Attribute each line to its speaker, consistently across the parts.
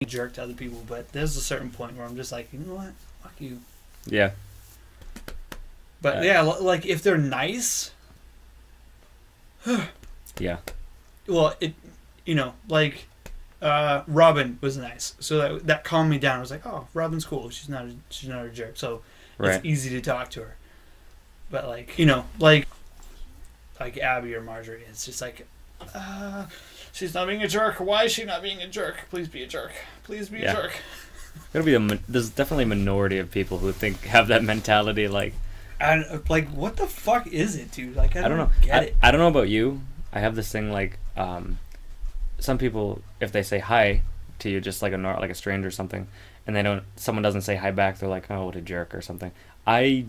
Speaker 1: jerk to other people, but there's a certain point where I'm just like, you know what? Fuck you.
Speaker 2: Yeah.
Speaker 1: But yeah, like if they're nice.
Speaker 2: Yeah.
Speaker 1: Well, like Robin was nice, so that calmed me down. I was like, oh, Robin's cool. She's not a jerk, so it's easy to talk to her. But like like Abby or Marjorie, it's just like, she's not being a jerk. Why is she not being a jerk? Please be a jerk. Please be a jerk.
Speaker 2: There's definitely a minority of people who have that mentality. Like,
Speaker 1: like, what the fuck is it, dude? Like, I don't know. Get it.
Speaker 2: I don't know about you. I have this thing like, some people, if they say hi to you, just like a stranger or something, and someone doesn't say hi back, they're like, oh, what a jerk or something. I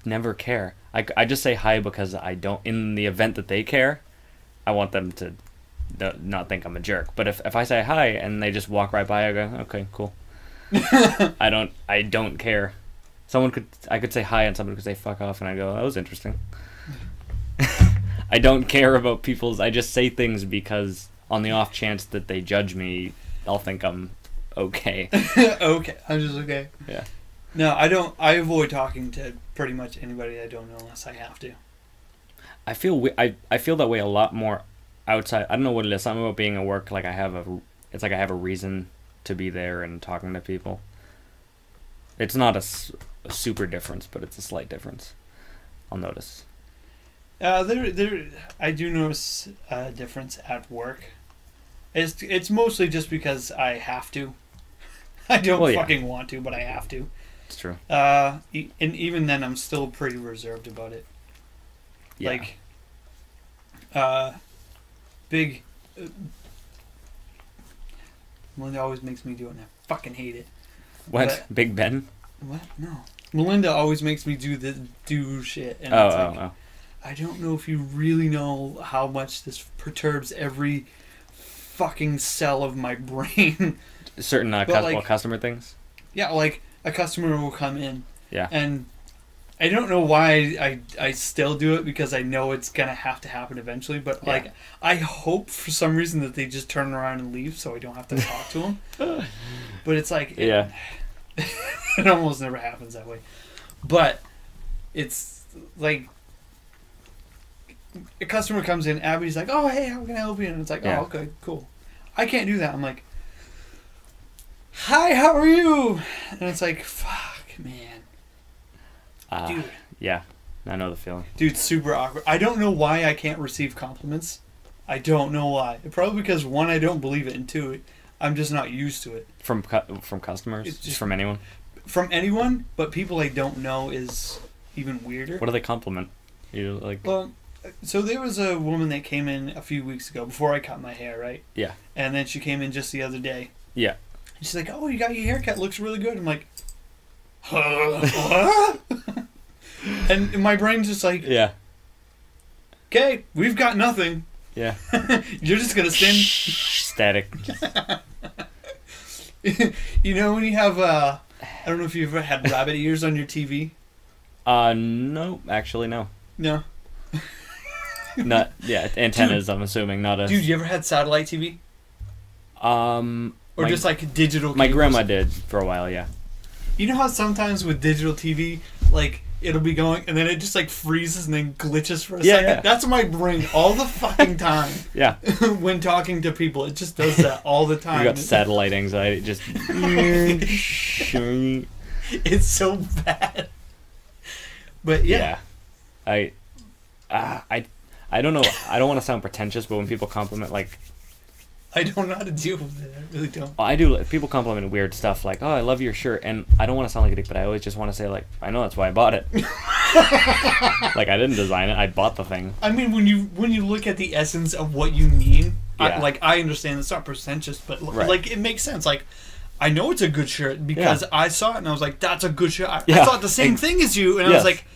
Speaker 2: never care. I just say hi because I don't. In the event that they care, I want them to not think I'm a jerk. But if I say hi and they just walk right by, I go, okay, cool. I don't care. I could say hi and someone could say fuck off, and I go, that was interesting. I don't care about I just say things because on the off chance that they judge me, I'll think I'm okay.
Speaker 1: Okay, I'm just okay.
Speaker 2: Yeah.
Speaker 1: No, I don't. I avoid talking to pretty much anybody I don't know unless I have to.
Speaker 2: I feel that way a lot more outside. I don't know what it is. Something about being at work. Like it's like I have a reason to be there and talking to people. It's not a super difference, but it's a slight difference. I'll notice.
Speaker 1: I do notice a difference at work. It's mostly just because I have to. I don't fucking want to, but I have to.
Speaker 2: It's true.
Speaker 1: And even then, I'm still pretty reserved about it.
Speaker 2: Yeah.
Speaker 1: Like, big. Melinda always makes me do it, and I fucking hate it.
Speaker 2: What?
Speaker 1: But,
Speaker 2: Big Ben?
Speaker 1: What? No. Melinda always makes me do shit. And oh. I don't know if you really know how much this perturbs every fucking cell of my brain.
Speaker 2: Certain customer things?
Speaker 1: Yeah, like a customer will come in.
Speaker 2: Yeah.
Speaker 1: And I don't know why I still do it, because I know it's going to have to happen eventually. But like, I hope for some reason that they just turn around and leave so I don't have to talk to them. But it's like...
Speaker 2: Yeah.
Speaker 1: It almost never happens that way. But it's like... A customer comes in, Abby's like, oh, hey, how can I help you? And it's like, oh, okay, cool. I can't do that. I'm like, hi, how are you? And it's like, fuck, man. Dude.
Speaker 2: Yeah, I know the feeling.
Speaker 1: Dude, super awkward. I don't know why I can't receive compliments. I don't know why. Probably because, one, I don't believe it, and two, I'm just not used to it.
Speaker 2: From customers? Just from anyone?
Speaker 1: From anyone, but people I don't know is even weirder.
Speaker 2: What do they compliment? You like?
Speaker 1: Well, so there was a woman that came in a few weeks ago before I cut my hair, right?
Speaker 2: Yeah.
Speaker 1: And then she came in just the other day.
Speaker 2: Yeah.
Speaker 1: And she's like, oh, you got your haircut. Looks really good. I'm like, what? And my brain's just like,
Speaker 2: yeah.
Speaker 1: Okay, we've got nothing.
Speaker 2: Yeah.
Speaker 1: You're just going to stand...
Speaker 2: Static.
Speaker 1: You know when you have, I don't know if you've ever had rabbit ears on your TV?
Speaker 2: No. Actually, no.
Speaker 1: No.
Speaker 2: Antennas, dude, I'm assuming, not a...
Speaker 1: Dude, you ever had satellite TV? Or just like digital cables?
Speaker 2: My grandma did for a while, yeah.
Speaker 1: You know how sometimes with digital TV, like, it'll be going, and then it just like freezes and then glitches for a second? Yeah. That's my brain all the fucking time.
Speaker 2: Yeah.
Speaker 1: When talking to people, it just does that all the time.
Speaker 2: You got satellite anxiety, just...
Speaker 1: It's so bad. But yeah.
Speaker 2: I don't know. I don't want to sound pretentious, but when people compliment, like...
Speaker 1: I don't know how to deal with it. I really don't.
Speaker 2: I do. People compliment weird stuff, like, oh, I love your shirt. And I don't want to sound like a dick, but I always just want to say, like, I know, that's why I bought it. Like, I didn't design it. I bought the thing.
Speaker 1: I mean, when you look at the essence of what you mean,
Speaker 2: yeah.
Speaker 1: I understand it's not pretentious, but like, it makes sense. Like, I know it's a good shirt because I saw it and I was like, that's a good shirt. I thought the same thing as you. And I was like,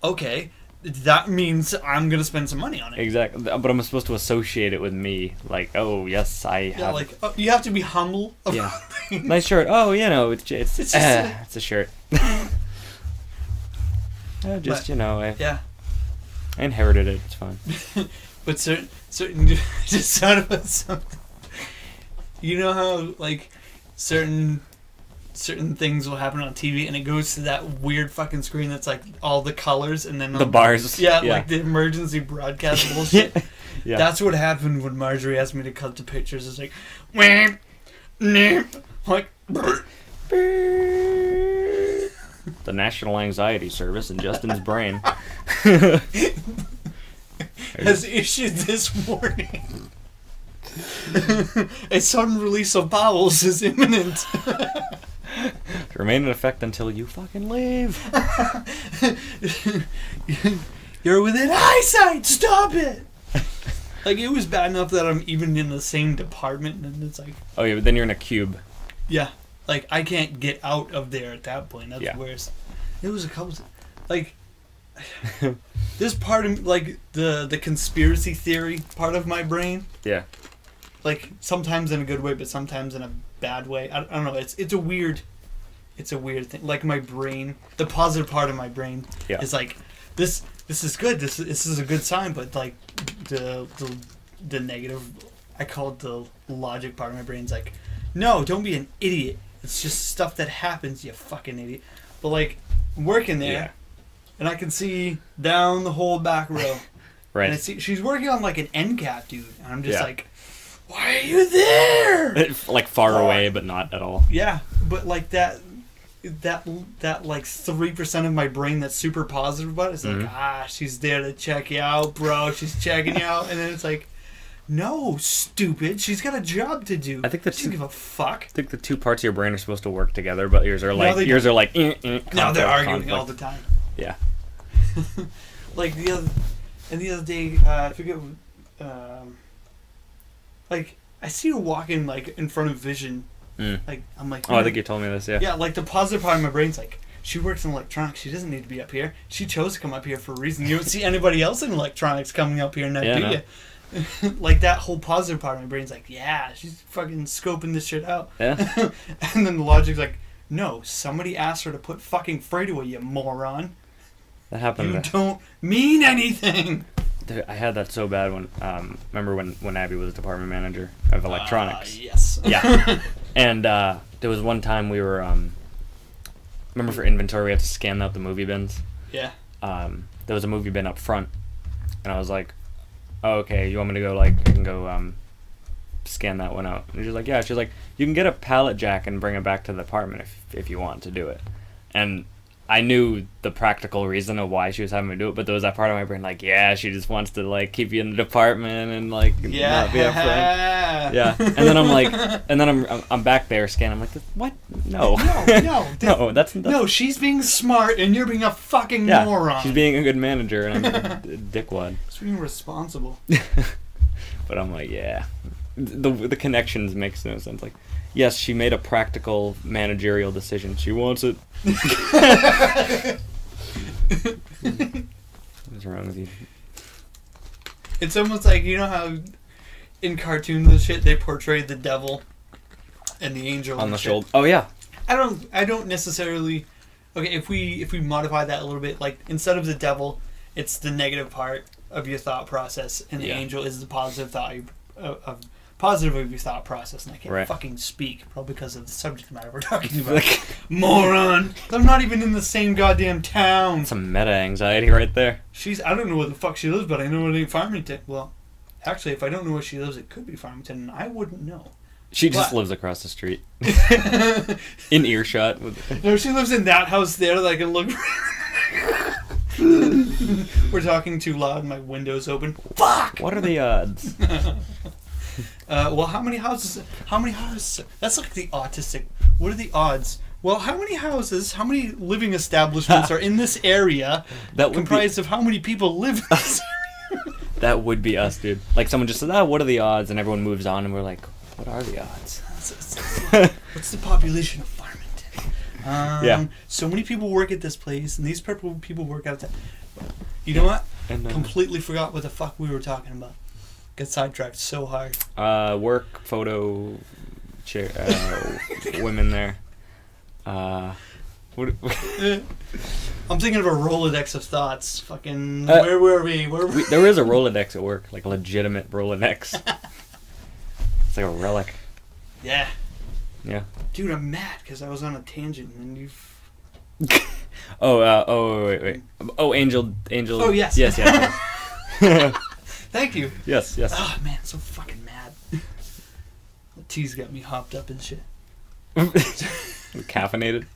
Speaker 1: okay. That means I'm going to spend some money on it.
Speaker 2: Exactly. But I'm supposed to associate it with me. Like, oh, yes, I have...
Speaker 1: like, you have to be humble about things.
Speaker 2: Nice shirt. Oh, you know, it's just it's a shirt. I inherited it. It's fine.
Speaker 1: But certain just thought about something. You know how like certain things will happen on TV and it goes to that weird fucking screen that's like all the colors and then
Speaker 2: the bars.
Speaker 1: Yeah, like the emergency broadcast bullshit. Yeah. That's what happened when Marjorie asked me to cut the pictures. It's like, like.
Speaker 2: The National Anxiety Service in Justin's brain
Speaker 1: has issued this warning. A sudden release of bowels is imminent.
Speaker 2: Remain in effect until you fucking leave.
Speaker 1: You're within eyesight. Stop it. Like, it was bad enough that I'm even in the same department, and it's like...
Speaker 2: Oh, yeah, but then you're in a cube.
Speaker 1: Yeah. Like, I can't get out of there at that point. That's worse. It was a couple... Like, this part of... Like, the conspiracy theory part of my brain...
Speaker 2: Yeah.
Speaker 1: Like, sometimes in a good way, but sometimes in a bad way. I don't know. It's a weird... It's a weird thing. Like, my brain... The positive part of my brain is like... This is good. This is a good sign, but like the negative, I call it the logic part of my brain's like, no, don't be an idiot. It's just stuff that happens, you fucking idiot. But like, I'm working there, and I can see down the whole back row,
Speaker 2: right?
Speaker 1: And I see she's working on like an end cap, dude, and I'm just like, why are you there?
Speaker 2: Like far away, but not at all.
Speaker 1: Yeah, but like that like 3% of my brain that's super positive about it is like, she's there to check you out, bro. She's checking you out, and then it's like, no, stupid. She's got a job to do.
Speaker 2: I think
Speaker 1: she doesn't give a fuck.
Speaker 2: I think the two parts of your brain are supposed to work together, but yours are like
Speaker 1: no, they're arguing all the time.
Speaker 2: Yeah.
Speaker 1: Like the other day, I forget. Like I see her walking like in front of Vision. Like I'm like,
Speaker 2: I think you told me this. Yeah.
Speaker 1: Yeah, like the positive part of my brain's like, she works in electronics. She doesn't need to be up here. She chose to come up here for a reason. You don't see anybody else in electronics coming up here now, do you? Like that whole positive part of my brain's like, yeah, she's fucking scoping this shit out.
Speaker 2: Yeah.
Speaker 1: And then the logic's like, no, somebody asked her to put fucking freight away, you moron.
Speaker 2: That happened.
Speaker 1: You don't mean anything.
Speaker 2: Dude, I had that so bad when remember when Abby was department manager of electronics.
Speaker 1: Yes.
Speaker 2: Yeah. And there was one time we were remember for inventory we had to scan out the movie bins.
Speaker 1: Yeah.
Speaker 2: There was a movie bin up front, and I was like, oh, okay, you want me to go like I can go scan that one out? And she's like, yeah. She's like, you can get a pallet jack and bring it back to the apartment if you want to do it. And I knew the practical reason of why she was having me do it, but there was that part of my brain like, yeah, she just wants to like keep you in the department and like not be up front. Yeah. And then I'm like, I'm back there scanning. I'm like, what? No. No, that's
Speaker 1: no. She's being smart and you're being a fucking moron.
Speaker 2: She's being a good manager and I'm a dickwad.
Speaker 1: She's being responsible.
Speaker 2: But I'm like, yeah, the connections makes no sense. Like, yes, she made a practical managerial decision. She wants it. What's wrong with you?
Speaker 1: It's almost like, you know how in cartoons and shit they portray the devil and the angel
Speaker 2: on the shoulder. Oh yeah.
Speaker 1: I don't necessarily. Okay, if we modify that a little bit, like instead of the devil, it's the negative part of your thought process, and the angel is the positive thought of your thought process, and I can't fucking speak, probably because of the subject matter we're talking about. Moron! I'm not even in the same goddamn town.
Speaker 2: Some meta anxiety right there.
Speaker 1: I don't know where the fuck she lives, but I know it ain't Farmington. Well, actually, if I don't know where she lives, it could be Farmington, and I wouldn't know.
Speaker 2: She just lives across the street. In earshot.
Speaker 1: No, she lives in that house there that I can look. We're talking too loud, my window's open. Fuck!
Speaker 2: What are the odds?
Speaker 1: Well, how many houses? That's like the autistic. What are the odds? Well, how many living establishments are in this area that comprised of how many people live in this area?
Speaker 2: That would be us, dude. Like someone just says, what are the odds? And everyone moves on and we're like, what are the odds?
Speaker 1: What's the population of Farmington? So many people work at this place, and these people work out that. You know what? And, completely forgot what the fuck we were talking about. Get sidetracked so hard.
Speaker 2: Work, photo, chair, women there. I'm
Speaker 1: thinking of a Rolodex of thoughts. Fucking, where were we?
Speaker 2: There is a Rolodex at work, like a legitimate Rolodex. It's like a relic.
Speaker 1: Yeah.
Speaker 2: Yeah.
Speaker 1: Dude, I'm mad because I was on a tangent and you've...
Speaker 2: Wait. Oh, Angel.
Speaker 1: Oh, yes.
Speaker 2: Yes.
Speaker 1: Thank you.
Speaker 2: Yes.
Speaker 1: Oh, man, so fucking mad. The tea's got me hopped up and shit.
Speaker 2: Caffeinated.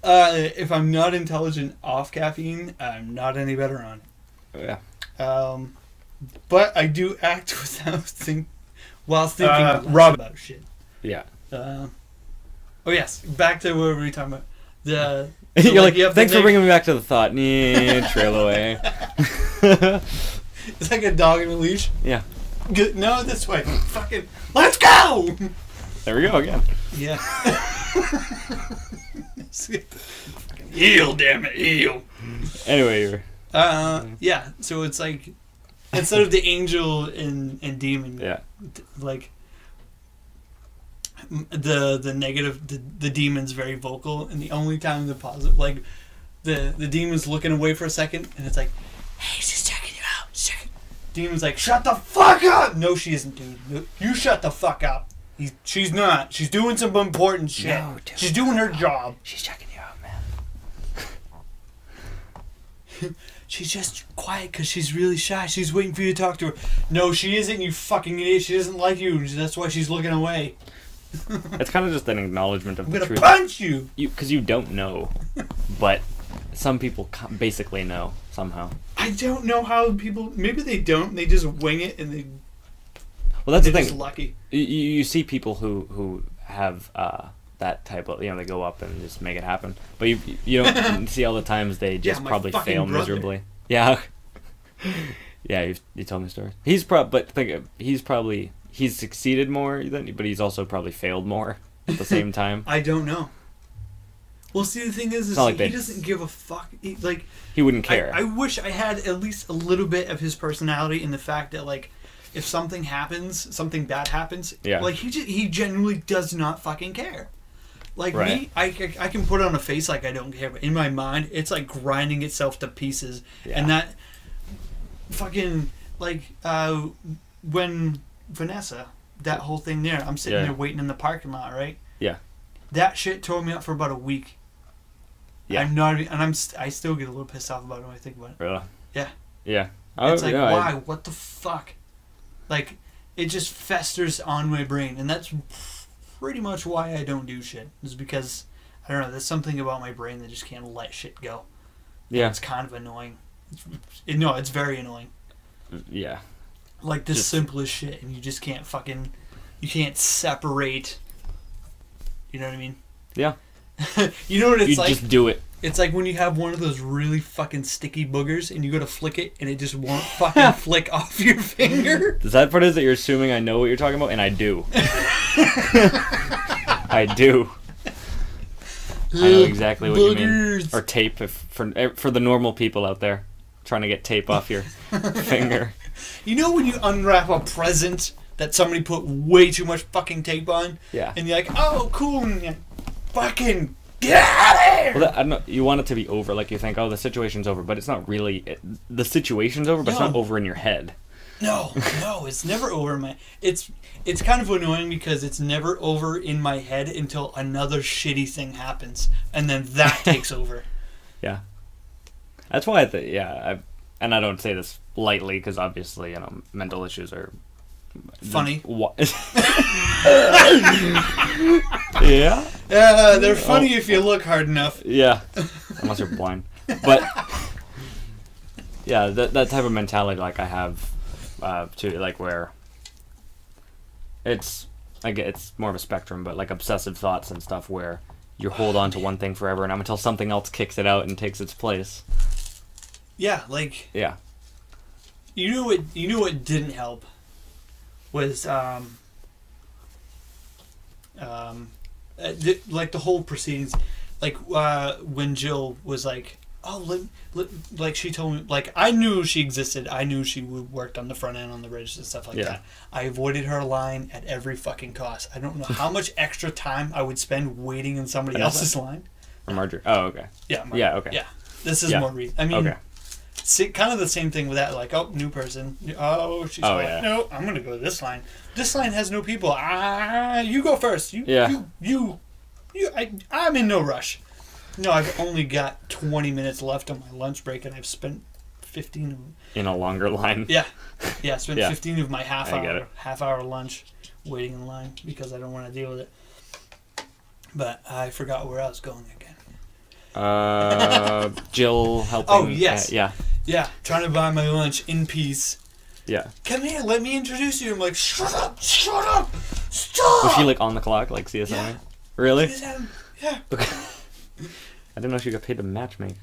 Speaker 1: If I'm not intelligent off caffeine, I'm not any better on it.
Speaker 2: Yeah.
Speaker 1: But I do act without while thinking about shit.
Speaker 2: Yeah.
Speaker 1: Oh yes, back to what we were talking about.
Speaker 2: You're like, thanks for bringing me back to the thought. Trail away.
Speaker 1: It's like a dog in a leash.
Speaker 2: Yeah.
Speaker 1: No, this way. Fucking, let's go!
Speaker 2: There we go again.
Speaker 1: Yeah. Heal, damn it, heal.
Speaker 2: Anyway,
Speaker 1: yeah. So it's like, instead of the angel and demon,
Speaker 2: yeah,
Speaker 1: like the negative, the demon's very vocal, and the only time the positive, like the demon's looking away for a second, and it's like, hey, she's checking you out. Demon's like, shut the fuck up. No, she isn't, dude. You shut the fuck up. She's not. She's doing some important shit. No, dude. She's doing her job.
Speaker 2: She's checking you out, man.
Speaker 1: She's just quiet because she's really shy. She's waiting for you to talk to her. No, she isn't, you fucking idiot. She doesn't like you. That's why she's looking away.
Speaker 2: It's kind of just an acknowledgement of the truth.
Speaker 1: I'm gonna punch you!
Speaker 2: Because you don't know. But some people basically know, somehow.
Speaker 1: I don't know how people... Maybe they don't. They just wing it and they...
Speaker 2: Well, that's the thing.
Speaker 1: Just lucky.
Speaker 2: You see people who have that type of, they go up and just make it happen. But you don't see all the times they just probably fail miserably. Yeah. Yeah, you told me stories. He's succeeded more but he's also probably failed more at the same time.
Speaker 1: I don't know. Well, see, the thing is he doesn't give a fuck. He wouldn't care. I wish I had at least a little bit of his personality in the fact that, like, if something happens, something bad happens, like, he genuinely does not fucking care. Like, me, I can put on a face like I don't care, but in my mind, it's like grinding itself to pieces. Yeah. And that fucking, like, when Vanessa, that whole thing there, I'm sitting there waiting in the parking lot, right? Yeah. That shit tore me up for about a week. Yeah. I'm not, and I still get a little pissed off about it when I think about it. Really? Yeah. Yeah. It's like, why? What the fuck? Like, it just festers on my brain, and that's pretty much why I don't do shit. Is because, I don't know, there's something about my brain that just can't let shit go. Yeah. And it's kind of annoying. It's very annoying. Yeah. Like the simplest shit, and you just can't you can't separate. You know what I mean? Yeah. You know what it's like? You just do it. It's like when you have one of those really fucking sticky boogers, and you go to flick it, and it just won't fucking flick off your finger. The sad part is that you're assuming I know what you're talking about, and I do. I do. I know exactly what you mean. Or tape, for the normal people out there trying to get tape off your finger. You know when you unwrap a present that somebody put way too much fucking tape on? Yeah. And you're like, oh, cool, and you're fucking get out of here! Well, I don't know, you want it to be over, like you think, oh, the situation's over, but it's not really. The situation's over, but it's not over in your head. No, it's never over in my... It's kind of annoying because it's never over in my head until another shitty thing happens, and then that takes over. Yeah. That's why and I don't say this lightly because obviously, mental issues are funny. Yeah. They're funny if you look hard enough. Yeah. Unless you're blind. But yeah, that type of mentality, like I have too, like where it's more of a spectrum, but like obsessive thoughts and stuff where you hold on to one thing forever and until something else kicks it out and takes its place. Yeah, like... Yeah. You know what didn't help? Was, like, the whole proceedings. Like, when Jill was like, oh, like, she told me... Like, I knew she existed. I knew she worked on the front end, on the register, and stuff like that. I avoided her line at every fucking cost. I don't know how much extra time I would spend waiting in somebody else's line. Or Marjorie. Oh, okay. Yeah, Marjorie. Yeah, okay. Yeah. This is more I mean... Okay. See, kind of the same thing with that. Like, oh, new person. Oh, she's going.
Speaker 2: yeah.
Speaker 1: No, I'm gonna go to this line. This line has no people. You go first. I'm in no rush. No, I've only got 20 minutes left on my lunch break, and I've spent 15 of them.
Speaker 2: In a longer line.
Speaker 1: Yeah, I spent 15 of my half hour lunch waiting in line because I don't want to deal with it. But I forgot where I was going again.
Speaker 2: Jill helping.
Speaker 1: Oh, yes.
Speaker 2: Yeah.
Speaker 1: Yeah, trying to buy my lunch in peace.
Speaker 2: Yeah.
Speaker 1: Come here, let me introduce you. I'm like, shut up, stop.
Speaker 2: Was she like on the clock, like CSI?
Speaker 1: Yeah.
Speaker 2: Really?
Speaker 1: Yeah.
Speaker 2: I didn't know she got paid to matchmake.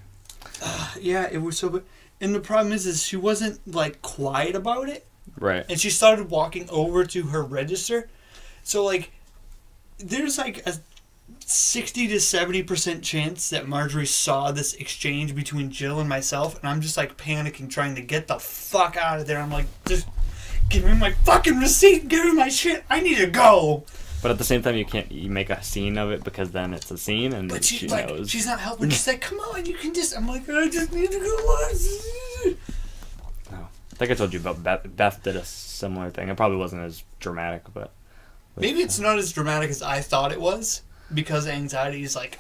Speaker 1: Yeah, it was so good. And the problem is she wasn't like quiet about it.
Speaker 2: Right.
Speaker 1: And she started walking over to her register. So like, there's like a 60 to 70% chance that Marjorie saw this exchange between Jill and myself, and I'm just like panicking, trying to get the fuck out of there. I'm like, just give me my fucking receipt, give me my shit, I need to go.
Speaker 2: But at the same time, you make a scene of it because then it's a scene, and
Speaker 1: but
Speaker 2: she
Speaker 1: like,
Speaker 2: knows.
Speaker 1: She's not helping. She's like, come on, you can just. I'm like, I just need to go.
Speaker 2: Oh, I think I told you about Beth. Beth did a similar thing. It probably wasn't as dramatic, but
Speaker 1: maybe it's not as dramatic as I thought it was, because anxiety is like.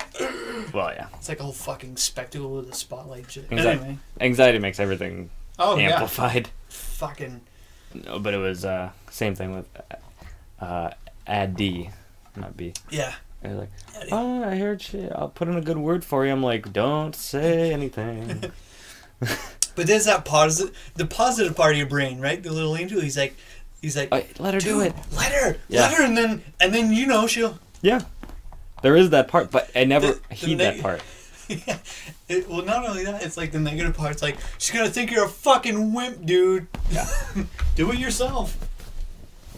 Speaker 2: Well, yeah.
Speaker 1: It's like a whole fucking spectacle with a spotlight shit.
Speaker 2: Anyway. Anxiety makes everything amplified.
Speaker 1: Yeah. Fucking.
Speaker 2: No, but it was same thing with Ad, not B.
Speaker 1: Yeah.
Speaker 2: And like, oh, I heard shit. I'll put in a good word for you. I'm like, don't say anything.
Speaker 1: But there's that the positive part of your brain, right? The little angel. He's like,
Speaker 2: let her do it.
Speaker 1: Let her, and then she'll.
Speaker 2: Yeah, there is that part, but I never heed that part.
Speaker 1: Yeah. Well, not only that, it's like the negative part. It's like she's gonna think you're a fucking wimp, dude.
Speaker 2: Yeah.
Speaker 1: Do it yourself.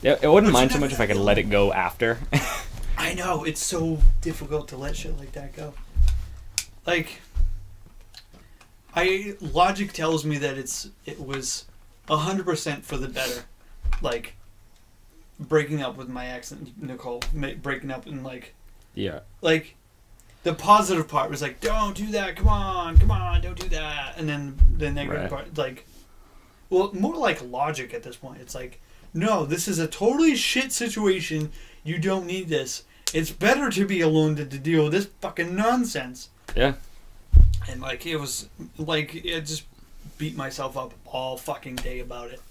Speaker 2: Yeah, I wouldn't mind so much if I could let it go after.
Speaker 1: I know, it's so difficult to let shit like that go. Like, logic tells me that it was 100% for the better. Like, breaking up with my ex and Nicole, breaking up and like,
Speaker 2: yeah,
Speaker 1: like, the positive part was like, don't do that, come on, don't do that, and then the negative part, like, well, more like logic at this point. It's like, no, this is a totally shit situation. You don't need this. It's better to be alone than to deal with this fucking nonsense.
Speaker 2: Yeah.
Speaker 1: And like, it was like, I just beat myself up all fucking day about it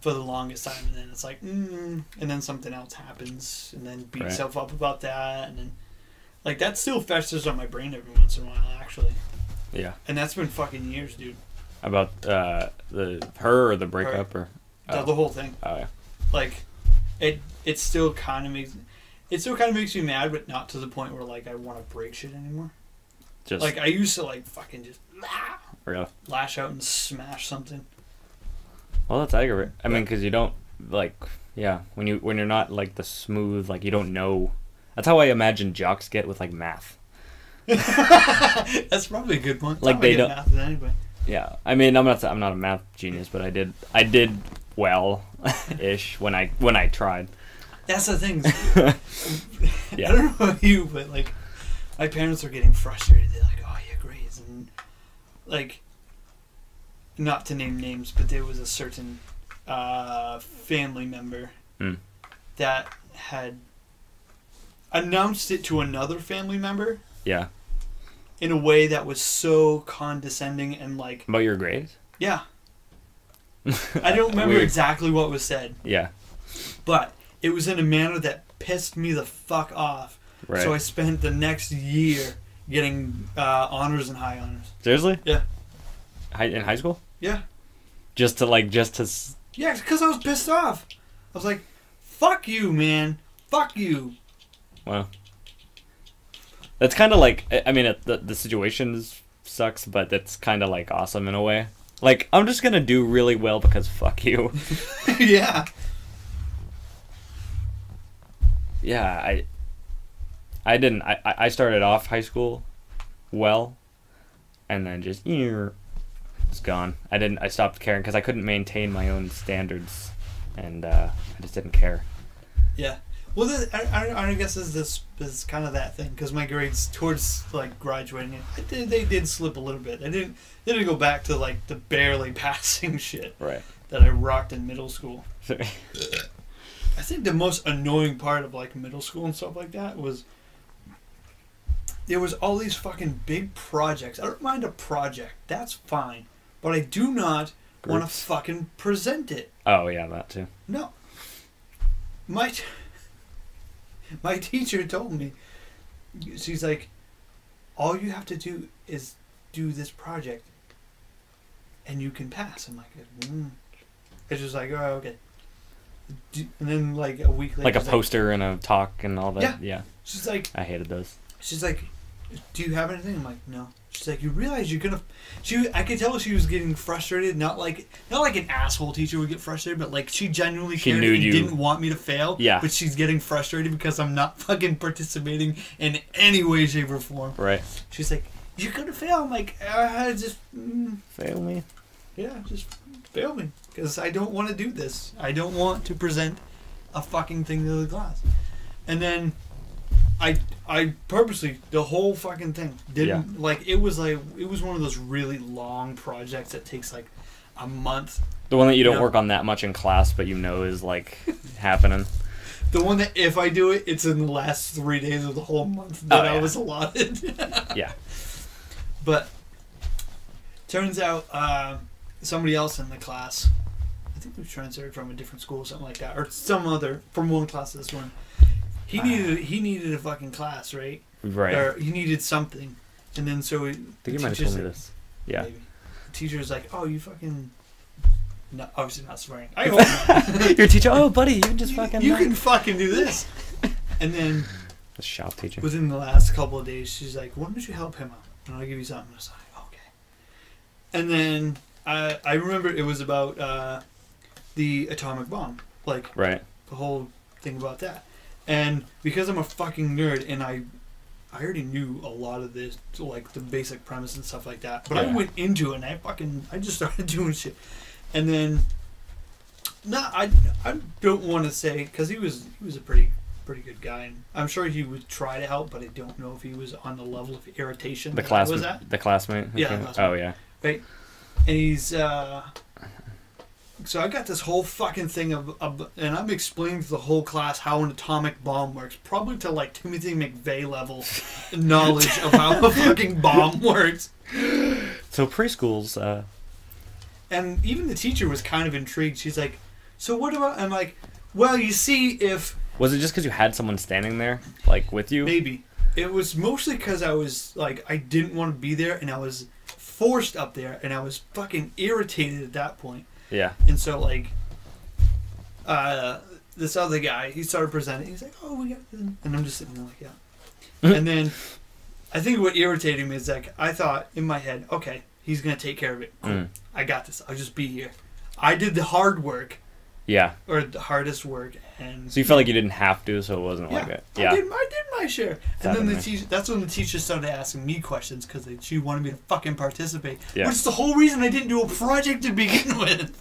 Speaker 1: for the longest time. And then it's like, and then something else happens, and then beat yourself up about that. And then, like, that still festers on my brain every once in a while, actually.
Speaker 2: Yeah.
Speaker 1: And that's been fucking years, dude.
Speaker 2: About her or the breakup or
Speaker 1: the whole thing.
Speaker 2: Oh yeah.
Speaker 1: Like, it still kind of makes me mad, but not to the point where like I want to break shit anymore. Just like I used to like fucking just lash out and smash something.
Speaker 2: Well, that's aggravating. I mean, because you don't like when you're not like the smooth, like you don't know. That's how I imagine jocks get with like math.
Speaker 1: That's probably a good one.
Speaker 2: Like they don't.
Speaker 1: Math anyway.
Speaker 2: Yeah, I mean, I'm not a math genius, but I did well, ish when I tried.
Speaker 1: That's the thing.
Speaker 2: Yeah.
Speaker 1: I don't know about you, but like, my parents were getting frustrated. They're like, "Oh, your grades," and like, not to name names, but there was a certain family member that had announced it to another family member.
Speaker 2: Yeah.
Speaker 1: In a way that was so condescending and like...
Speaker 2: About your grades?
Speaker 1: Yeah. I don't remember exactly what was said.
Speaker 2: Yeah.
Speaker 1: But it was in a manner that pissed me the fuck off. Right. So I spent the next year getting honors and high honors.
Speaker 2: Seriously?
Speaker 1: Yeah.
Speaker 2: In high school?
Speaker 1: Yeah.
Speaker 2: Just to...
Speaker 1: Yeah, because I was pissed off. I was like, fuck you, man. Fuck you.
Speaker 2: Wow. That's kind of like, I mean, the situation sucks, but that's kind of like awesome in a way. Like, I'm just gonna do really well because fuck you.
Speaker 1: Yeah.
Speaker 2: Yeah, I didn't. I started off high school well, and then just it's gone. I stopped caring because I couldn't maintain my own standards, and I just didn't care.
Speaker 1: Yeah. Well, I guess this is kind of that thing because my grades towards like graduating, they did slip a little bit. They didn't go back to like the barely passing shit that I rocked in middle school. I think the most annoying part of like middle school and stuff like that was there was all these fucking big projects. I don't mind a project, that's fine, but I do not want to fucking present it.
Speaker 2: Oh yeah, that too.
Speaker 1: No, my teacher told me, she's like, all you have to do is do this project and you can pass. I'm like, it's just like, oh, okay. And then like a week later,
Speaker 2: like a poster and a talk and all that. Yeah.
Speaker 1: She's like,
Speaker 2: I hated those.
Speaker 1: She's like, do you have anything? I'm like, no. She's like, you realize you're gonna. I could tell she was getting frustrated. Not like an asshole teacher would get frustrated, but like she genuinely cared and didn't want me to fail.
Speaker 2: Yeah.
Speaker 1: But she's getting frustrated because I'm not fucking participating in any way, shape, or form.
Speaker 2: Right.
Speaker 1: She's like, you're gonna fail. I'm like, just
Speaker 2: fail me.
Speaker 1: Yeah, just fail me because I don't want to do this. I don't want to present a fucking thing to the class. And then I purposely the whole fucking thing didn't like it was one of those really long projects that takes like a month.
Speaker 2: The one that you don't work on that much in class, but is like happening.
Speaker 1: The one that if I do it, it's in the last 3 days of the whole month that I was allotted.
Speaker 2: Yeah.
Speaker 1: But turns out somebody else in the class, I think we transferred from a different school or something like that, or some other from one class to this one. He needed a fucking class, right?
Speaker 2: Right.
Speaker 1: Or he needed something, and then so I
Speaker 2: think you might have told me this. Yeah.
Speaker 1: Maybe. The teacher was like, "Oh, you fucking." No, obviously not swearing. I hope not.
Speaker 2: Your teacher, oh buddy, you can just fucking.
Speaker 1: You can fucking do this. And then.
Speaker 2: The shop teacher.
Speaker 1: Within the last couple of days, she's like, "Why don't you help him out? And I'll give you something." I was like, "Okay." And then I remember it was about the atomic bomb, like
Speaker 2: the
Speaker 1: whole thing about that. And because I'm a fucking nerd and I already knew a lot of this, like the basic premise and stuff like that, but I went into it and I just started doing shit. And then, I don't want to say, because he was a pretty good guy, and I'm sure he would try to help, but I don't know if he was on the level of irritation
Speaker 2: the classmate.
Speaker 1: Yeah.
Speaker 2: Oh yeah.
Speaker 1: Right. And he's so I got this whole fucking thing of and I'm explaining to the whole class how an atomic bomb works, probably to like Timothy McVeigh level knowledge of how a fucking bomb works.
Speaker 2: So preschools,
Speaker 1: and even the teacher was kind of intrigued. She's like, "So what about?" I'm like, "Well, you see, if."
Speaker 2: Was it just because you had someone standing there, like with you?
Speaker 1: Maybe. It was mostly because I was like, I didn't want to be there, and I was forced up there, and I was fucking irritated at that point.
Speaker 2: Yeah.
Speaker 1: And so, like, this other guy, he started presenting. He's like, "Oh, we got this." And I'm just sitting there like, "Yeah." And then I think what irritated me is, like, I thought in my head, okay, he's going to take care of it. Cool. I got this. I'll just be here. I did the hard work.
Speaker 2: Yeah.
Speaker 1: Or the hardest work. And
Speaker 2: so you felt like you didn't have to, so it wasn't like it. Yeah.
Speaker 1: I did my share. And then that's when the teacher started asking me questions because she wanted me to fucking participate. Yeah. Which is the whole reason I didn't do a project to begin with.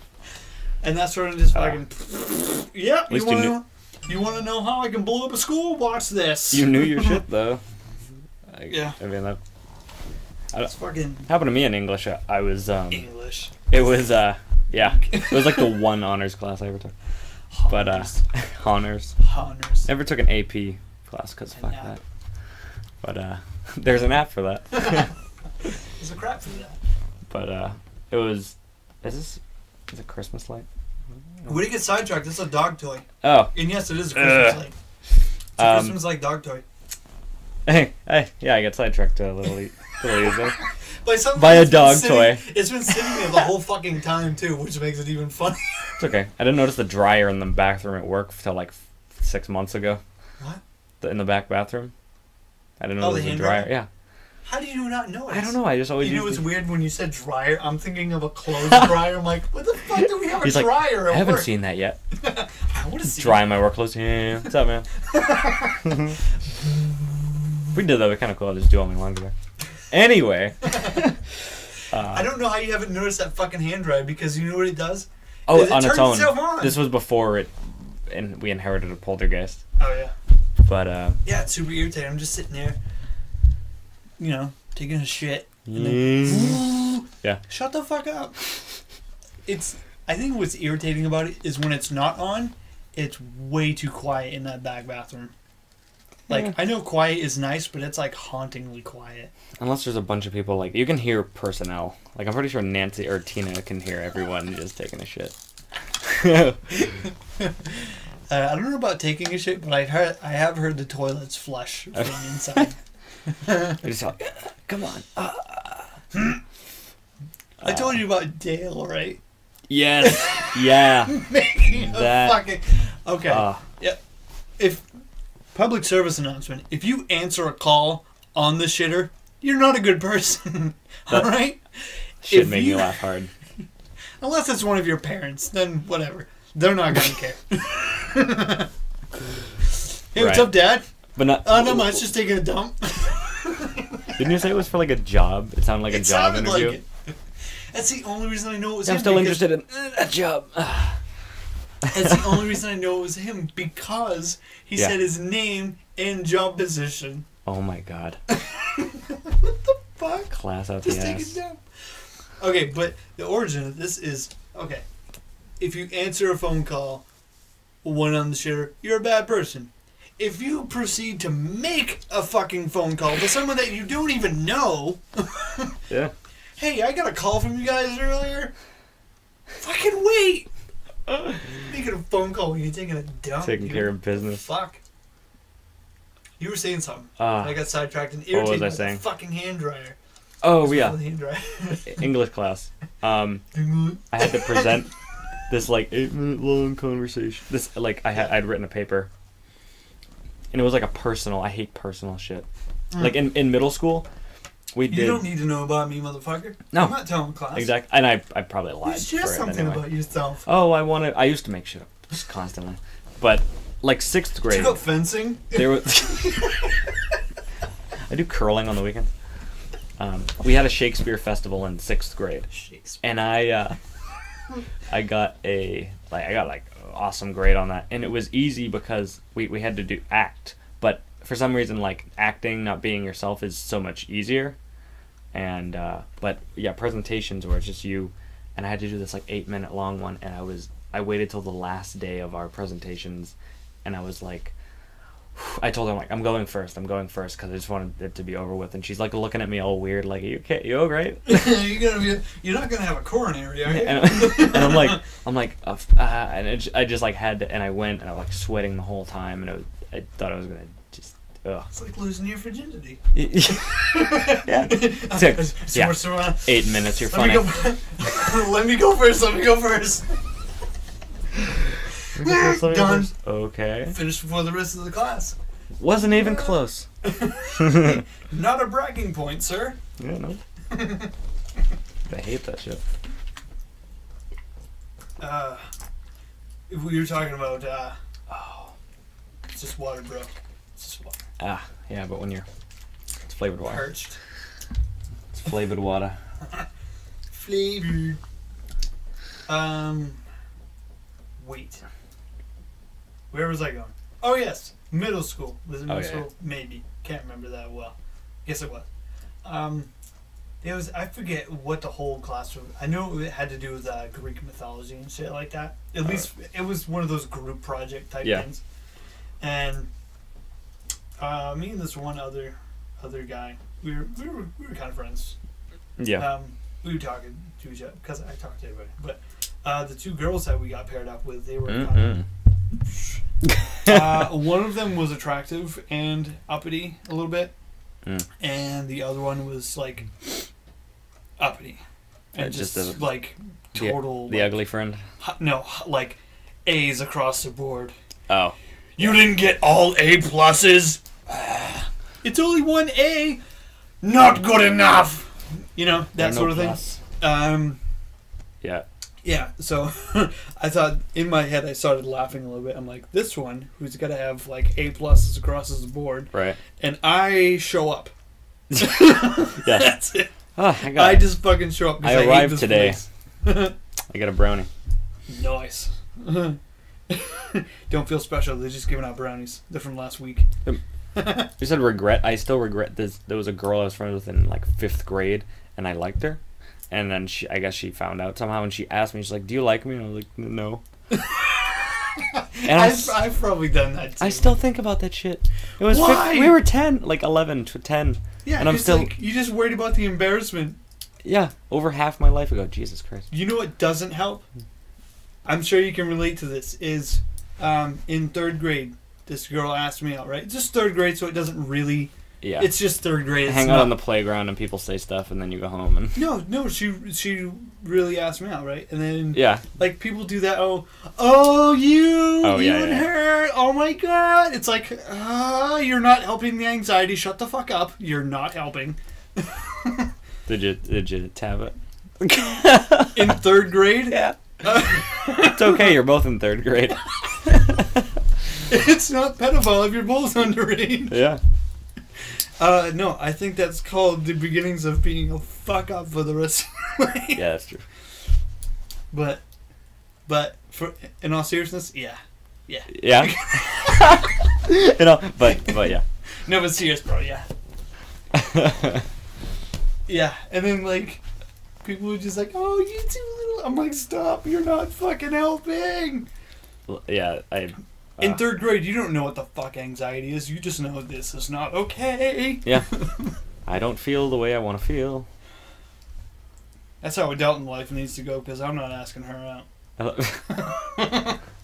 Speaker 1: And that's sort of just fucking. Yeah. You want to know how I can blow up a school? Watch this.
Speaker 2: You knew your shit though.
Speaker 1: Yeah.
Speaker 2: I mean
Speaker 1: that's fucking.
Speaker 2: Happened to me in English. I was
Speaker 1: English.
Speaker 2: It was yeah. It was like the one honors class I ever took. But honors. Never took an AP class because fuck that. But there's an app for that.
Speaker 1: There's a crap for that.
Speaker 2: But it was. Is it Christmas light?
Speaker 1: We didn't get sidetracked. This is a dog toy.
Speaker 2: Oh.
Speaker 1: And yes, it is a Christmas light. It's a Christmas like dog toy.
Speaker 2: Hey, yeah, I got sidetracked a little easy.
Speaker 1: By
Speaker 2: a dog toy.
Speaker 1: It's been sitting there the whole fucking time too, which makes it even funnier.
Speaker 2: It's okay. I didn't notice the dryer in the bathroom at work until like 6 months ago.
Speaker 1: What?
Speaker 2: In the back bathroom. I didn't know there was a dryer. Yeah.
Speaker 1: How do you not know?
Speaker 2: I don't know. I just always.
Speaker 1: You know, it's weird when you said dryer. I'm thinking of a clothes dryer. I'm like, what the fuck do we have a dryer?
Speaker 2: I haven't seen that yet.
Speaker 1: I want to see.
Speaker 2: Dry my work clothes. Yeah. What's up, man? We did that. We're kind of cool. I'll just do all my laundry there. Anyway.
Speaker 1: I don't know how you haven't noticed that fucking hand dryer because you know what it does?
Speaker 2: Oh, on its own. This was before it and we inherited a poltergeist.
Speaker 1: Oh yeah.
Speaker 2: But
Speaker 1: yeah, it's super irritating. I'm just sitting there, taking a shit. And
Speaker 2: then, yeah.
Speaker 1: Shut the fuck up. I think what's irritating about it is when it's not on, it's way too quiet in that back bathroom. Like, I know quiet is nice, but it's like hauntingly quiet. Unless
Speaker 2: there's a bunch of people, like, you can hear personnel. Like, I'm pretty sure Nancy or Tina can hear everyone just taking a shit.
Speaker 1: I don't know about taking a shit, but I have heard the toilets flush from inside.
Speaker 2: I just like, come on.
Speaker 1: I told you about Dale, right?
Speaker 2: Yes. Yeah.
Speaker 1: Making a fucking... Okay. Yeah. If... Public service announcement. If you answer a call on the shitter, you're not a good person. Alright?
Speaker 2: Should make me laugh hard.
Speaker 1: Unless it's one of your parents, then whatever. They're not going to care. Hey, what's up, Dad?
Speaker 2: But not...
Speaker 1: no, it's just taking a dump.
Speaker 2: Didn't you say it was for like a job? It sounded like a job interview.
Speaker 1: Like it. That's the only reason I know it was
Speaker 2: him.
Speaker 1: I'm
Speaker 2: still interested in a job.
Speaker 1: That's the only reason I know it was him, because he said his name and job position.
Speaker 2: Oh my god.
Speaker 1: What the fuck?
Speaker 2: Class out
Speaker 1: just
Speaker 2: the
Speaker 1: take
Speaker 2: ass.
Speaker 1: It down. Okay, but the origin of this is, okay, if you answer a phone call, one on the shitter, you're a bad person. If you proceed to make a fucking phone call to someone that you don't even know,
Speaker 2: yeah.
Speaker 1: Hey, I got a call from you guys earlier. Fucking wait. Making a phone call when you're taking a dump.
Speaker 2: Taking care of business.
Speaker 1: Fuck. You were saying something. I got sidetracked and irritated
Speaker 2: by the
Speaker 1: fucking hand dryer.
Speaker 2: Oh yeah.
Speaker 1: Hand dryer.
Speaker 2: English class. I had to present this like 8-minute long conversation. This like I'd written a paper. And it was like a personal. I hate personal shit. Like in middle school, we did.
Speaker 1: You don't need to know about me, motherfucker.
Speaker 2: No,
Speaker 1: I'm not telling class.
Speaker 2: Exactly, and I probably lied.
Speaker 1: You share something about yourself.
Speaker 2: Oh, I used to make shit up just constantly, but like 6th grade.
Speaker 1: You go fencing.
Speaker 2: There was. I do curling on the weekends. We had a Shakespeare festival in 6th grade, and I got like awesome grade on that, and it was easy because we had to do act, but for some reason like acting, not being yourself, is so much easier. And but yeah, presentations where it's just you, and I had to do this like 8-minute long one, and I waited till the last day of our presentations, and I was like, I told her, like, I'm going first because I just wanted it to be over with. And she's like looking at me all weird, like, you okay? You all right?
Speaker 1: You're not gonna have a coronary, are you?
Speaker 2: And I'm like, and I just like had to, and I went, and I was like sweating the whole time, and I thought I was gonna just. Ugh.
Speaker 1: It's like losing your virginity.
Speaker 2: Yeah. 8 minutes. You're funny.
Speaker 1: Let me go first. Done.
Speaker 2: Okay.
Speaker 1: Finished before the rest of the class.
Speaker 2: Wasn't even close.
Speaker 1: Not a bragging point, sir.
Speaker 2: Yeah, no. I hate that shit.
Speaker 1: If we were talking about, it's just water, bro. It's just water.
Speaker 2: Yeah, but when it's flavored water.
Speaker 1: Parched.
Speaker 2: It's flavored water.
Speaker 1: Flavored. Wait. Where was I going? Oh, yes. Middle school. Was it middle school? Maybe. Can't remember that well. Yes, it was. It was, I forget what the whole class was. I know it had to do with Greek mythology and shit like that. At least it was one of those group project type things. And me and this one other guy, we were kind of friends.
Speaker 2: Yeah.
Speaker 1: We were talking to each other because I talked to everybody. But the two girls that we got paired up with, they were kind of... one of them was attractive and uppity a little bit, and the other one was like uppity and just like total
Speaker 2: the ugly friend.
Speaker 1: No, like A's across the board.
Speaker 2: Oh,
Speaker 1: you didn't get all A pluses. It's only one A. Not good enough. You know, that sort of thing.
Speaker 2: Yeah.
Speaker 1: Yeah, so I thought, in my head, I started laughing a little bit. I'm like, this one, who's got to have, like, A pluses across the board.
Speaker 2: Right.
Speaker 1: And I show up.
Speaker 2: Yeah.
Speaker 1: That's it.
Speaker 2: Oh,
Speaker 1: I just fucking show up.
Speaker 2: I arrived today. I got a brownie.
Speaker 1: Nice. And Don't feel special. They're just giving out brownies. They're from last week.
Speaker 2: You said regret. I still regret this. There was a girl I was friends with in like 5th grade, and I liked her. And then I guess she found out somehow, and she asked me, she's like, "Do you like me?" And I was like, "No." And
Speaker 1: I've probably done that too.
Speaker 2: I still think about that shit. It was
Speaker 1: Why?
Speaker 2: We were 10, like 11 to 10.
Speaker 1: Yeah,
Speaker 2: and I'm still
Speaker 1: like, you just worried about the embarrassment.
Speaker 2: Yeah, over half my life ago. Jesus Christ.
Speaker 1: You know what doesn't help? I'm sure you can relate to this. Is in 3rd grade, this girl asked me out, right? It's just 3rd grade, so it doesn't really.
Speaker 2: Yeah.
Speaker 1: It's just 3rd grade. It's
Speaker 2: hang out on the playground and people say stuff, and then you go home and.
Speaker 1: No, she really asked me out, right? And then like people do that. You and her. Oh my God! It's like you're not helping the anxiety. Shut the fuck up. You're not helping.
Speaker 2: Did you tab it?
Speaker 1: In 3rd grade?
Speaker 2: Yeah. It's okay. You're both in 3rd grade.
Speaker 1: It's not pedophile if you're both underage.
Speaker 2: Yeah.
Speaker 1: No, I think that's called the beginnings of being a fuck up for the rest of your life.
Speaker 2: Yeah, that's true.
Speaker 1: But for in all seriousness, yeah.
Speaker 2: You know, but yeah.
Speaker 1: No, but serious, bro, yeah. Yeah, and then like people were just like, "Oh, you too little." I'm like, "Stop! You're not fucking helping."
Speaker 2: Yeah,
Speaker 1: in 3rd grade, you don't know what the fuck anxiety is. You just know this is not okay.
Speaker 2: Yeah. I don't feel the way I want to feel.
Speaker 1: That's how adult in life needs to go, because I'm not asking her out.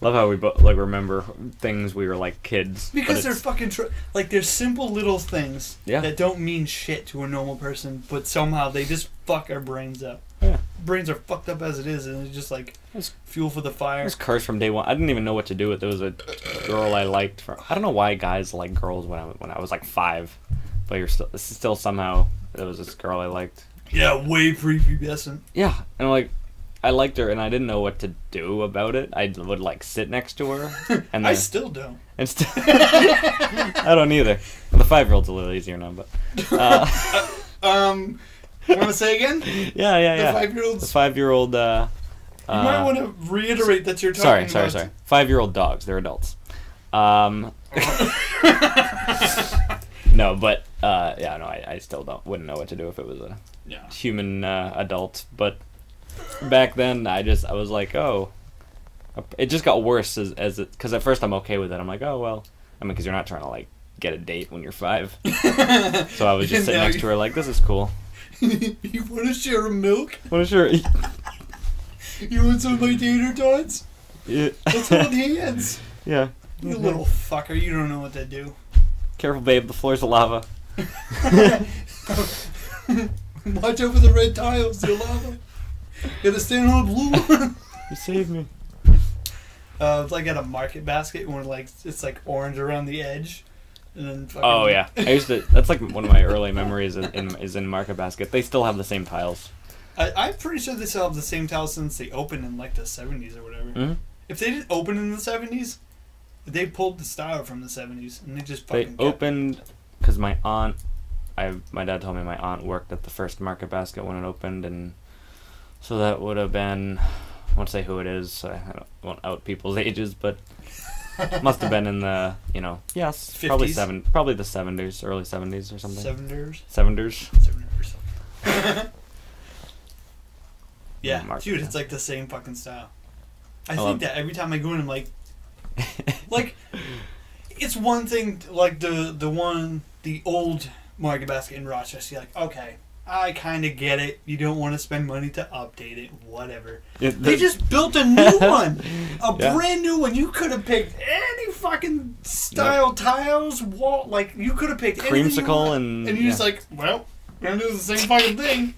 Speaker 2: Love how we both like remember things we were like kids.
Speaker 1: Because they're fucking like they're simple little things that don't mean shit to a normal person, but somehow they just fuck our brains up.
Speaker 2: Yeah.
Speaker 1: Brains are fucked up as it is, and it's just like fuel for the fire.
Speaker 2: I was cursed from day one. I didn't even know what to do with. There was a girl I liked. I don't know why guys like girls when I was like 5, but still somehow there was this girl I liked.
Speaker 1: Yeah, way prepubescent.
Speaker 2: Yeah, and like I liked her, and I didn't know what to do about it. I would like sit next to her, and
Speaker 1: I still don't.
Speaker 2: And I don't either. The 5-year-old's a little easier now, but.
Speaker 1: You want to say again?
Speaker 2: Yeah.
Speaker 1: The 5-year-olds.
Speaker 2: The 5-year-old.
Speaker 1: You might want to reiterate that you're talking about.
Speaker 2: Sorry. 5-year-old dogs. They're adults. No, but I still wouldn't know what to do if it was a human adult. But back then, I was like, oh, it just got worse as it, because at first I'm okay with it. I'm like, oh well, I mean, because you're not trying to like get a date when you're 5. So I was just sitting next to her like, this is cool.
Speaker 1: You want to share a milk?
Speaker 2: Want to share?
Speaker 1: You want some of my tater tots?
Speaker 2: Yeah.
Speaker 1: Let's hold hands.
Speaker 2: Yeah.
Speaker 1: You little fucker, you don't know what to do.
Speaker 2: Careful, babe. The floor's lava.
Speaker 1: Watch out for the red tiles. They're lava. Gotta stand on the blue one.
Speaker 2: You saved me.
Speaker 1: It's like at a market basket when like it's like orange around the edge. And then
Speaker 2: oh yeah, I used to. That's like one of my early memories is in Market Basket. They still have the same tiles.
Speaker 1: I'm pretty sure they still have the same tiles since they opened in like the 70s or whatever.
Speaker 2: Mm-hmm.
Speaker 1: If they didn't open in the 70s, they pulled the style from the 70s and they just fucking.
Speaker 2: They opened because my dad told me my aunt worked at the first Market Basket when it opened, and so that would have been. I won't say who it is. So I won't out people's ages, but. Must have been in the,
Speaker 1: 50s?
Speaker 2: probably the 70s, early 70s or something.
Speaker 1: 70s. Yeah, dude, it's like the same fucking style. I think that every time I go in, I'm like, it's one thing, like the old Market Basket in Rochester, you're like, okay, I kind of get it. You don't want to spend money to update it, whatever. They just built a new one. Brand new one. You could have picked any fucking style tiles, wall, like, you could have picked
Speaker 2: creamsicle and
Speaker 1: you're just like, well, we're going to do the same fucking thing.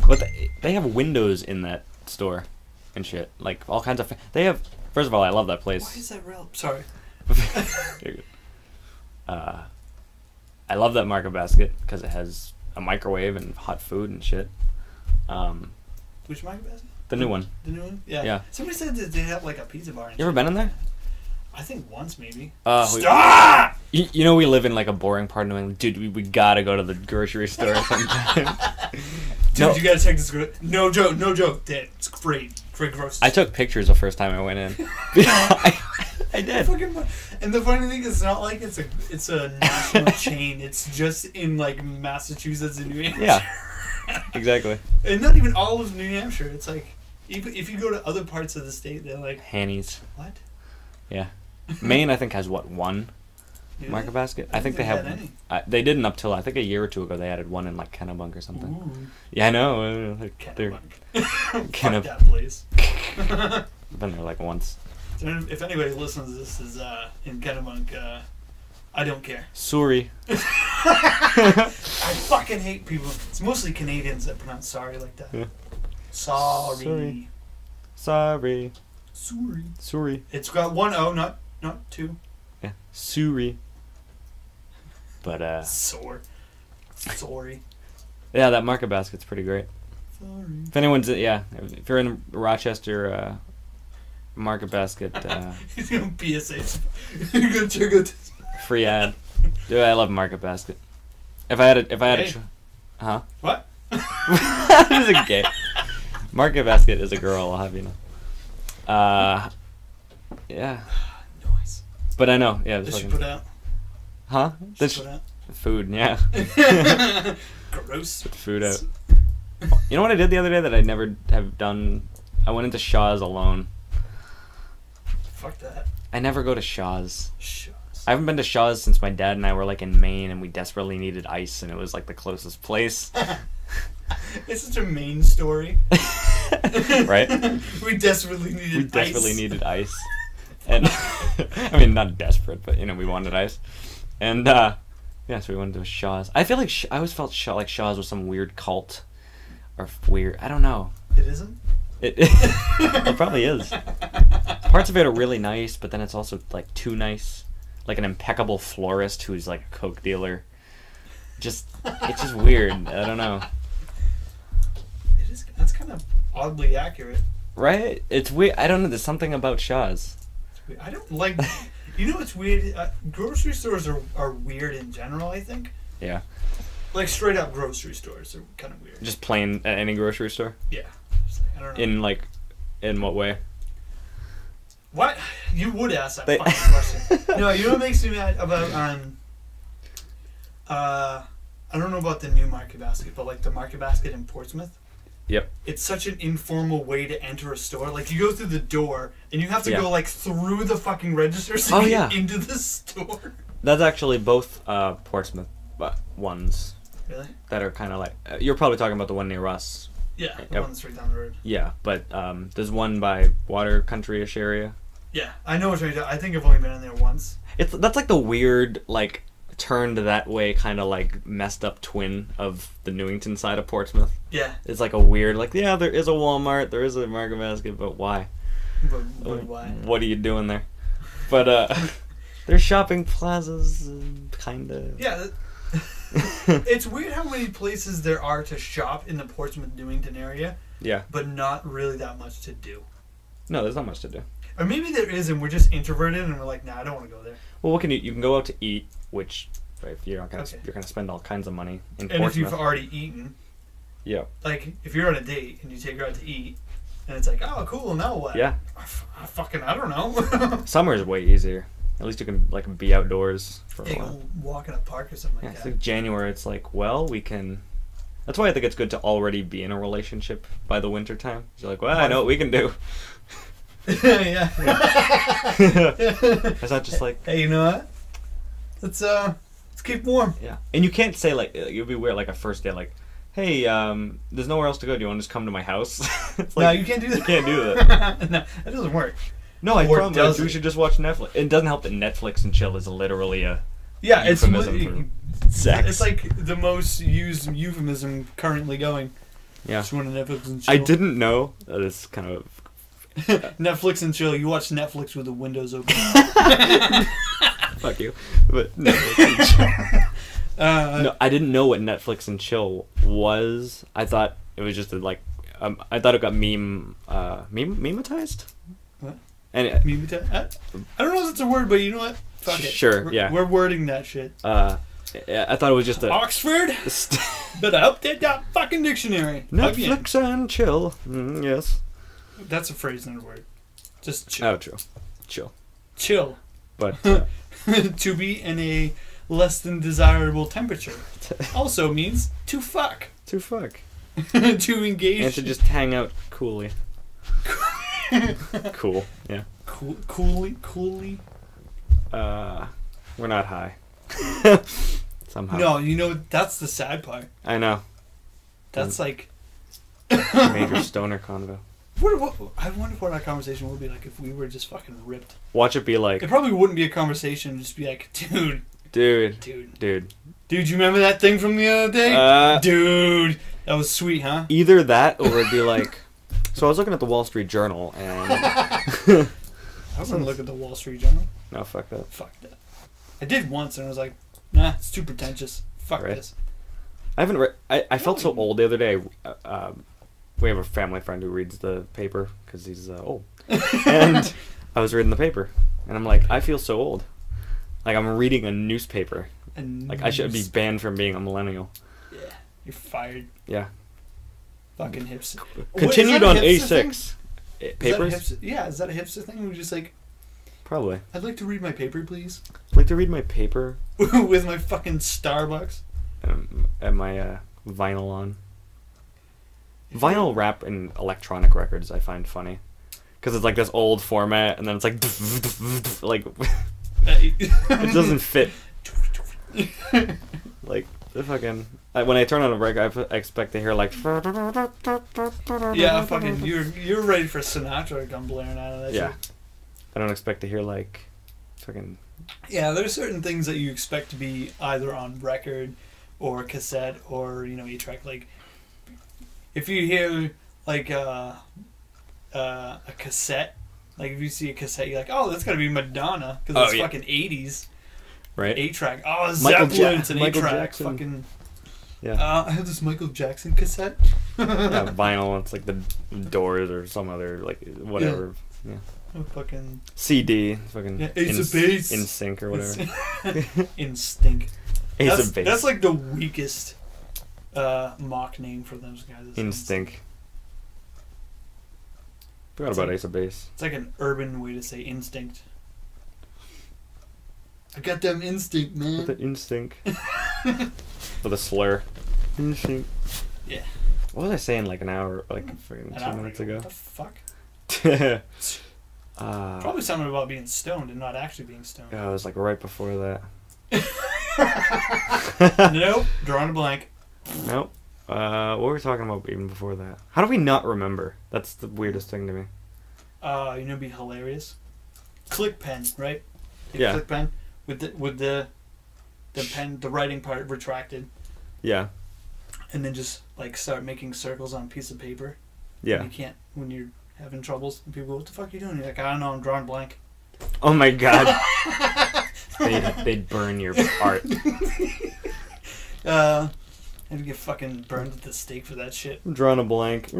Speaker 2: But they have windows in that store and shit. Like, all kinds of... They have... First of all, I love that place.
Speaker 1: Why is that real? Sorry.
Speaker 2: I love that Market Basket because it has a microwave and hot food and shit.
Speaker 1: Which Market Basket?
Speaker 2: The new one.
Speaker 1: The new one? Yeah. Somebody said that they have like a pizza bar.
Speaker 2: You ever been in there?
Speaker 1: I think once maybe.
Speaker 2: Stop! You know we live in like a boring part of New England. Dude, we gotta go to the grocery store sometime.
Speaker 1: Dude, you gotta check this. No joke. It's great. Great grocery store.
Speaker 2: I took pictures the first time I went in. I did.
Speaker 1: And the funny thing is, it's not like it's a national chain. It's just in like Massachusetts and New Hampshire.
Speaker 2: Yeah, exactly.
Speaker 1: And not even all of New Hampshire. It's like if you go to other parts of the state, they're like
Speaker 2: Hanny's.
Speaker 1: What?
Speaker 2: Yeah, Maine I think has one Market Basket. I think they have. They didn't up till I think a year or two ago. They added one in like Kennebunk or something.
Speaker 1: Ooh.
Speaker 2: Yeah, I know.
Speaker 1: Fuck that place.
Speaker 2: I've been there like once.
Speaker 1: If anybody listens to this is in Kennebunk, I don't care.
Speaker 2: Sorry.
Speaker 1: I fucking hate people. It's mostly Canadians that pronounce sorry like that.
Speaker 2: Yeah.
Speaker 1: Sorry.
Speaker 2: Sorry.
Speaker 1: Sorry. It's got one O, not two.
Speaker 2: Yeah. Sorry. But
Speaker 1: Sorry.
Speaker 2: Yeah, that Market Basket's pretty great.
Speaker 1: Sorry.
Speaker 2: If anyone's if you're in Rochester, Market Basket.
Speaker 1: He's gonna PSA. You're gonna check out this.
Speaker 2: Free ad. Dude, I love Market Basket. If I had huh?
Speaker 1: What?
Speaker 2: This is gay. Market Basket is a girl. I'll have you know. Yeah.
Speaker 1: Nice.
Speaker 2: But I know. Yeah.
Speaker 1: This should put out.
Speaker 2: Huh?
Speaker 1: This put out.
Speaker 2: Food. Yeah.
Speaker 1: Gross.
Speaker 2: Put food out. You know what I did the other day that I never have done? I went into Shaw's alone.
Speaker 1: Fuck that.
Speaker 2: I never go to Shaw's.
Speaker 1: Shaw's.
Speaker 2: I haven't been to Shaw's since my dad and I were like in Maine and we desperately needed ice and it was like the closest place.
Speaker 1: It's such a Maine story.
Speaker 2: Right?
Speaker 1: We desperately needed ice.
Speaker 2: And I mean, not desperate, but you know, we wanted ice. And yeah, so we went to Shaw's. I feel like I always felt like Shaw's was some weird cult or weird. I don't know.
Speaker 1: It isn't?
Speaker 2: It probably is. Parts of it are really nice, but then it's also like too nice. Like an impeccable florist who's like a coke dealer. It's just weird. I don't know.
Speaker 1: It is. That's kind of oddly accurate.
Speaker 2: Right? It's weird. I don't know. There's something about Shaw's.
Speaker 1: I don't like. You know what's weird? Grocery stores are weird in general, I think.
Speaker 2: Yeah.
Speaker 1: Like straight up grocery stores are kind of weird.
Speaker 2: Just plain at any grocery store?
Speaker 1: Yeah. I don't know.
Speaker 2: In what way?
Speaker 1: What? You would ask that fucking question. No, you know what makes me mad about I don't know about the new Market Basket, but like the Market Basket in Portsmouth.
Speaker 2: Yep. It's
Speaker 1: such an informal way to enter a store. Like you go through the door and you have to go like through the fucking register to get into the store.
Speaker 2: That's actually both Portsmouth ones.
Speaker 1: Really?
Speaker 2: That are kind of like you're probably talking about the one near us.
Speaker 1: Yeah, the one that's right down the road.
Speaker 2: Yeah, but there's one by Water Country-ish area.
Speaker 1: Yeah, I know what you're talking about. I think I've only been in there once.
Speaker 2: That's like the weird like turned that way kind of like messed up twin of the Newington side of Portsmouth.
Speaker 1: Yeah.
Speaker 2: It's like a weird like there is a Walmart, there is a Market Basket, but why?
Speaker 1: But why?
Speaker 2: What are you doing there? But there's shopping plazas kind of.
Speaker 1: Yeah. It's weird how many places there are to shop in the Portsmouth Newington area.
Speaker 2: Yeah.
Speaker 1: But not really that much to do.
Speaker 2: No, there's not much to do.
Speaker 1: Or maybe there is, and we're just introverted, and we're like, nah, I don't want to go there.
Speaker 2: Well, what can you can go out to eat, which if you're not gonna you're gonna spend all kinds of money in Portsmouth.
Speaker 1: And if you've already eaten.
Speaker 2: Yeah. Like
Speaker 1: if you're on a date and you take her out to eat, and it's like, oh, cool, now what?
Speaker 2: Yeah.
Speaker 1: I don't know.
Speaker 2: Summer is way easier. At least you can like be outdoors for a while.
Speaker 1: Go walk in a park or something like that.
Speaker 2: It's like January. It's like, well, we can. That's why I think it's good to already be in a relationship by the winter time. You're like, well, I know what we can do.
Speaker 1: Yeah.
Speaker 2: It's not just like,
Speaker 1: hey, you know what? Let's keep warm.
Speaker 2: Yeah. And you can't say like it'd be weird like a first date like, hey, there's nowhere else to go. Do you want to just come to my house? It's like,
Speaker 1: no, you can't do that.
Speaker 2: You can't do that.
Speaker 1: No, that doesn't work.
Speaker 2: No, I promise. We should just watch Netflix. It doesn't help that Netflix and chill is literally a euphemism for sex.
Speaker 1: It's like the most used euphemism currently going.
Speaker 2: Yeah.
Speaker 1: Just want to Netflix and chill.
Speaker 2: I didn't know. That is kind of
Speaker 1: Netflix and chill. You watch Netflix with the windows open.
Speaker 2: Fuck you. But Netflix and chill. No, I didn't know what Netflix and chill was. I thought it was just I thought it got memetized.
Speaker 1: What?
Speaker 2: And
Speaker 1: I don't know if it's a word, but you know what? Fuck it.
Speaker 2: Sure, yeah.
Speaker 1: We're wording that shit.
Speaker 2: I thought it was just a
Speaker 1: Oxford. Better update that fucking dictionary.
Speaker 2: Netflix and chill. Yes.
Speaker 1: That's a phrase, not a word. Just chill.
Speaker 2: Oh, true. Chill.
Speaker 1: chill.
Speaker 2: But
Speaker 1: to be in a less than desirable temperature also means to fuck.
Speaker 2: to fuck.
Speaker 1: To engage.
Speaker 2: And to just hang out coolly. Cool. Yeah.
Speaker 1: Coolly.
Speaker 2: We're not high. Somehow.
Speaker 1: No, you know, that's the sad part.
Speaker 2: I know.
Speaker 1: That's like...
Speaker 2: Major stoner convo.
Speaker 1: I wonder what our conversation would be like if we were just fucking ripped.
Speaker 2: Watch it be like...
Speaker 1: It probably wouldn't be a conversation. It'd just be like,
Speaker 2: Dude, you
Speaker 1: remember that thing from the other day? Dude, that was sweet, huh?
Speaker 2: Either that, or it'd be like... So I was looking at the Wall Street Journal, and...
Speaker 1: I wouldn't look at the Wall Street Journal.
Speaker 2: No, fuck that.
Speaker 1: Fuck that. I did once, and I was like, nah, it's too pretentious. Fuck this.
Speaker 2: I haven't read... I felt so old the other day. We have a family friend who reads the paper, because he's old. And I was reading the paper, and I'm like, I feel so old. Like, I'm reading a newspaper. Like, I should be banned from being a millennial.
Speaker 1: Yeah. You're fired.
Speaker 2: Yeah.
Speaker 1: Fucking hipster.
Speaker 2: Continued on A6. Papers?
Speaker 1: Is that a hipster thing? We're just like...
Speaker 2: Probably.
Speaker 1: I'd like to read my paper, please.
Speaker 2: I'd like to read my paper.
Speaker 1: With my fucking Starbucks.
Speaker 2: And my vinyl on. Vinyl rap and electronic records I find funny. Because it's like this old format, and then it's like... like... it doesn't fit. Like, the fucking... when I turn on a record, I expect to hear like...
Speaker 1: Yeah, fucking... You're ready for Sinatra to come blaring out of that
Speaker 2: Yeah.
Speaker 1: shit.
Speaker 2: I don't expect to hear like... fucking...
Speaker 1: Yeah, there's certain things that you expect to be either on record or cassette or, 8-track. Like, if you hear like a cassette, like if you see a cassette, you're like, oh, that's gotta be Madonna because it's fucking 80s.
Speaker 2: Right.
Speaker 1: 8-track. Oh, Zeppelin, it's an 8-track. Fucking...
Speaker 2: Yeah.
Speaker 1: I have this Michael Jackson cassette.
Speaker 2: Yeah, vinyl. It's like the Doors or some other like whatever. Yeah.
Speaker 1: Fucking
Speaker 2: CD. Fucking
Speaker 1: Ace of Base.
Speaker 2: In Sync or whatever.
Speaker 1: Instinct.
Speaker 2: Ace of Base.
Speaker 1: That's like the weakest mock name for those guys.
Speaker 2: Instinct. Forgot about Ace of Base.
Speaker 1: It's like an urban way to say instinct. I got them instinct, man.
Speaker 2: With the instinct. With a slur. Instinct.
Speaker 1: Yeah.
Speaker 2: What was I saying like an hour, like 2 minutes ago?
Speaker 1: What the fuck? Probably something about being stoned and not actually being stoned.
Speaker 2: Yeah, it was like right before that.
Speaker 1: Nope. Drawing a blank.
Speaker 2: Nope. What were we talking about even before that? How do we not remember? That's the weirdest thing to me.
Speaker 1: It'd be hilarious. Click pen, right?
Speaker 2: Yeah.
Speaker 1: Click pen with the pen, the writing part retracted.
Speaker 2: Yeah.
Speaker 1: And then just like start making circles on a piece of paper.
Speaker 2: Yeah.
Speaker 1: You can't when you're having troubles. And people go, "What the fuck are you doing?" You're like, "I don't know. I'm drawing blank."
Speaker 2: Oh my god. They'd burn your art.
Speaker 1: And get fucking burned at the stake for that shit.
Speaker 2: I'm drawing a blank.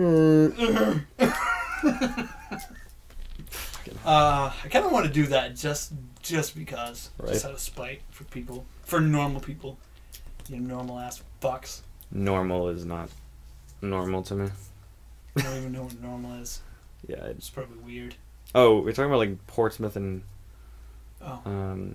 Speaker 1: I kind of want to do that just because,
Speaker 2: right.
Speaker 1: Just out of spite for people, for normal people, you normal ass fucks.
Speaker 2: Normal is not normal to me.
Speaker 1: I don't even know what normal is.
Speaker 2: Yeah,
Speaker 1: it's probably weird.
Speaker 2: Oh, we're talking about like Portsmouth and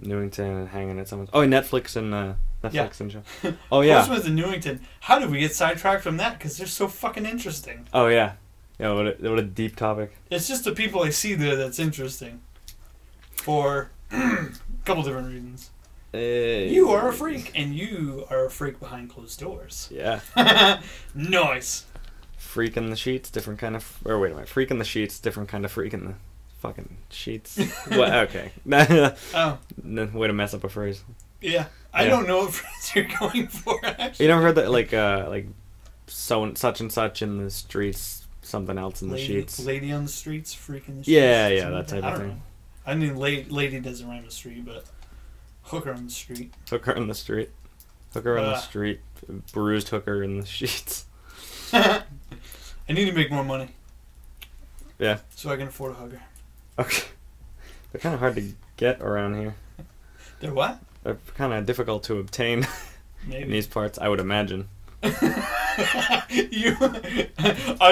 Speaker 2: Newington and hanging at someone's. Oh, Netflix and Netflix and show. Oh yeah.
Speaker 1: Portsmouth and Newington. How did we get sidetracked from that? Because they're so fucking interesting.
Speaker 2: Oh yeah. Yeah, what a deep topic.
Speaker 1: It's just the people I see there that's interesting. For a couple different reasons. You are a freak, and you are a freak behind closed doors.
Speaker 2: Yeah.
Speaker 1: Nice.
Speaker 2: Freak in the sheets, different kind of... Or wait a minute. Freak in the sheets, different kind of freak in the fucking sheets. What? Okay.
Speaker 1: Oh.
Speaker 2: Way to mess up a phrase.
Speaker 1: Yeah. I don't know what phrase you're going for, actually.
Speaker 2: You never heard that, like so such and such in the streets, something else in the sheets?
Speaker 1: Lady on the streets, freak in the sheets?
Speaker 2: Yeah, that type of thing.
Speaker 1: Know. I mean, lady doesn't rhyme with street, but hooker on the street.
Speaker 2: Hooker on the street. Hooker on the street. Bruised hooker in the sheets.
Speaker 1: I need to make more money.
Speaker 2: Yeah.
Speaker 1: So I can afford a hooker.
Speaker 2: Okay. They're kind of hard to get around here.
Speaker 1: They're what?
Speaker 2: They're kind of difficult to obtain.
Speaker 1: Maybe.
Speaker 2: In these parts, I would imagine.
Speaker 1: I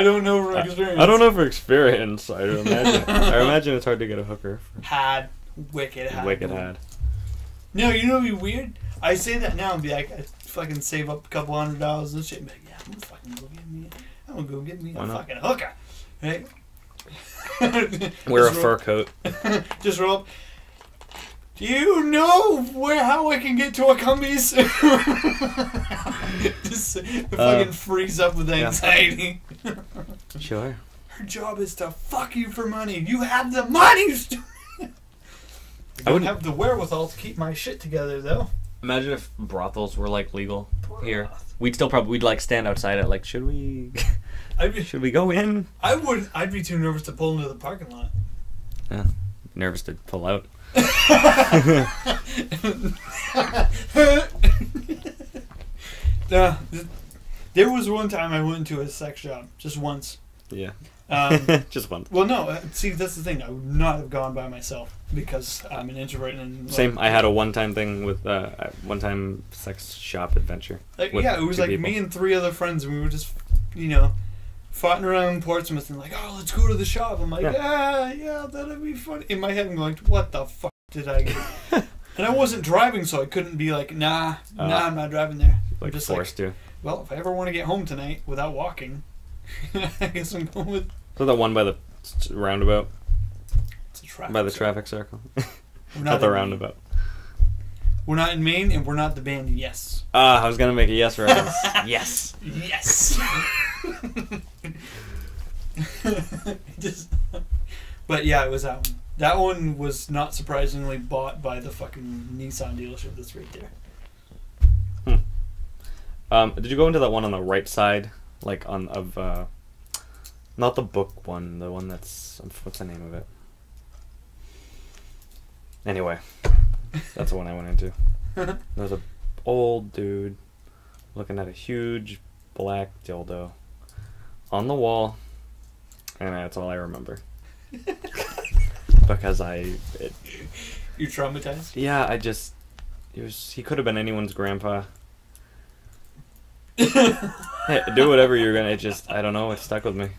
Speaker 1: don't know from experience.
Speaker 2: I don't know from experience. I would imagine. I imagine it's hard to get a hooker.
Speaker 1: Had wicked high.
Speaker 2: Wicked high.
Speaker 1: No, you know what'd be weird? I say that now and be like, I fucking save up a couple $100 and shit. And be like, yeah, I'm gonna go get me a fucking hooker, right?
Speaker 2: Wear a fur coat.
Speaker 1: Just roll up. Do you know how I can get to a Cumbies? Just fucking freeze up with anxiety.
Speaker 2: Yeah. Sure.
Speaker 1: Her job is to fuck you for money. You have the money. I wouldn't have the wherewithal to keep my shit together, though.
Speaker 2: Imagine if brothels were like legal here. We'd like stand outside it. Like, should we go in?
Speaker 1: I'd be too nervous to pull into the parking lot.
Speaker 2: Yeah, nervous to pull out.
Speaker 1: There was one time I went into a sex shop, just once.
Speaker 2: Yeah. Just once.
Speaker 1: Well, no. See, that's the thing. I would not have gone by myself because I'm an introvert. And
Speaker 2: same. I had a one-time thing with one-time sex shop adventure.
Speaker 1: It was like people. Me and 3 other friends, and we were just, farting around Portsmouth and like, oh, let's go to the shop. I'm like, yeah, that'd be fun. In my head, I'm going, what the fuck did I get? And I wasn't driving, so I couldn't be like, nah, I'm not driving there.
Speaker 2: Like just forced to.
Speaker 1: Well, if I ever want to get home tonight without walking, I guess I'm going with.
Speaker 2: So that one by the roundabout.
Speaker 1: It's a traffic
Speaker 2: by the
Speaker 1: circle.
Speaker 2: Traffic circle. Not the roundabout.
Speaker 1: We're not in Maine, and we're not the band Yes.
Speaker 2: I was gonna make a Yes reference.
Speaker 1: Yes. Yes. But yeah, it was that one. That one was not surprisingly bought by the fucking Nissan dealership that's right there.
Speaker 2: Did you go into that one on the right side, like not the book one, the one that's what's the name of it? Anyway, that's the one I went into. There's a old dude looking at a huge black dildo on the wall, and that's all I remember. Because
Speaker 1: You're traumatized?
Speaker 2: Yeah, he could have been anyone's grandpa. Hey, do whatever you're gonna. I don't know. It stuck with me.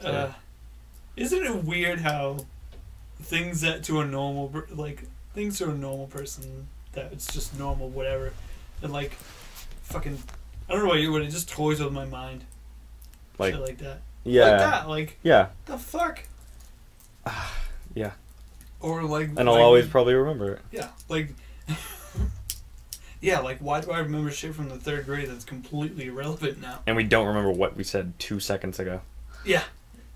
Speaker 2: So.
Speaker 1: Isn't it weird how things to a normal person that it's just normal, whatever, and like, fucking, I don't know about you, but it just toys with my mind.
Speaker 2: Like,
Speaker 1: shit like that.
Speaker 2: Yeah.
Speaker 1: Like that. Like.
Speaker 2: Yeah.
Speaker 1: The fuck.
Speaker 2: Yeah.
Speaker 1: Or like.
Speaker 2: And I'll always probably remember it.
Speaker 1: Yeah. Like. Yeah, like, why do I remember shit from the 3rd grade that's completely irrelevant now?
Speaker 2: And we don't remember what we said 2 seconds ago.
Speaker 1: Yeah.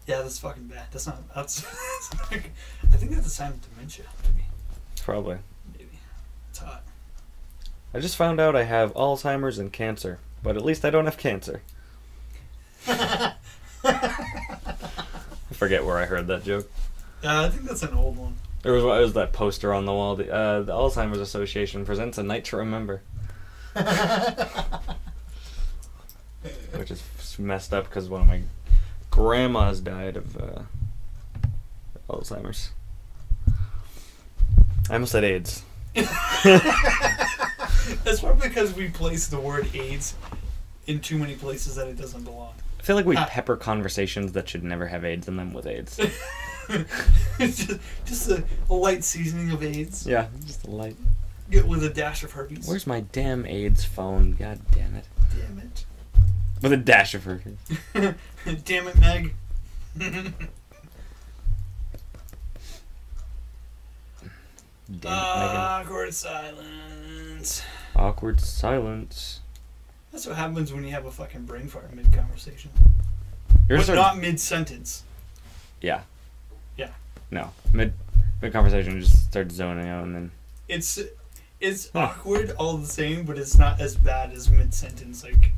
Speaker 1: Yeah, that's fucking bad. That's like, I think that's a sign of dementia, maybe.
Speaker 2: Probably.
Speaker 1: Maybe. It's hot.
Speaker 2: I just found out I have Alzheimer's and cancer, but at least I don't have cancer. I forget where I heard that joke.
Speaker 1: I think that's an old one.
Speaker 2: It was that poster on the wall. The Alzheimer's Association presents A Night to Remember. Which is messed up because one of my grandmas died of Alzheimer's. I almost said AIDS.
Speaker 1: That's probably because we place the word AIDS in too many places that it doesn't belong.
Speaker 2: I feel like we pepper conversations that should never have AIDS in them with AIDS.
Speaker 1: just a light seasoning of AIDS.
Speaker 2: Yeah, just a light.
Speaker 1: Get with a dash of herpes.
Speaker 2: Where's my damn AIDS phone? God damn it.
Speaker 1: Damn it.
Speaker 2: With a dash of herpes.
Speaker 1: Damn it, Meg. Awkward silence.
Speaker 2: Awkward silence.
Speaker 1: That's what happens when you have a fucking brain fart mid-conversation. But not mid-sentence.
Speaker 2: Yeah.
Speaker 1: Yeah.
Speaker 2: No. Mid-conversation, just start zoning out and then...
Speaker 1: It's awkward all the same, but it's not as bad as mid-sentence. Like...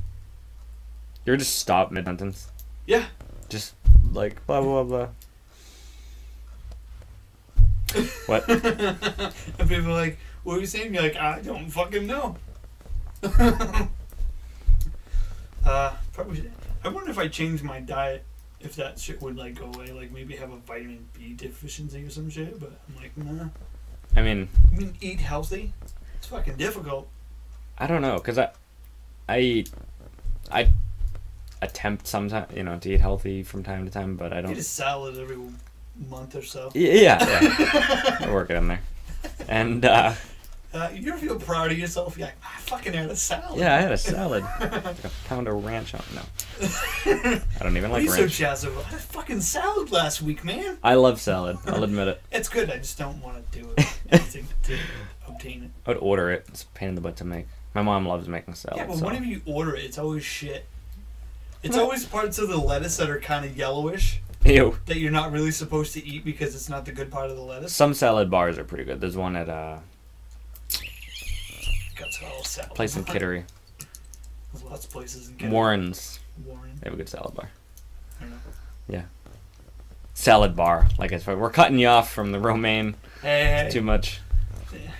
Speaker 2: You're just stop mid-sentence?
Speaker 1: Yeah.
Speaker 2: Just, like, blah, blah, blah. What?
Speaker 1: And people are like, what are you saying? You're like, I don't fucking know. Probably. I wonder if I changed my diet, if that shit would like go away. Like maybe have a vitamin B deficiency or some shit. But I'm like, nah.
Speaker 2: I mean,
Speaker 1: eat healthy. It's fucking difficult.
Speaker 2: I don't know, cause I attempt sometimes, to eat healthy from time to time, but I don't.
Speaker 1: Eat a salad every month or so.
Speaker 2: Yeah. I work it in there. And
Speaker 1: you ever feel proud of yourself? You're like, I fucking had a salad.
Speaker 2: yeah, I had a salad. Like a pound of ranch on. No, I don't even like
Speaker 1: ranch.
Speaker 2: ranch.
Speaker 1: So jazzed over. I had a fucking salad last week, man.
Speaker 2: I love salad. I'll admit it.
Speaker 1: It's good. I just don't want to do anything to obtain it.
Speaker 2: I would order it. It's a pain in the butt to make. My mom loves making salad.
Speaker 1: Yeah, but
Speaker 2: so.
Speaker 1: whenever you order it, it's always shit. It's always parts of the lettuce that are kind of yellowish.
Speaker 2: Ew.
Speaker 1: That you're not really supposed to eat because it's not the good part of the lettuce.
Speaker 2: Some salad bars are pretty good. There's one at place in Kittery.
Speaker 1: There's lots of places in Kittery.
Speaker 2: Warren's.
Speaker 1: Warren.
Speaker 2: They have a good salad bar.
Speaker 1: I don't know.
Speaker 2: Yeah. Salad bar. Like I said, we're cutting you off from the romaine.
Speaker 1: Hey.
Speaker 2: It's too much.
Speaker 1: Yeah.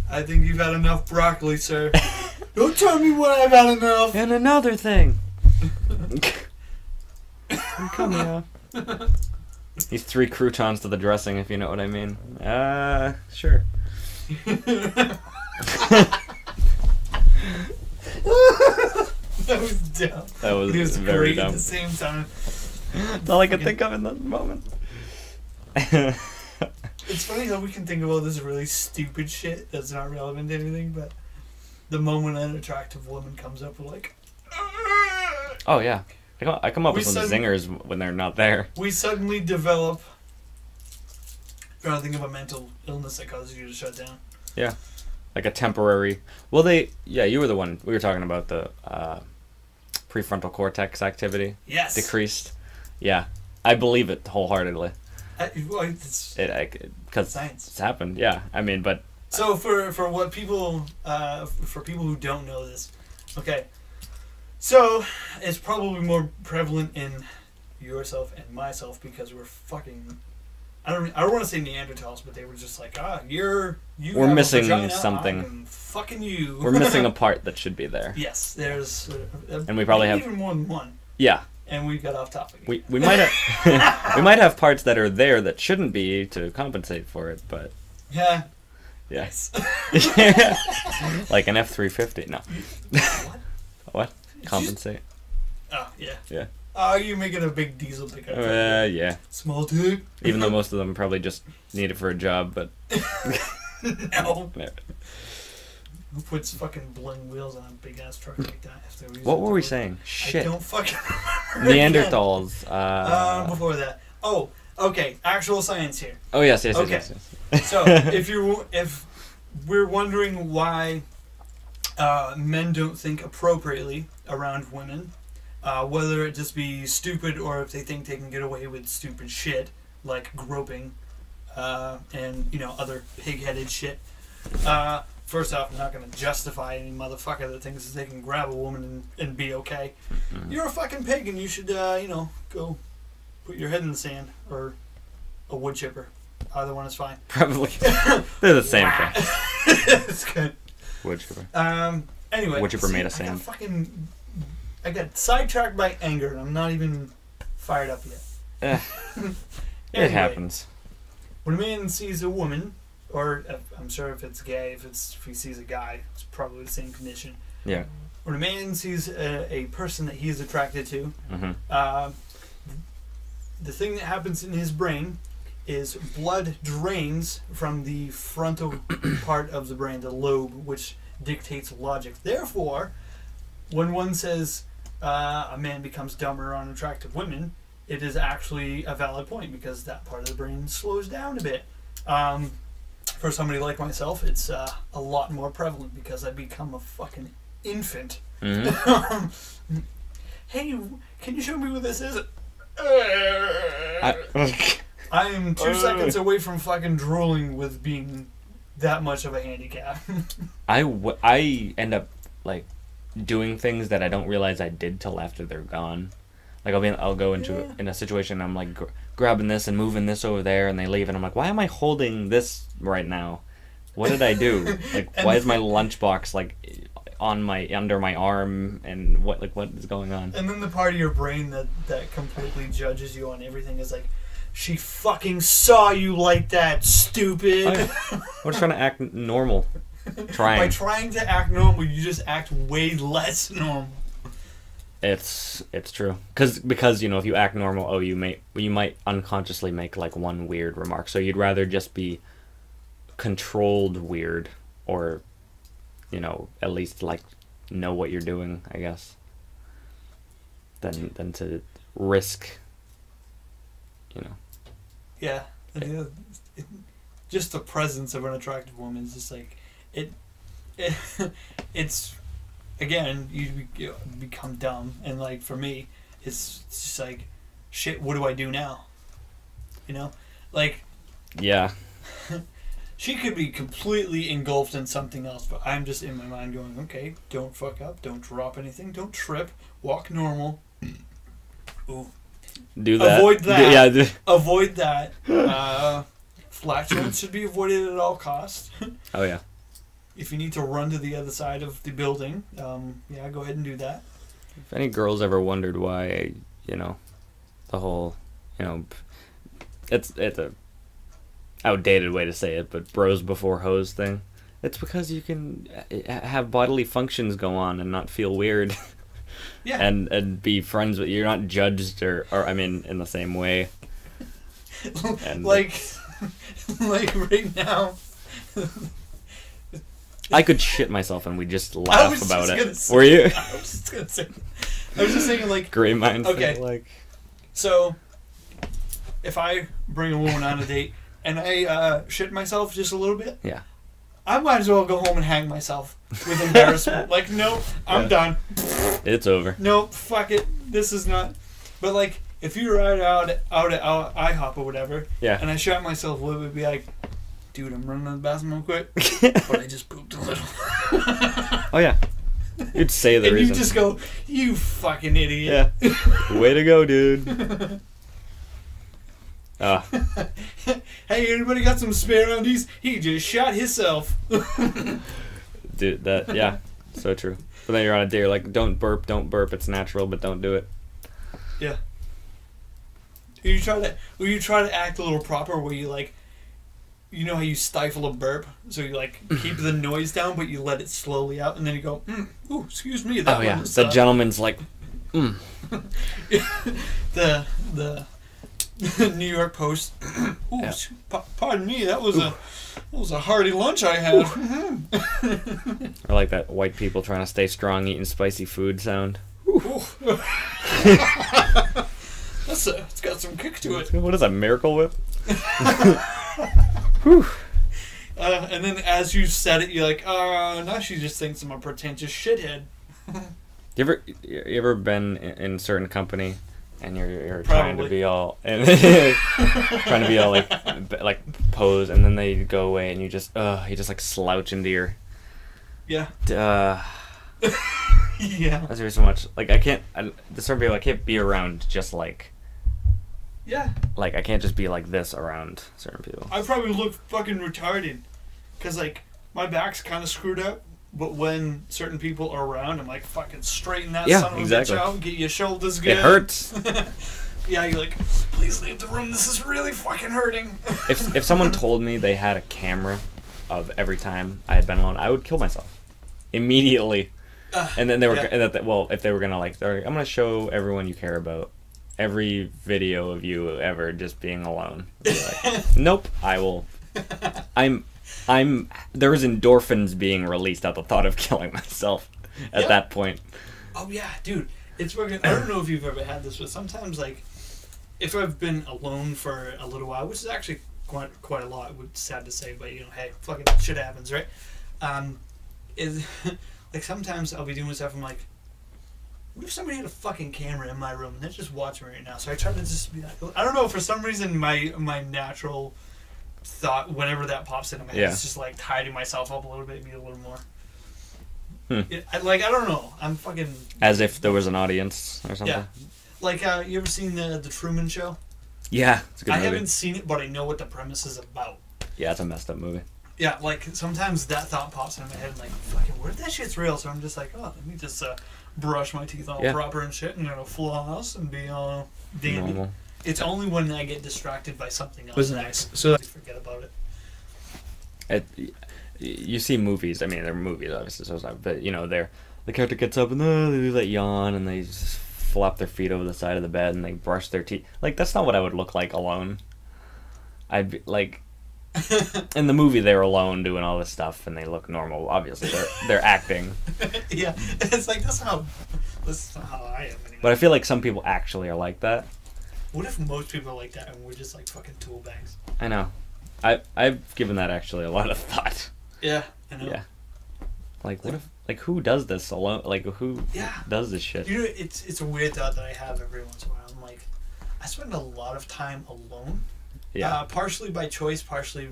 Speaker 1: I think you've had enough broccoli, sir. Don't tell me what I've had enough.
Speaker 2: And another thing. Come here. These 3 croutons to the dressing, if you know what I mean. Sure.
Speaker 1: That was dumb.
Speaker 2: That was,
Speaker 1: it was
Speaker 2: very
Speaker 1: great
Speaker 2: dumb.
Speaker 1: At the same time.
Speaker 2: That's all I could think of in that moment.
Speaker 1: It's funny how we can think of all this really stupid shit that's not relevant to anything, but the moment an attractive woman comes up, we're like,
Speaker 2: oh yeah, I come up with some zingers when they're not there.
Speaker 1: We suddenly develop. I'm trying to think of a mental illness that causes you to shut down.
Speaker 2: Yeah, like a temporary. Well, you were the one we were talking about the prefrontal cortex activity.
Speaker 1: Yes.
Speaker 2: Decreased. Yeah, I believe it wholeheartedly.
Speaker 1: Because
Speaker 2: it's happened. Yeah, I mean, but.
Speaker 1: So for what people for people who don't know this, okay, so it's probably more prevalent in yourself and myself because we're fucking. I don't want to say Neanderthals, but they were just like, we're
Speaker 2: missing
Speaker 1: vagina,
Speaker 2: something.
Speaker 1: I'm fucking you.
Speaker 2: We're missing a part that should be there.
Speaker 1: Yes, there's.
Speaker 2: And we probably have
Speaker 1: even more than one.
Speaker 2: Yeah.
Speaker 1: And we got off topic.
Speaker 2: We might have we might have parts that are there that shouldn't be to compensate for it, but.
Speaker 1: Yeah.
Speaker 2: Yes. Like an F-350. No.
Speaker 1: What?
Speaker 2: What? Compensate.
Speaker 1: Oh, yeah.
Speaker 2: Yeah.
Speaker 1: Oh, you're making a big diesel pickup.
Speaker 2: Yeah.
Speaker 1: Small dick.
Speaker 2: Even though most of them probably just need it for a job, but.
Speaker 1: No. Who puts fucking bling wheels on a big ass truck like that?
Speaker 2: What were we saying? Shit.
Speaker 1: I don't fucking remember.
Speaker 2: Neanderthals.
Speaker 1: Before that. Oh, okay. Actual science here.
Speaker 2: Oh yes.
Speaker 1: Okay.
Speaker 2: Yes.
Speaker 1: So if we're wondering why men don't think appropriately around women, whether it just be stupid or if they think they can get away with stupid shit like groping, and other pig-headed shit. First off, I'm not going to justify any motherfucker that thinks that they can grab a woman and be okay. Mm-hmm. You're a fucking pig and you should, go put your head in the sand or a wood chipper. Either one is fine.
Speaker 2: Probably. They're the same thing.
Speaker 1: It's good.
Speaker 2: Wood chipper.
Speaker 1: Anyway.
Speaker 2: Wood chipper made of sand.
Speaker 1: I got sidetracked by anger and I'm not even fired up yet.
Speaker 2: Anyway, it happens.
Speaker 1: When a man sees a woman, or I'm sure if it's gay, if he sees a guy, it's probably the same condition.
Speaker 2: Yeah.
Speaker 1: When a man sees a person that he is attracted to,
Speaker 2: mm-hmm.
Speaker 1: The thing that happens in his brain is blood drains from the frontal part of the brain, the lobe, which dictates logic. Therefore, when one says a man becomes dumber on attractive women, it is actually a valid point because that part of the brain slows down a bit. For somebody like myself, it's a lot more prevalent because I become a fucking infant.
Speaker 2: Mm-hmm.
Speaker 1: Hey, can you show me what this is?
Speaker 2: I
Speaker 1: am 2 seconds away from fucking drooling with being that much of a handicap.
Speaker 2: I end up like doing things that I don't realize I did till after they're gone. Like I'll go into in a situation and I'm like grabbing this and moving this over there and they leave and I'm like, why am I holding this right now? What did I do? Like why is my lunchbox like under my arm and what is going on?
Speaker 1: And then the part of your brain that completely judges you on everything is like, she fucking saw you like that, stupid.
Speaker 2: Oh, yeah. I'm just trying to act normal.
Speaker 1: By trying to act normal, you just act way less normal.
Speaker 2: It's true. Because if you act normal, you might unconsciously make like one weird remark. So you'd rather just be controlled weird, or, you know, at least like know what you're doing, I guess, than to risk, you know.
Speaker 1: Yeah. Just the presence of an attractive woman is just like it's again, you become dumb, and like for me, it's just like, shit, what do I do now? You know, like,
Speaker 2: yeah,
Speaker 1: she could be completely engulfed in something else, but I'm just in my mind going, okay, don't fuck up, don't drop anything, don't trip, walk normal. Ooh.
Speaker 2: Do that.
Speaker 1: Avoid that.
Speaker 2: Yeah.
Speaker 1: Avoid that. Flatulence should be avoided at all costs.
Speaker 2: Oh yeah.
Speaker 1: If you need to run to the other side of the building, yeah, go ahead and do that.
Speaker 2: If any girls ever wondered why, you know, the whole, you know, it's a outdated way to say it, but bros before hoes thing, it's because you can have bodily functions go on and not feel weird.
Speaker 1: Yeah.
Speaker 2: And be friends with, you're not judged or I mean, in the same way. And
Speaker 1: like right now.
Speaker 2: I could shit myself and we just laugh about it.
Speaker 1: Say,
Speaker 2: Were you?
Speaker 1: I was just saying, like,
Speaker 2: great mindset.
Speaker 1: Okay.
Speaker 2: Like,
Speaker 1: so if I bring a woman on a date and I shit myself just a little bit,
Speaker 2: yeah,
Speaker 1: I might as well go home and hang myself with embarrassment. Like, nope, I'm done.
Speaker 2: It's over.
Speaker 1: Nope, fuck it. This is not. But like, if you were out at IHOP or whatever,
Speaker 2: yeah,
Speaker 1: and I shot myself, what would be like, dude, I'm running to the bathroom real quick, but I just pooped a little.
Speaker 2: Oh yeah, you'd say the
Speaker 1: and
Speaker 2: reason.
Speaker 1: You just go, you fucking idiot.
Speaker 2: Yeah. Way to go, dude.
Speaker 1: Hey, anybody got some spare undies? He just shot himself.
Speaker 2: Dude, that, yeah, so true. But then you're on a date, you're like, don't burp, it's natural, but don't do it.
Speaker 1: Yeah. You try to act a little proper, where you like, you know how you stifle a burp, so you like keep the noise down, but you let it slowly out, and then you go, ooh, excuse me. That
Speaker 2: yeah, the gentleman's like,
Speaker 1: the New York Post. Ooh,
Speaker 2: yeah.
Speaker 1: Pardon me, that was a hearty lunch I had.
Speaker 2: I like that white people trying to stay strong eating spicy food sound.
Speaker 1: It's got some kick to it.
Speaker 2: What is that, Miracle Whip?
Speaker 1: And then as you said it, you're like, now she just thinks I'm a pretentious shithead.
Speaker 2: You ever been in certain company and you're
Speaker 1: Probably.
Speaker 2: trying to be all like pose, and then they go away and you just like slouch into your
Speaker 1: yeah. Yeah.
Speaker 2: That's very so much. Like there's certain people I can't be around just like.
Speaker 1: Yeah.
Speaker 2: Like I can't just be like this around certain people.
Speaker 1: I probably look fucking retarded, cause like my back's kind of screwed up. But when certain people are around, I'm like, fucking straighten that son of a bitch out, get your shoulders good.
Speaker 2: It hurts.
Speaker 1: Yeah, you're like, please leave the room. This is really fucking hurting.
Speaker 2: If someone told me they had a camera of every time I had been alone, I would kill myself immediately. And then they were, if they were gonna like, I'm gonna show everyone you care about every video of you ever just being alone. Like, nope, I will. There was endorphins being released at the thought of killing myself at that point.
Speaker 1: Oh yeah, dude, it's fucking. I don't know if you've ever had this, but sometimes like, if I've been alone for a little while, which is actually quite a lot. It's sad to say, but you know, hey, fucking shit happens, right? Is like sometimes I'll be doing stuff. I'm like, what if somebody had a fucking camera in my room and they're just watching me right now? So I try to just be like, I don't know, for some reason my natural thought whenever that pops into my head is just like tidying myself up a little bit, be a little more. I don't know. I'm fucking.
Speaker 2: As if there was an audience or something.
Speaker 1: Yeah. Like, you ever seen the Truman Show?
Speaker 2: Yeah, it's a good movie.
Speaker 1: I haven't seen it, but I know what the premise is about.
Speaker 2: Yeah, it's a messed up movie.
Speaker 1: Yeah, like sometimes that thought pops into my head, and like, fucking, what if that shit's real? So I'm just like, oh, let me just brush my teeth all proper and shit, and floss and be all dandy. Normal. It's only when I get distracted by something else. It was nice. So I forget about it.
Speaker 2: You see movies. I mean, they're movies, obviously. So it's not, but you know, the character gets up and they do that yawn and they just flop their feet over the side of the bed and they brush their teeth. Like, that's not what I would look like alone. I'd be like, In the movie, they're alone doing all this stuff, and they look normal. Obviously, they're acting.
Speaker 1: Yeah, it's like that's not how I am anymore.
Speaker 2: But I feel like some people actually are like that.
Speaker 1: What if most people are like that and we're just like fucking tool bags?
Speaker 2: I know. I've given that actually a lot of thought.
Speaker 1: Yeah, I know.
Speaker 2: Yeah. Like, what if, like, who does this alone? Like, who does this shit?
Speaker 1: You know, it's a weird thought that I have every once in a while. I'm like, I spend a lot of time alone.
Speaker 2: Yeah.
Speaker 1: Partially by choice, partially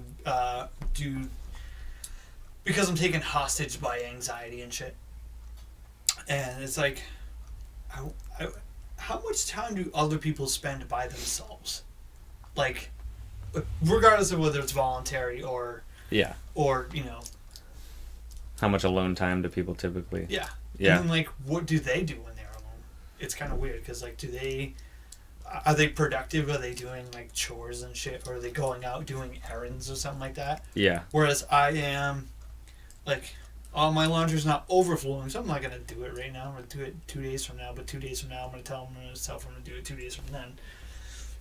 Speaker 1: because I'm taken hostage by anxiety and shit. And it's like, how much time do other people spend by themselves? Like, regardless of whether it's voluntary or you know.
Speaker 2: How much alone time do people typically?
Speaker 1: Yeah.
Speaker 2: Yeah.
Speaker 1: And then, like, what do they do when they're alone? It's kind of weird because, like, are they productive? Are they doing, like, chores and shit? Or are they going out doing errands or something like that?
Speaker 2: Yeah.
Speaker 1: Whereas I am, like, oh, my laundry's not overflowing, so I'm not going to do it right now. I'm going to do it 2 days from now, but 2 days from now I'm going to tell myself I'm going to do it 2 days from then.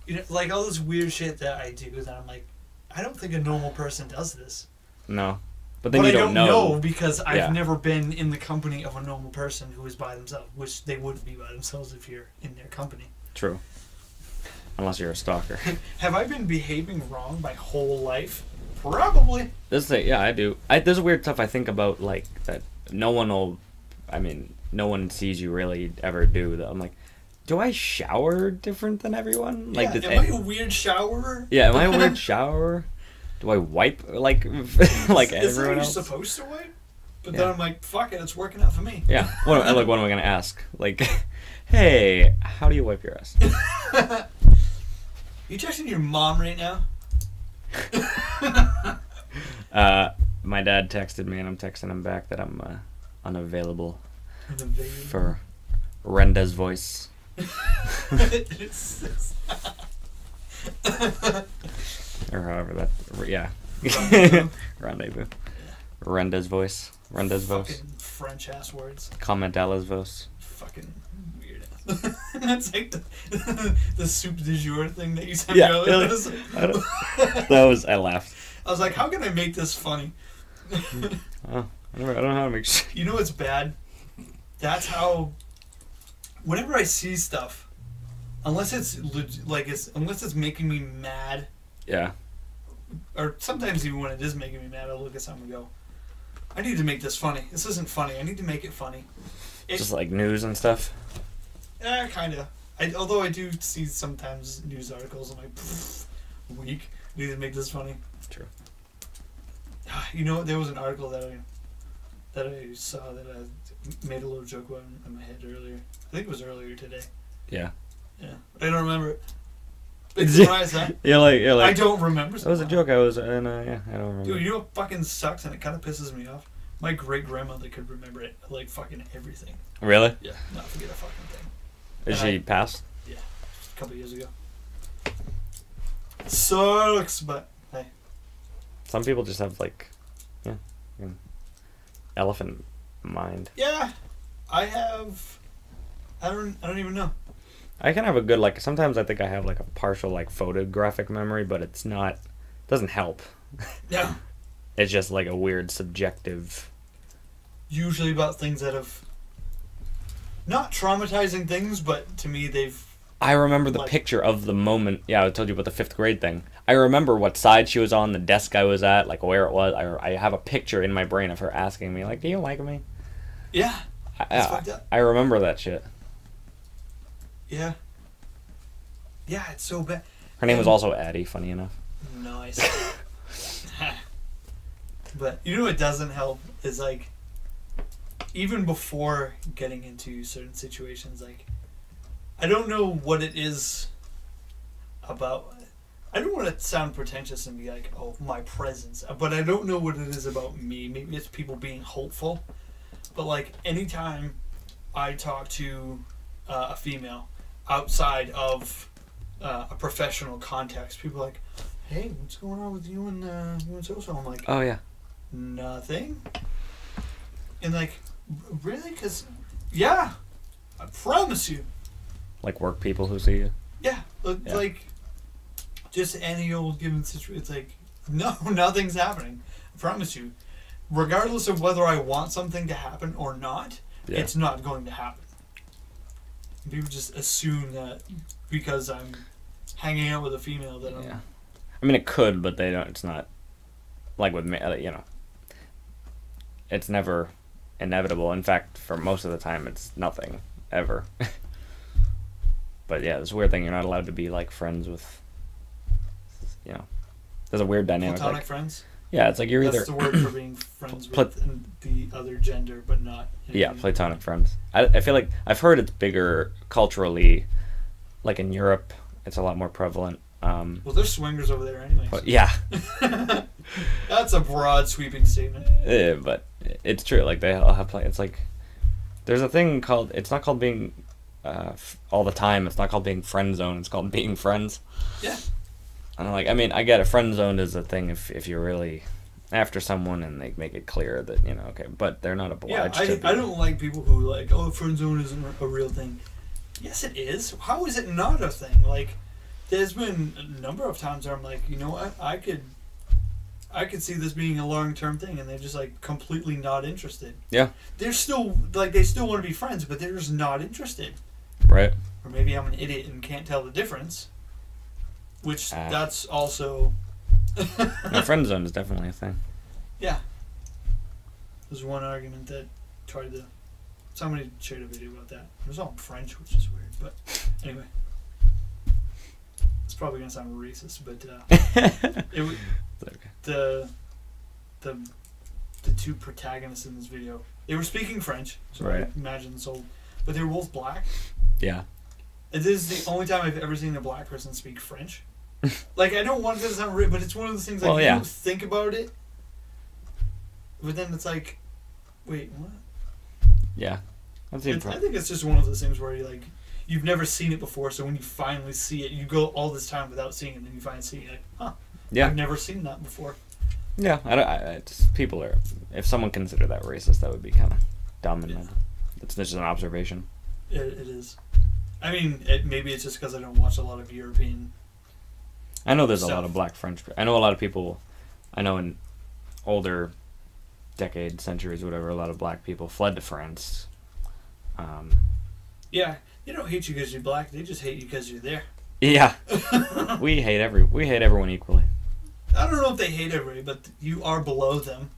Speaker 1: You know, like, all this weird shit that I do that I'm like, I don't think a normal person does this.
Speaker 2: No. But then you don't
Speaker 1: know because I've never been in the company of a normal person who is by themselves, which they wouldn't be by themselves if you're in their company.
Speaker 2: True. Unless you're a stalker.
Speaker 1: Have I been behaving wrong my whole life? Probably.
Speaker 2: I do. There's weird stuff I think about, like, that no one sees you really ever do, though. I'm like, do I shower different than everyone? Like,
Speaker 1: am I a weird showerer?
Speaker 2: Yeah, am I a weird showerer? Do I wipe like like everyone else?
Speaker 1: Is that supposed to wipe? But then I'm like, fuck it, it's working out for me.
Speaker 2: Yeah. What am I gonna ask? Like, hey, how do you wipe your ass?
Speaker 1: You texting your mom right now?
Speaker 2: My dad texted me, and I'm texting him back that I'm unavailable for Renda's voice. Or however that, rendezvous. Renda's voice.
Speaker 1: Fucking French ass words.
Speaker 2: Commendala's voice.
Speaker 1: Fucking weird ass. That's like the soup du jour thing that you sent me earlier.
Speaker 2: I laughed.
Speaker 1: I was like, how can I make this funny?
Speaker 2: I don't know how to make sure.
Speaker 1: You know what's bad? That's how. Whenever I see stuff, unless it's making me mad.
Speaker 2: Yeah.
Speaker 1: Or sometimes even when it is making me mad, I'll look at something and go, I need to make this funny. This isn't funny. I need to make it funny.
Speaker 2: Just like news and stuff?
Speaker 1: Yeah, kind of. Although I do see sometimes news articles, I'm like, weak. I need to make this funny.
Speaker 2: True.
Speaker 1: You know, there was an article that I saw that I made a little joke about in my head earlier. I think it was earlier today.
Speaker 2: Yeah.
Speaker 1: Yeah. I don't remember it. Big surprise, huh?
Speaker 2: You're like,
Speaker 1: I don't remember.
Speaker 2: That was a joke. I don't remember.
Speaker 1: Dude, you know what fucking sucks and it kind of pisses me off? My great-grandmother could remember it, like, fucking everything.
Speaker 2: Really?
Speaker 1: Yeah, not forget a fucking thing.
Speaker 2: Is she passed?
Speaker 1: Yeah, a couple years ago. Sucks, but hey.
Speaker 2: Some people just have, like, elephant mind.
Speaker 1: Yeah, I have. I don't even know.
Speaker 2: I can have a good, like, sometimes I think I have, like, a partial, like, photographic memory, but it's not, doesn't help.
Speaker 1: Yeah.
Speaker 2: It's just, like, a weird subjective.
Speaker 1: Usually about things that have, not traumatizing things, but to me they've.
Speaker 2: I remember the picture of the moment. Yeah, I told you about the 5th grade thing. I remember what side she was on, the desk I was at, like, where it was. I have a picture in my brain of her asking me, like, do you like me?
Speaker 1: Yeah. Fucked up.
Speaker 2: I remember that shit.
Speaker 1: Yeah. Yeah, it's so bad.
Speaker 2: Her name was also Addie, funny enough.
Speaker 1: Nice. But you know what doesn't help is, like, even before getting into certain situations, like, I don't know what it is about. I don't want to sound pretentious and be like, oh, my presence, but I don't know what it is about me. Maybe it's people being hopeful, but, like, anytime I talk to a female outside of a professional context, people are like, hey, what's going on with you and so-so? I'm like,
Speaker 2: oh, yeah.
Speaker 1: Nothing. And, like, really? Because, yeah, I promise you.
Speaker 2: Like work people who see you?
Speaker 1: Yeah, like, just any old given situation. It's like, No, nothing's happening. I promise you. Regardless of whether I want something to happen or not, it's not going to happen. People just assume that because I'm hanging out with a female that I'm...
Speaker 2: I mean, it could, but they don't. It's not like with me. You know, it's never inevitable. In fact, for most of the time, it's nothing ever. But yeah, this weird thing. You're not allowed to be like friends with. You know, there's a weird dynamic.
Speaker 1: Platonic
Speaker 2: like,
Speaker 1: friends.
Speaker 2: Yeah, it's like you're
Speaker 1: That's
Speaker 2: either.
Speaker 1: the word for being friends with the other gender, but not.
Speaker 2: Yeah, platonic friends. I feel like I've heard it's bigger culturally, like in Europe, it's a lot more prevalent.
Speaker 1: Well, there's swingers over there anyways.
Speaker 2: But yeah.
Speaker 1: That's a broad, sweeping statement.
Speaker 2: Yeah, but it's true. Like, they all have it's like, there's a thing called, it's not called being, all the time, it's not called being friend zone, it's called being friends.
Speaker 1: Yeah.
Speaker 2: And like, I mean, I get it, friend zone is a thing if you're really after someone and they make it clear that, you know, okay, but they're not obliged to be.
Speaker 1: I don't like people who like, oh, friend zone isn't a real thing. Yes, it is. How is it not a thing? Like, there's been a number of times where I'm like, you know what, I could see this being a long-term thing, and they're just like completely not interested.
Speaker 2: Yeah.
Speaker 1: They're still like, they still want to be friends, but they're just not interested.
Speaker 2: Right.
Speaker 1: Or maybe I'm an idiot and can't tell the difference. Which that's also.
Speaker 2: No, friend zone is definitely a thing.
Speaker 1: Yeah. There's one argument that tried to. Somebody shared a video about that. It was all in French, which is weird, but anyway. It's probably gonna sound racist, but it was the two protagonists in this video. They were speaking French, so
Speaker 2: right.
Speaker 1: I imagine this old, but they were both black.
Speaker 2: Yeah.
Speaker 1: And this is the only time I've ever seen a black person speak French. Like, I don't want it to sound weird, but it's one of those things like you don't think about it, but then it's like, wait, what?
Speaker 2: Yeah.
Speaker 1: I think it's just one of those things where you've never seen it before, so when you finally see it, you go all this time without seeing it, and then you finally see it, you're like, huh, yeah. I've never seen that before. Yeah,
Speaker 2: people are, if someone considered that racist, that would be kind of dumb, and it's just an observation.
Speaker 1: It is. I mean, maybe it's just because I don't watch a lot of European.
Speaker 2: I know there's a lot of black French. I know a lot of people. I know in older decades, centuries, whatever, a lot of black people fled to France.
Speaker 1: Yeah, they don't hate you because you're black. They just hate you because you're there.
Speaker 2: Yeah, we hate everyone equally.
Speaker 1: I don't know if they hate everybody, but you are below them.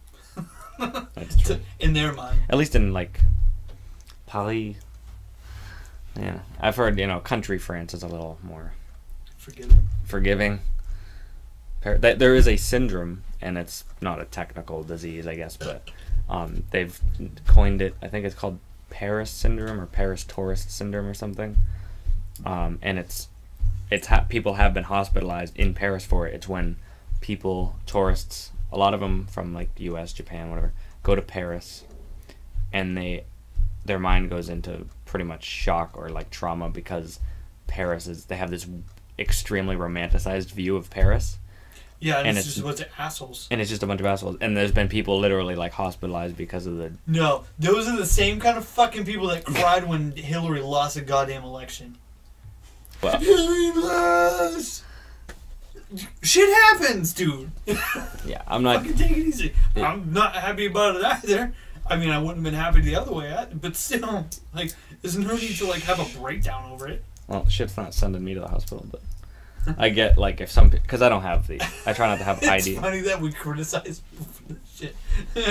Speaker 2: That's true.
Speaker 1: In their mind.
Speaker 2: At least in like Paris. Yeah, I've heard, country France is a little more forgiving. There is a syndrome, and it's not a technical disease, I guess, but they've coined it. I think it's called Paris syndrome or Paris tourist syndrome or something. And people have been hospitalized in Paris for it. It's when tourists, a lot of them from like U.S., Japan, whatever, go to Paris, and their mind goes into pretty much shock or like trauma because they have this extremely romanticized view of Paris.
Speaker 1: Yeah, and it's just a bunch of assholes.
Speaker 2: And it's just a bunch of assholes. And there's been people literally like hospitalized because of the...
Speaker 1: No, those are the same kind of fucking people that cried when Hillary lost a goddamn election.
Speaker 2: Well,
Speaker 1: Hillary lost! Shit happens, dude.
Speaker 2: Yeah, I'm not...
Speaker 1: Fucking take it easy. Yeah. I'm not happy about it either. I mean, I wouldn't have been happy the other way, but still, like, there's no need to like have a breakdown over it.
Speaker 2: Well, shit's not sending me to the hospital, but I get like because I don't have I try not to have ID.
Speaker 1: It's funny that we criticize people for this shit.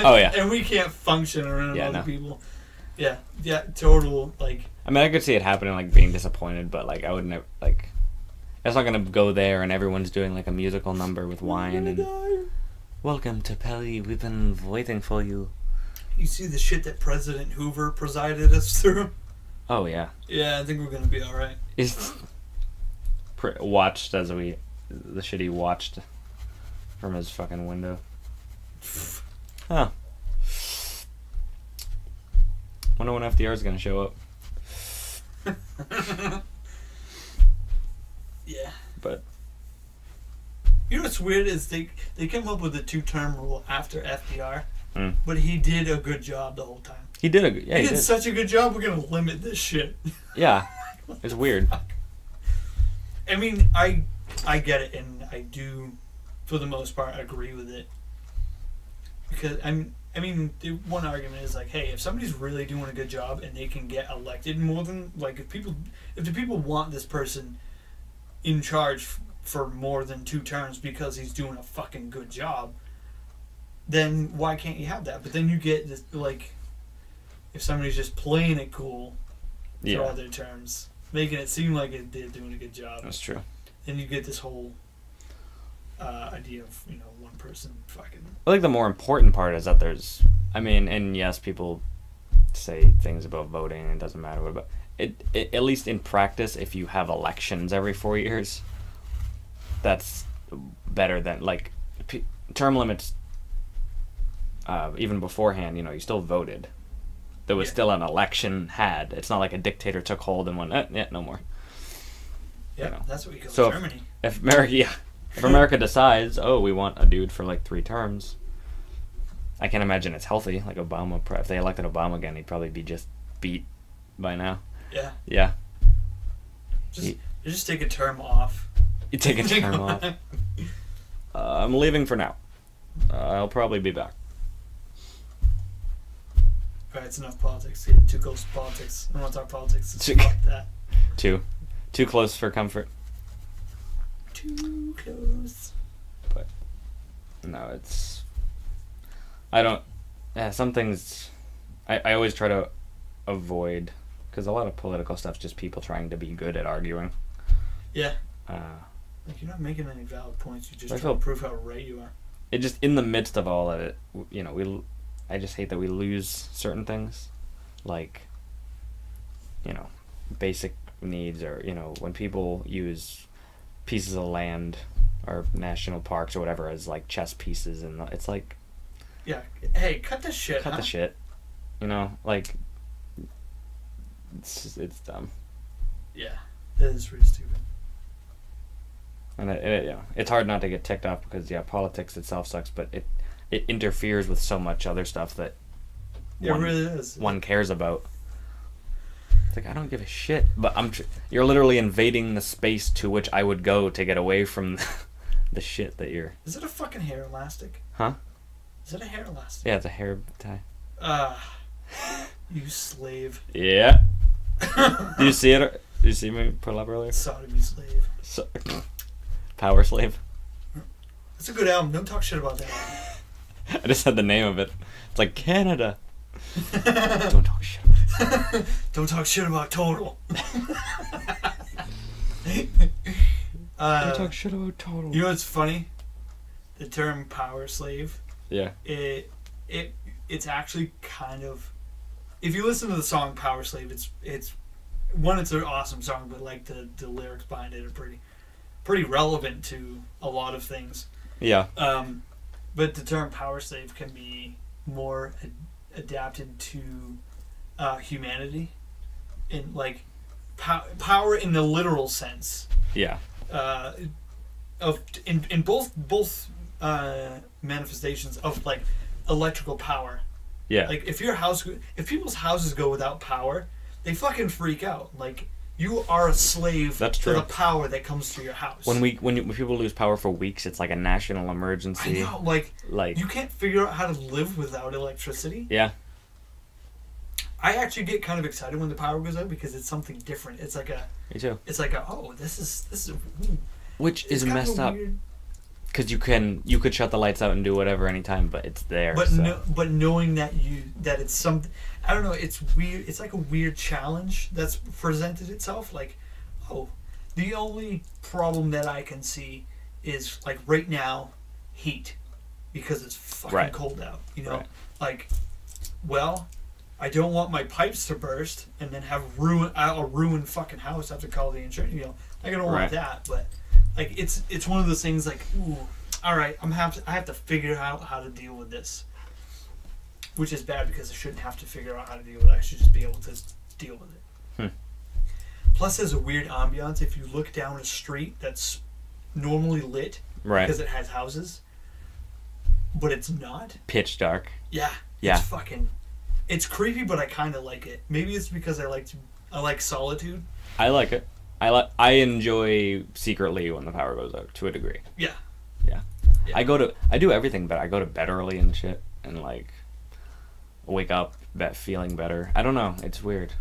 Speaker 2: Oh yeah,
Speaker 1: and we can't function around other people. Yeah, total like.
Speaker 2: I mean, I could see it happening, like being disappointed, but like I would never like. It's not gonna go there, and everyone's doing like a musical number with wine and. Welcome to Paris. We've been waiting for you.
Speaker 1: You see the shit that President Hoover presided us through?
Speaker 2: Oh, yeah.
Speaker 1: Yeah, I think we're going to be alright.
Speaker 2: Watched the shit he watched from his fucking window. Huh. Wonder when FDR is going to show up.
Speaker 1: Yeah.
Speaker 2: But.
Speaker 1: You know what's weird is they came up with the 2-term rule after FDR. But he did a good job the whole time.
Speaker 2: He did
Speaker 1: such a good job. We're gonna limit this shit.
Speaker 2: Yeah, it's weird.
Speaker 1: I mean, I get it, and I do for the most part, agree with it. Because I mean, the one argument is like, hey, if somebody's really doing a good job and they can get elected more than like if the people want this person in charge for more than 2 terms because he's doing a fucking good job, then why can't you have that? But then you get this, like, if somebody's just playing it cool throughout their terms, making it seem like they're doing a good job.
Speaker 2: That's true.
Speaker 1: Then you get this whole idea of, you know, one person fucking...
Speaker 2: I think the more important part is that there's... I mean, and yes, people say things about voting and it doesn't matter, but it at least in practice, if you have elections every 4 years, that's better than, like, term limits, even beforehand, you know, you still voted. There was still an election had. It's not like a dictator took hold and went, no more.
Speaker 1: Yeah,
Speaker 2: you know.
Speaker 1: That's what we call
Speaker 2: So
Speaker 1: Germany.
Speaker 2: If America decides, oh, we want a dude for like 3 terms, I can't imagine it's healthy. Like Obama, if they elected Obama again, he'd probably be just beat by now.
Speaker 1: Yeah.
Speaker 2: Yeah.
Speaker 1: Just take a term off.
Speaker 2: You take a term off. I'm leaving for now. I'll probably be back.
Speaker 1: Alright, it's enough politics. Getting too close to politics. I don't want to talk politics. Fuck that.
Speaker 2: Too close for comfort.
Speaker 1: Too close.
Speaker 2: But no, it's... I don't... Yeah, some things... I always try to avoid... Because a lot of political stuff's just people trying to be good at arguing.
Speaker 1: Yeah. Like, you're not making any valid points. You're just
Speaker 2: trying
Speaker 1: to prove how right you are.
Speaker 2: It just... In the midst of all of it, you know, I just hate that we lose certain things. Like, you know, basic needs, or, you know, when people use pieces of land or national parks or whatever as like chess pieces, and it's like,
Speaker 1: yeah, hey, cut the shit.
Speaker 2: Cut the shit. You know, like, it's dumb.
Speaker 1: Yeah, it is pretty stupid.
Speaker 2: And it's hard not to get ticked off because politics itself sucks, but it interferes with so much other stuff that
Speaker 1: really is.
Speaker 2: One cares about. It's like, I don't give a shit, but you're literally invading the space to which I would go to get away from the shit that you're...
Speaker 1: Is it a fucking hair elastic?
Speaker 2: Huh?
Speaker 1: Is it a hair elastic?
Speaker 2: Yeah, it's a hair tie.
Speaker 1: You slave.
Speaker 2: Yeah. Did you see it? Did you see me put it up earlier?
Speaker 1: Sodomy slave.
Speaker 2: Power Slave.
Speaker 1: That's a good album. Don't talk shit about that album.
Speaker 2: I just said the name of it. It's like Canada. Don't talk shit.
Speaker 1: Don't talk shit about Total.
Speaker 2: Don't talk shit about Total.
Speaker 1: You know what's funny? The term power slave.
Speaker 2: Yeah.
Speaker 1: It's actually kind of, if you listen to the song Power Slave, it's an awesome song, but like the lyrics behind it are pretty relevant to a lot of things.
Speaker 2: Yeah.
Speaker 1: But the term power slave can be more adapted to humanity, in like power in the literal sense.
Speaker 2: Yeah.
Speaker 1: In both manifestations of like electrical power.
Speaker 2: Yeah.
Speaker 1: Like if people's houses go without power, they fucking freak out. Like, you are a slave to the power that comes through your house.
Speaker 2: When people lose power for weeks, it's like a national emergency.
Speaker 1: I know, like you can't figure out how to live without electricity.
Speaker 2: Yeah.
Speaker 1: I actually get kind of excited when the power goes out because it's something different. It's like
Speaker 2: Me too.
Speaker 1: It's like this is
Speaker 2: which is messed up. Because you could shut the lights out and do whatever anytime, but it's there.
Speaker 1: But knowing that it's something, I don't know, it's weird. It's like a weird challenge that's presented itself. Like, the only problem that I can see is like right now, heat, because it's fucking cold out. You know, like, well, I don't want my pipes to burst and then have a ruined fucking house. I have to call the insurance. You know, like, I don't want that, but. Like, it's one of those things like, ooh, all right, I have to figure out how to deal with this. Which is bad because I shouldn't have to figure out how to deal with it. I should just be able to deal with it. Plus, there's a weird ambiance if you look down a street that's normally lit because it has houses, but it's not. Pitch dark. Yeah. It's it's creepy, but I kind of like it. Maybe it's because I like solitude.
Speaker 2: I like it. I enjoy secretly when the power goes out to a degree.
Speaker 1: Yeah.
Speaker 2: Yeah. Yeah. I do everything, but I go to bed early and shit, and like wake up feeling better. I don't know. It's weird.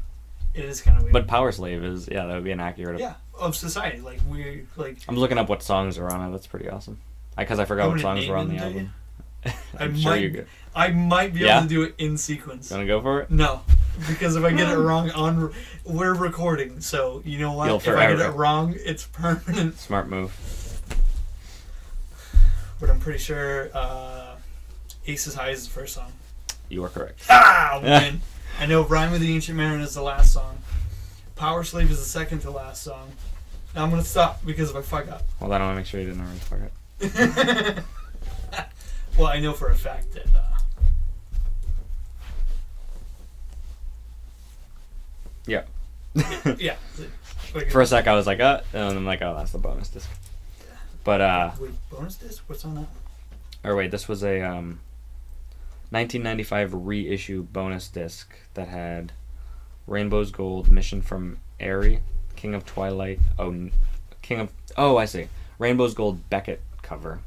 Speaker 1: It is kind of weird.
Speaker 2: But Power Slave is, that would be an accurate.
Speaker 1: Yeah, of society. Like, we're, like...
Speaker 2: I'm looking up what songs are on it. That's pretty awesome. Because I forgot what songs were on the album.
Speaker 1: I might be able to do it in sequence.
Speaker 2: You want to go for it?
Speaker 1: No. Because if I get it wrong, we're recording. So, you know what? If I get it wrong, it's permanent.
Speaker 2: Smart move.
Speaker 1: But I'm pretty sure Ace is High is the first song.
Speaker 2: You are correct.
Speaker 1: Ah, man. I know Rhyme of the Ancient Mariner is the last song. Power Slave is the second to last song. Now I'm going to stop because if I fuck up.
Speaker 2: Well, then I want to make sure you didn't already fuck up.
Speaker 1: Well, I know for a fact that...
Speaker 2: yeah.
Speaker 1: Yeah.
Speaker 2: For a sec, I was like, and I'm like, oh, that's the bonus disc.
Speaker 1: Yeah.
Speaker 2: But,
Speaker 1: wait, bonus disc? What's on that one?
Speaker 2: Or wait, this was a 1995 reissue bonus disc that had Rainbow's Gold, Mission from Airy, King of Twilight, I see. Rainbow's Gold Beckett cover,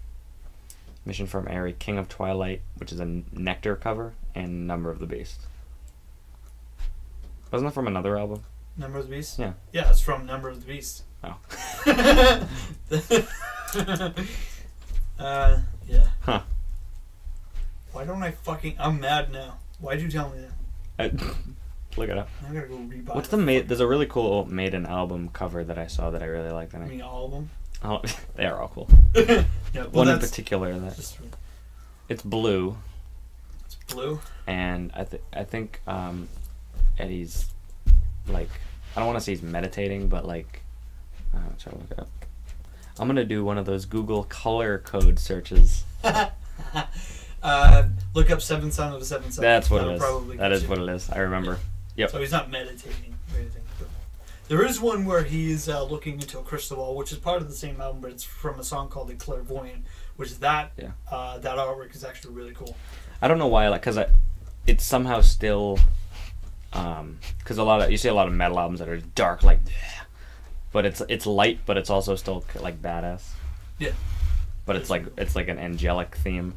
Speaker 2: Mission from Airy, King of Twilight, which is a Nectar cover, and Number of the Beast. Wasn't that from another album?
Speaker 1: Number of the Beast?
Speaker 2: Yeah.
Speaker 1: Yeah, it's from Number of the Beast.
Speaker 2: Oh.
Speaker 1: Yeah.
Speaker 2: Huh.
Speaker 1: Why don't I fucking... I'm mad now. Why'd you tell me that?
Speaker 2: Look it up.
Speaker 1: I'm gonna go rebuy
Speaker 2: What's there's a really cool Maiden album cover that I saw that I really liked.
Speaker 1: You mean all of them?
Speaker 2: Oh, they are all cool.
Speaker 1: Yeah, well,
Speaker 2: one in particular that... It's blue.
Speaker 1: It's blue?
Speaker 2: And I think Eddie's, like... I don't want to say he's meditating, but like... try to look it up. I'm gonna do one of those Google color code searches.
Speaker 1: Look up Seven Son of the Seven Son.
Speaker 2: That's what it is. That is what it is. I remember. Yep.
Speaker 1: So he's not meditating or anything. But there is one where he's looking into a crystal ball, which is part of the same album, but it's from a song called "The Clairvoyant," which is that artwork is actually really cool.
Speaker 2: I don't know why, because it's somehow still, because you see a lot of metal albums that are dark, like, but it's light, but it's also still like badass.
Speaker 1: Yeah.
Speaker 2: But it's like an angelic theme.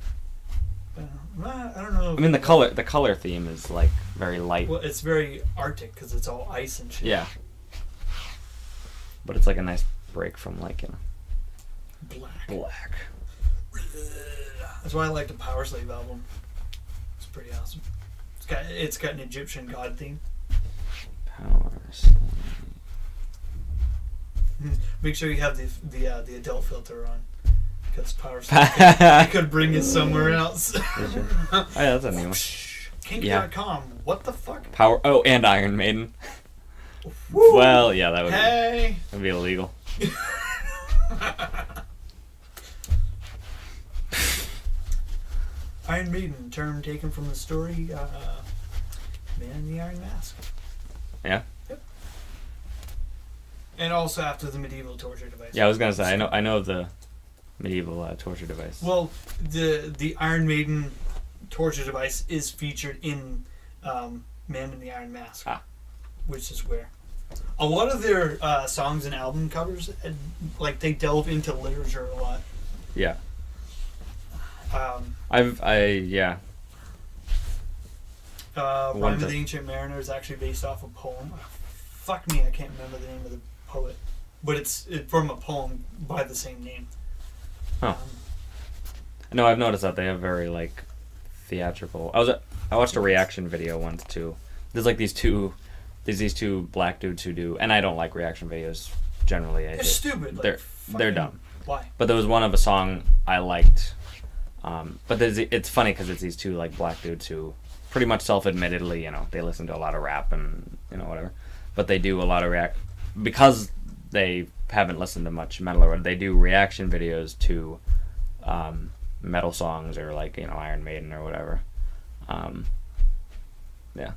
Speaker 1: I don't know.
Speaker 2: I mean, the color theme is like very light.
Speaker 1: Well, it's very Arctic because it's all ice and shit.
Speaker 2: Yeah. But it's like a nice break from like, black.
Speaker 1: That's why I like the Power Slave album. It's pretty awesome. It's got an Egyptian god theme.
Speaker 2: Power Slave.
Speaker 1: Make sure you have the adult filter on. Because Power Slave could bring you somewhere else.
Speaker 2: Oh, yeah, that's a new one.
Speaker 1: Kink.com. What the fuck?
Speaker 2: And Iron Maiden.
Speaker 1: Woo!
Speaker 2: Well, yeah, that would be illegal.
Speaker 1: Iron Maiden, term taken from the story Man in the Iron Mask.
Speaker 2: Yeah.
Speaker 1: Yep. And also after the medieval torture device.
Speaker 2: Yeah, I was gonna say I know of the medieval torture device.
Speaker 1: Well, the Iron Maiden torture device is featured in Man in the Iron Mask, which is where a lot of their songs and album covers, like they delve into literature a lot.
Speaker 2: Yeah.
Speaker 1: Rhyme of the Ancient Mariner is actually based off a poem. Fuck me, I can't remember the name of the poet, but it's from a poem by the same name.
Speaker 2: Huh. No, I've noticed that they have very like theatrical. I watched a reaction video once too. There's like these two black dudes who do, and I don't like reaction videos generally.
Speaker 1: It's stupid.
Speaker 2: They're dumb.
Speaker 1: Why?
Speaker 2: But there was one of a song I liked. But it's funny because it's these two like black dudes who pretty much self-admittedly, they listen to a lot of rap and whatever, but they do a lot of because they haven't listened to much metal or they do reaction videos to metal songs or like Iron Maiden or whatever. Yeah,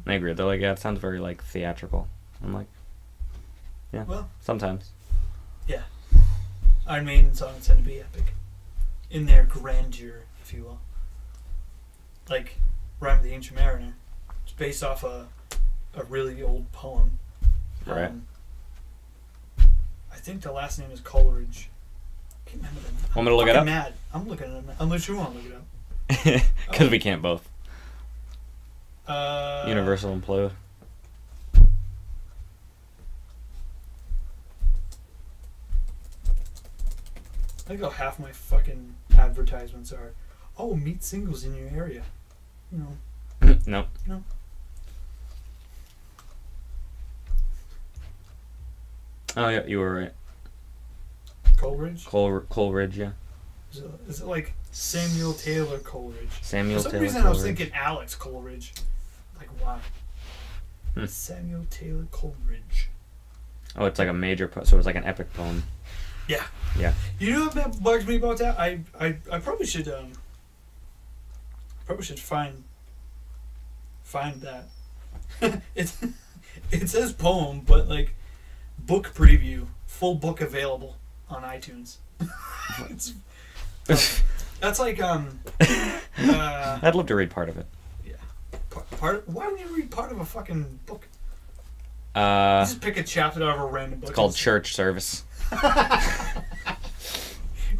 Speaker 2: I agree. They're like, yeah, it sounds very like theatrical. I'm like, yeah, well, sometimes.
Speaker 1: Yeah, Iron Maiden songs tend to be epic in their grandeur, if you will. Like Rhyme of the Ancient Mariner. It's based off a really old poem.
Speaker 2: Right.
Speaker 1: I think the last name is Coleridge.
Speaker 2: Want me to look it up?
Speaker 1: Mad. I'm looking at it. Unless you want to look it up.
Speaker 2: Because we can't both. Universal implode.
Speaker 1: I think how half my fucking advertisements are. Oh, meet singles in your area. No.
Speaker 2: No.
Speaker 1: No.
Speaker 2: Oh yeah, you were right.
Speaker 1: Coleridge?
Speaker 2: Coleridge, yeah.
Speaker 1: Is it like Samuel Taylor Coleridge?
Speaker 2: Samuel
Speaker 1: For some
Speaker 2: Taylor
Speaker 1: reason
Speaker 2: Coleridge.
Speaker 1: I was thinking Alex Coleridge. Like, why? Samuel Taylor Coleridge.
Speaker 2: Oh, it's like a major so it's like an epic poem.
Speaker 1: Yeah.
Speaker 2: Yeah.
Speaker 1: You know what bugs me about that? I probably should find that. It says poem, but like book preview, full book available on iTunes. That's like
Speaker 2: I'd love to read part of it.
Speaker 1: Yeah. Why would you read part of a fucking book? You
Speaker 2: Uh,
Speaker 1: just pick a chapter out of a random book.
Speaker 2: it's called church service.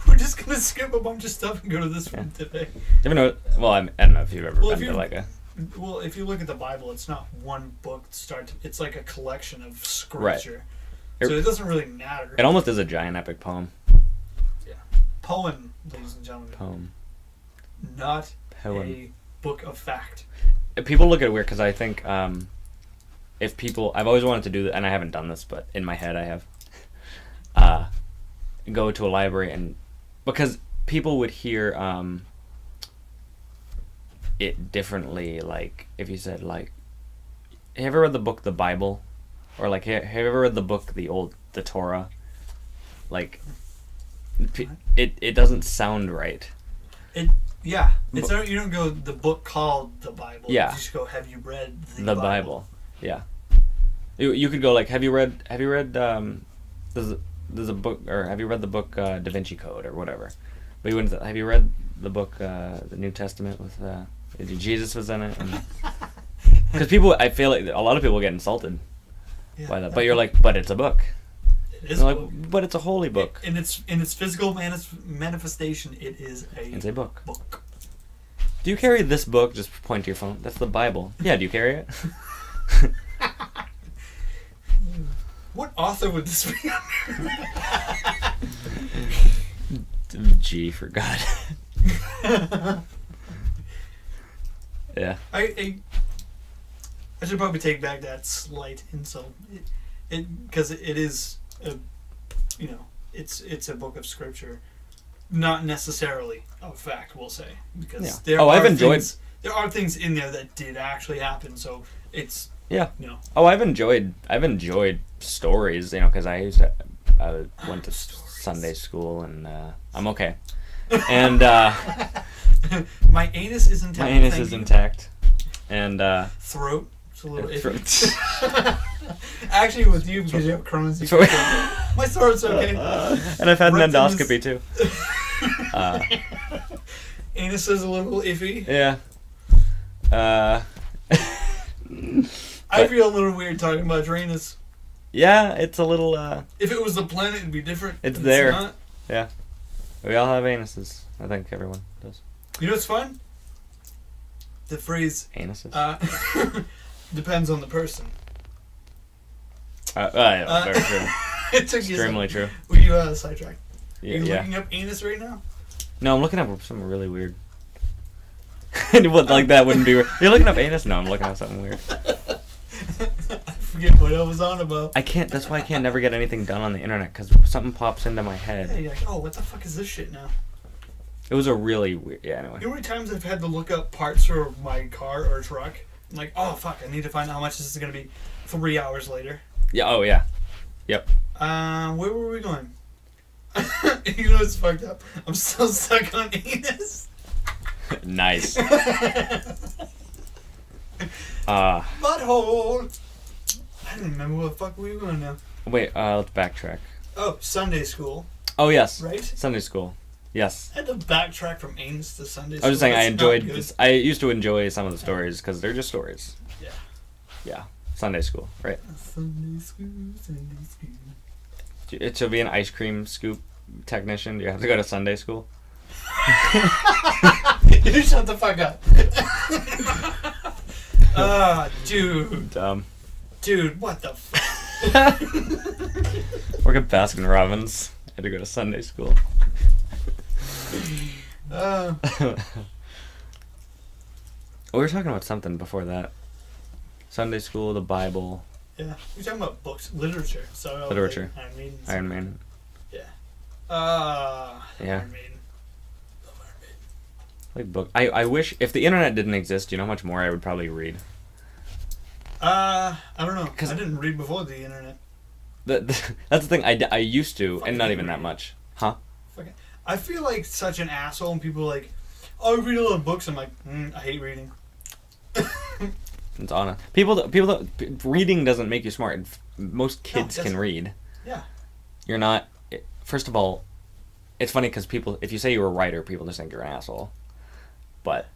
Speaker 1: We're just gonna skip a bunch of stuff and go to this one today.
Speaker 2: Even though, well, I don't know if you've ever been to like a.
Speaker 1: Well, if you look at the Bible, it's not one book it's like a collection of scripture. Right. So it doesn't really matter.
Speaker 2: It almost is a giant epic poem.
Speaker 1: Yeah. Poem, ladies and gentlemen.
Speaker 2: Poem.
Speaker 1: Not
Speaker 2: Poem.
Speaker 1: a book of fact.
Speaker 2: People look at it weird because I think if people, I've always wanted to do that, and I haven't done this, but in my head I have. Go to a library and because people would hear it differently. Like if you said like, have you ever read the book The Bible, or like have you ever read the book the Torah? Like it doesn't sound right.
Speaker 1: Yeah, it's not, you don't go the book called the Bible.
Speaker 2: Yeah.
Speaker 1: You just go, have you read
Speaker 2: the Bible? Yeah. You could go like, have you read there's a book, or have you read the book Da Vinci Code or whatever? But you wouldn't. Have you read the book the New Testament with Jesus was in it? Because people, I feel like a lot of people get insulted by that. But you're like, but it's a book.
Speaker 1: It is a book.
Speaker 2: But it's a holy book.
Speaker 1: In its physical manifestation, it is
Speaker 2: It's a book.
Speaker 1: book.
Speaker 2: Do you carry this book? Just point to your phone. That's the Bible. Yeah. Do you carry it?
Speaker 1: What author would this be under?
Speaker 2: G for God. Yeah.
Speaker 1: I should probably take back that slight insult. Because it is it's a book of scripture, not necessarily a fact. We'll say because there are things in there that did actually happen. So it's
Speaker 2: I've enjoyed stories, because I went to Sunday school and I'm okay. And
Speaker 1: my anus is intact.
Speaker 2: My anus is intact. And
Speaker 1: throat. It's a little
Speaker 2: iffy.
Speaker 1: Actually, with you because you have Crohn's. My throat's okay.
Speaker 2: And I've had an endoscopy too.
Speaker 1: Anus is a little iffy.
Speaker 2: Yeah.
Speaker 1: I feel a little weird talking about your anus.
Speaker 2: Yeah, it's a little.
Speaker 1: If it was the planet, it'd be different.
Speaker 2: It's there. Not. Yeah. We all have anuses. I think everyone does.
Speaker 1: You know what's fun? The phrase
Speaker 2: anuses
Speaker 1: depends on the person.
Speaker 2: Yeah, very true.
Speaker 1: It took
Speaker 2: extremely true.
Speaker 1: Were you sidetracked?
Speaker 2: Yeah,
Speaker 1: Are you looking up anus right now?
Speaker 2: No, I'm looking up something really weird. Like that wouldn't be weird. You're looking up anus? No, I'm looking up something weird.
Speaker 1: I forget what I was on about.
Speaker 2: I can't. That's why I can't never get anything done on the internet because something pops into my head.
Speaker 1: Yeah, you're like, oh, what the fuck is this shit now?
Speaker 2: It was a really weird. Yeah, anyway.
Speaker 1: You know how many times I've had to look up parts for my car or truck? I'm like, oh fuck, I need to find out how much this is gonna be 3 hours later.
Speaker 2: Yeah. Oh yeah. Yep.
Speaker 1: Where were we going? You know what's fucked up? I'm still stuck on anus.
Speaker 2: Nice.
Speaker 1: Butthole. I don't remember what the fuck we were going now.
Speaker 2: Wait, let's backtrack.
Speaker 1: Oh, Sunday school.
Speaker 2: Oh yes.
Speaker 1: Right?
Speaker 2: Sunday school. Yes.
Speaker 1: I had to backtrack from anus to Sunday school.
Speaker 2: I was just saying I enjoyed this. I used to enjoy some of the stories because they're just stories.
Speaker 1: Yeah.
Speaker 2: Yeah. Sunday school, right?
Speaker 1: Sunday school, Sunday school.
Speaker 2: It should be an ice cream scoop technician? Do you have to go to Sunday school?
Speaker 1: You shut the fuck up. Dude.
Speaker 2: Dumb.
Speaker 1: Dude, what the fuck?
Speaker 2: Work at Baskin Robbins. I had to go to Sunday school. We were talking about something before that. Sunday school, the Bible.
Speaker 1: Yeah, we're talking about books, literature. So
Speaker 2: Literature.
Speaker 1: Like
Speaker 2: Iron Maiden.
Speaker 1: Yeah.
Speaker 2: Yeah.
Speaker 1: Iron Maiden. Love Iron Maiden.
Speaker 2: Like book. I wish if the internet didn't exist, you know how much more I would probably read.
Speaker 1: I don't know. Because I didn't read before the internet.
Speaker 2: That's the thing. I used to,
Speaker 1: Fucking
Speaker 2: and not even
Speaker 1: reading.
Speaker 2: that much. Huh?
Speaker 1: I feel like such an asshole when people are like, oh, I read a lot of books. I'm like, I hate reading.
Speaker 2: It's honest. Reading doesn't make you smart. Most kids can read.
Speaker 1: Yeah.
Speaker 2: You're not. First of all, it's funny because if you say you're a writer, people just think you're an asshole. But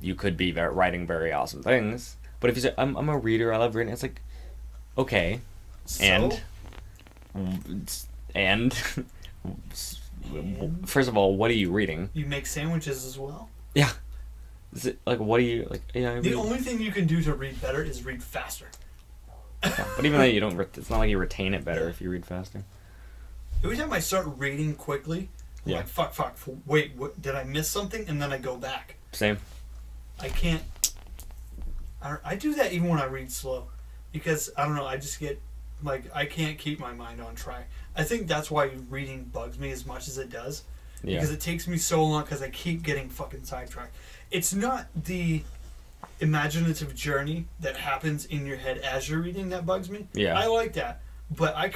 Speaker 2: you could be writing very awesome things. But if you say I'm a reader, I love reading, it's like, okay,
Speaker 1: So?
Speaker 2: and first of all, what are you reading?
Speaker 1: You make sandwiches as well.
Speaker 2: Yeah. Is it like what do you like? Yeah.
Speaker 1: The only thing you can do to read better is read faster.
Speaker 2: Yeah, but even though you don't, it's not like you retain it better if you read faster.
Speaker 1: Every time I start reading quickly, I'm
Speaker 2: Yeah.
Speaker 1: like, fuck, wait, what, did I miss something? And then I go back.
Speaker 2: Same.
Speaker 1: I can't. I do that even when I read slow, because I don't know. I just get like I can't keep my mind on track. I think that's why reading bugs me as much as it does, because it takes me so long because I keep getting fucking sidetracked. It's not the imaginative journey that happens in your head as you're reading that bugs me.
Speaker 2: Yeah.
Speaker 1: I like that, but I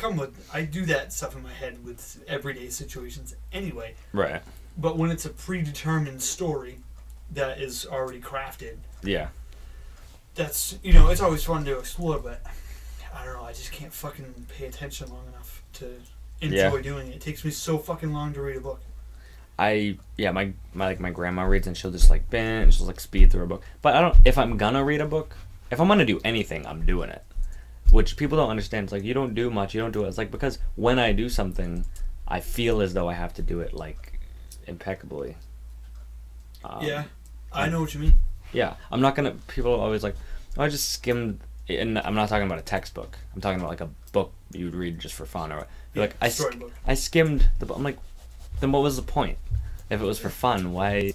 Speaker 1: do that stuff in my head with everyday situations anyway.
Speaker 2: Right.
Speaker 1: But when it's a predetermined story that is already crafted.
Speaker 2: Yeah.
Speaker 1: That's, it's always fun to explore, but I don't know, I just can't fucking pay attention long enough to enjoy doing it. It takes me so fucking long to read a book.
Speaker 2: My grandma reads and she'll just like binge, she'll like speed through a book. But if I'm gonna read a book, if I'm gonna do anything, I'm doing it. Which people don't understand. It's like you don't do much, you don't do it. It's like because when I do something, I feel as though I have to do it like impeccably.
Speaker 1: Yeah, I know what you mean.
Speaker 2: Yeah, I'm not gonna. People are always like, oh, I just skimmed. And I'm not talking about a textbook. I'm talking about like a book you would read just for fun, or like I skimmed the book. I'm like, then what was the point? If it was for fun, why?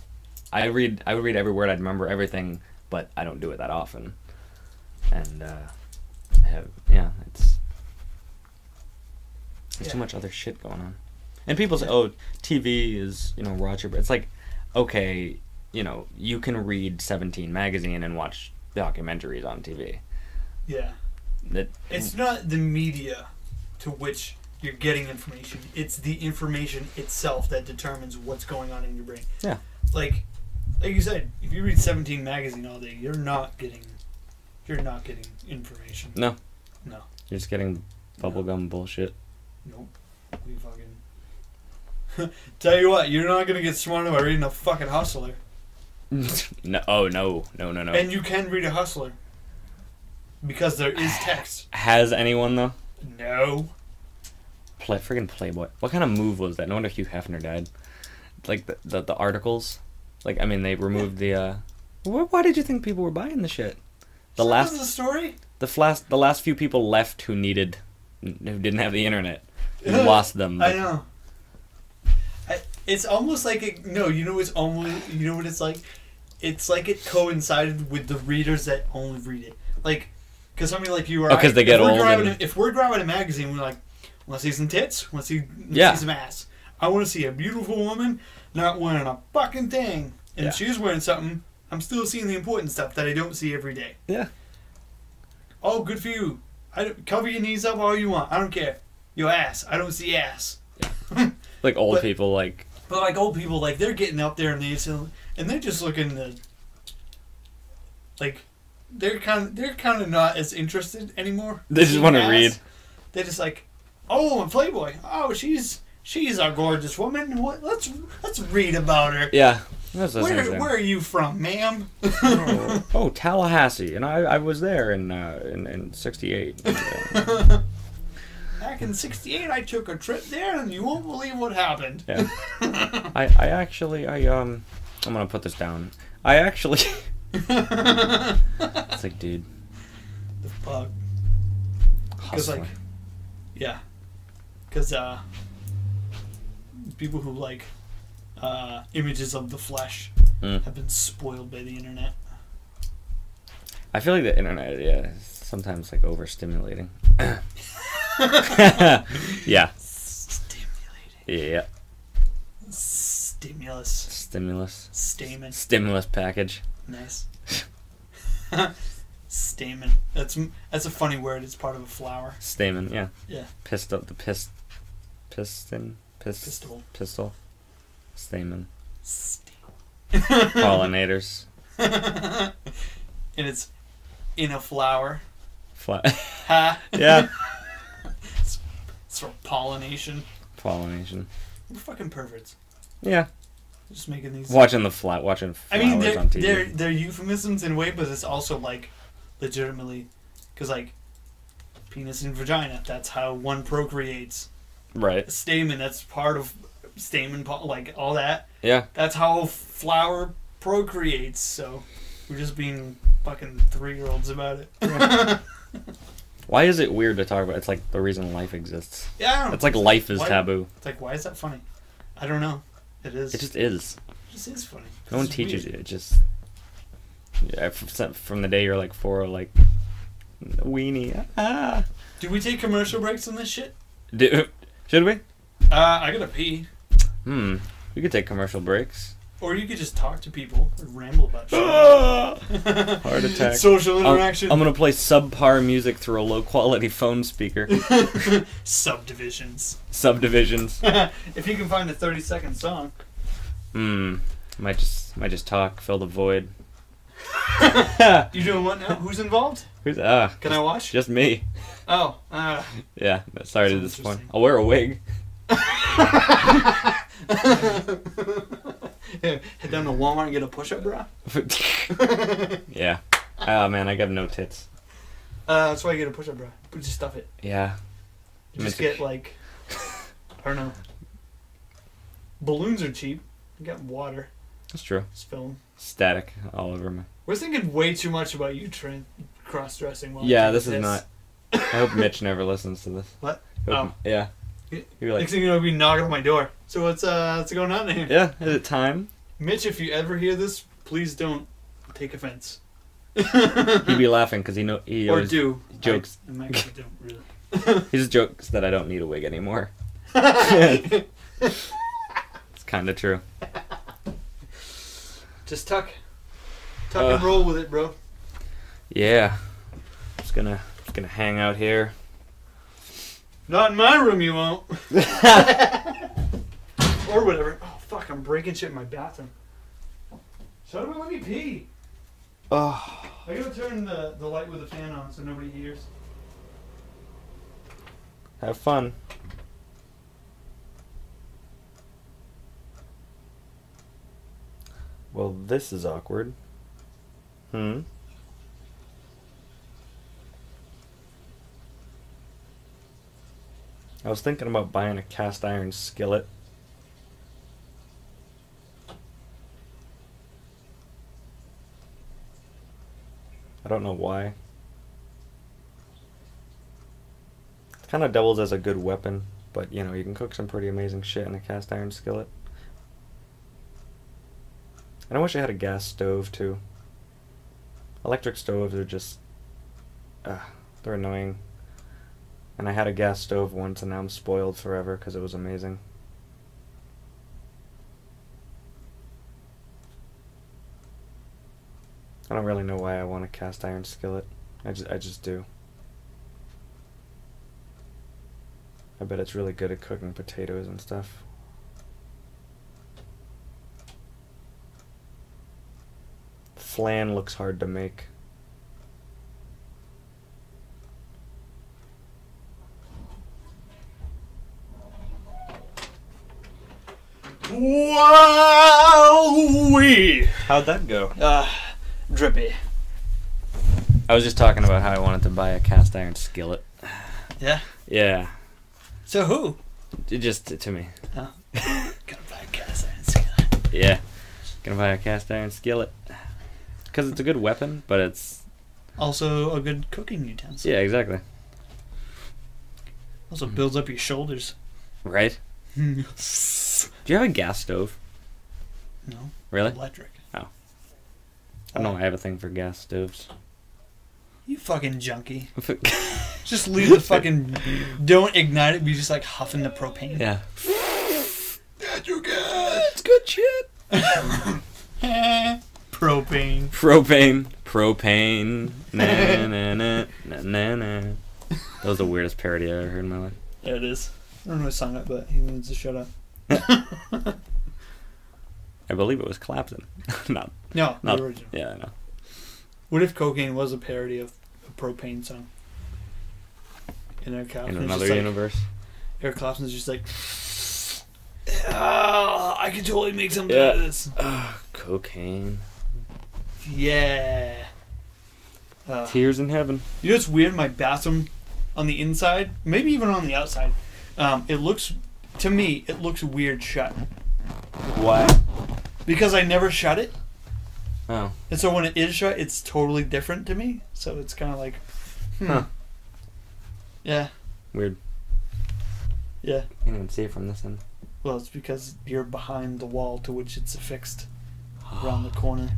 Speaker 2: I would read every word. I'd remember everything, but I don't do it that often. And it's there's too much other shit going on. And people say, oh, TV is Roger. But it's like, okay, you can read 17 magazine and watch documentaries on TV.
Speaker 1: Yeah. It's not the media to which you're getting information. It's the information itself that determines what's going on in your brain.
Speaker 2: Yeah.
Speaker 1: Like you said, if you read 17 magazine all day, you're not getting information.
Speaker 2: No.
Speaker 1: No.
Speaker 2: You're just getting bubblegum bullshit.
Speaker 1: Nope. We fucking tell you what, you're not gonna get smarter by reading a fucking Hustler.
Speaker 2: No. Oh no.
Speaker 1: And you can read a Hustler. Because there is text.
Speaker 2: Has anyone though?
Speaker 1: No.
Speaker 2: Friggin' Playboy. What kind of move was that? No wonder Hugh Hefner died. Like the articles. Like I mean, they removed the. Why did you think people were buying the shit?
Speaker 1: The story.
Speaker 2: The last few people left who didn't have the internet. We lost them.
Speaker 1: I know. It's almost like it. No, you know what it's like. It's like it coincided with the readers that only read it. Like. Because somebody like you or I,
Speaker 2: because they get old.
Speaker 1: If we're grabbing a magazine, we're like, want to see some tits? Want to see some ass? I want to see a beautiful woman not wearing a fucking thing. And if she's wearing something, I'm still seeing the important stuff that I don't see every day.
Speaker 2: Yeah.
Speaker 1: Oh, good for you. Cover your knees up all you want. I don't care. Your ass. I don't see ass.
Speaker 2: Yeah. Like old people, like.
Speaker 1: But like old people, like they're getting up there and they're just looking to, like. They're kind of not as interested anymore.
Speaker 2: They just want to read.
Speaker 1: They're just like, oh, a Playboy. Oh, she's a gorgeous woman. Let's read about her.
Speaker 2: Yeah.
Speaker 1: Where are you from, ma'am?
Speaker 2: Oh, Tallahassee, and I was there in '68.
Speaker 1: back in '68, I took a trip there, and you won't believe what happened.
Speaker 2: Yeah. I'm gonna put this down. It's like, dude.
Speaker 1: The fuck. Because
Speaker 2: Hustling.
Speaker 1: yeah, because people who like images of the flesh have been spoiled by the internet.
Speaker 2: I feel like the internet, yeah, is sometimes like overstimulating. Yeah.
Speaker 1: Stimulating.
Speaker 2: Yeah.
Speaker 1: Stimulus. Stamen.
Speaker 2: Stimulus package.
Speaker 1: Nice. Stamen. That's a funny word. It's part of a flower.
Speaker 2: Stamen, yeah.
Speaker 1: Yeah.
Speaker 2: Pistol. Stamen. Pollinators.
Speaker 1: And it's in a flower.
Speaker 2: Ha. Yeah.
Speaker 1: It's for pollination.
Speaker 2: Pollination.
Speaker 1: We're fucking perverts.
Speaker 2: Yeah.
Speaker 1: Just making these.
Speaker 2: Watching flowers on TV.
Speaker 1: They're euphemisms in a way, but it's also like legitimately, because like penis and vagina. That's how one procreates.
Speaker 2: Right.
Speaker 1: Stamen. That's part of stamen. Like all that.
Speaker 2: Yeah.
Speaker 1: That's how flower procreates. So we're just being fucking 3-year-olds about it.
Speaker 2: Yeah. Why is it weird to talk about? It's like the reason life exists.
Speaker 1: Yeah, I don't know.
Speaker 2: It's like life is taboo.
Speaker 1: It's like, why is that funny? I don't know. It is.
Speaker 2: It just is.
Speaker 1: It just is funny.
Speaker 2: No one teaches you. It just... Yeah, from the day you're like 4, like... Weenie. Ah.
Speaker 1: Do we take commercial breaks on this shit?
Speaker 2: Should we?
Speaker 1: I gotta pee.
Speaker 2: We could take commercial breaks.
Speaker 1: Or you could just talk to people or ramble about shit.
Speaker 2: Heart attack.
Speaker 1: Social interaction.
Speaker 2: I'm gonna play subpar music through a low quality phone speaker.
Speaker 1: Subdivisions. If you can find a 30-second song.
Speaker 2: Might just talk, fill the void.
Speaker 1: You doing what now? Who's involved?
Speaker 2: Can
Speaker 1: I watch?
Speaker 2: Just me.
Speaker 1: Oh.
Speaker 2: Yeah. Sorry to disappoint. I'll wear a wig.
Speaker 1: Yeah, head down to Walmart and get a push-up bra.
Speaker 2: Yeah. Oh man, I got no tits.
Speaker 1: That's why you get a push-up bra. But just stuff it.
Speaker 2: Yeah.
Speaker 1: You just get like, I don't know. Balloons are cheap. You got water.
Speaker 2: That's true.
Speaker 1: Just fill them.
Speaker 2: Static all over me.
Speaker 1: We're thinking way too much about you cross-dressing.
Speaker 2: Yeah, this is not. I hope Mitch never listens to this.
Speaker 1: What?
Speaker 2: Yeah. You're like,
Speaker 1: next thing you know, be knocking on my door. So what's going on here?
Speaker 2: Yeah, is it time?
Speaker 1: Mitch, if you ever hear this, please don't take offense.
Speaker 2: He'd be laughing because he always jokes.
Speaker 1: I don't really.
Speaker 2: He just jokes that I don't need a wig anymore. It's kind of true.
Speaker 1: Just tuck and roll with it, bro.
Speaker 2: Yeah, just gonna hang out here.
Speaker 1: Not in my room, you won't. Or whatever. Oh fuck! I'm breaking shit in my bathroom. Shut up and let me pee.
Speaker 2: Oh.
Speaker 1: I gotta turn the light with the fan on so nobody hears.
Speaker 2: Have fun. Well, this is awkward. I was thinking about buying a cast iron skillet. I don't know why. It kind of doubles as a good weapon, but you know, you can cook some pretty amazing shit in a cast iron skillet. And I wish I had a gas stove too. Electric stoves are just, they're annoying. And I had a gas stove once and now I'm spoiled forever because it was amazing. I don't really know why I want a cast iron skillet. I just do. I bet it's really good at cooking potatoes and stuff. Flan looks hard to make.
Speaker 1: Wowee!
Speaker 2: How'd that go?
Speaker 1: Drippy.
Speaker 2: I was just talking about how I wanted to buy a cast iron skillet.
Speaker 1: Yeah?
Speaker 2: Yeah.
Speaker 1: So who?
Speaker 2: Just to me.
Speaker 1: Oh. Gonna buy a cast iron skillet.
Speaker 2: Yeah. Gonna buy a cast iron skillet. Because it's a good weapon, but it's...
Speaker 1: Also a good cooking utensil.
Speaker 2: Yeah, exactly.
Speaker 1: Also builds up your shoulders.
Speaker 2: Right? Do you have a gas stove?
Speaker 1: No.
Speaker 2: Really?
Speaker 1: Electric.
Speaker 2: Oh. No, I have a thing for gas stoves.
Speaker 1: You fucking junkie. Just leave the fucking... Don't ignite it, be just like huffing the propane.
Speaker 2: Yeah.
Speaker 1: Natural gas.
Speaker 2: It's good shit.
Speaker 1: Propane.
Speaker 2: Propane. Na na na na na na. That was the weirdest parody I ever heard in my life.
Speaker 1: Yeah, it is. I don't know who sung it, but he needs to shut up.
Speaker 2: I believe it was Clapton. not
Speaker 1: the
Speaker 2: not,
Speaker 1: original.
Speaker 2: Yeah, I know.
Speaker 1: What if Cocaine was a parody of a propane song? In
Speaker 2: another universe?
Speaker 1: Eric Clapton's just like, I can totally make something out of this.
Speaker 2: Cocaine.
Speaker 1: Yeah.
Speaker 2: Tears in heaven.
Speaker 1: You know what's weird? My bathroom on the inside, maybe even on the outside, it looks weird shut.
Speaker 2: Why?
Speaker 1: Because I never shut it.
Speaker 2: Oh.
Speaker 1: And so when it is shut, it's totally different to me. So it's kind of like,
Speaker 2: Huh.
Speaker 1: Yeah.
Speaker 2: Weird.
Speaker 1: Yeah.
Speaker 2: I can't even see it from this end.
Speaker 1: Well, it's because you're behind the wall to which it's affixed around the corner.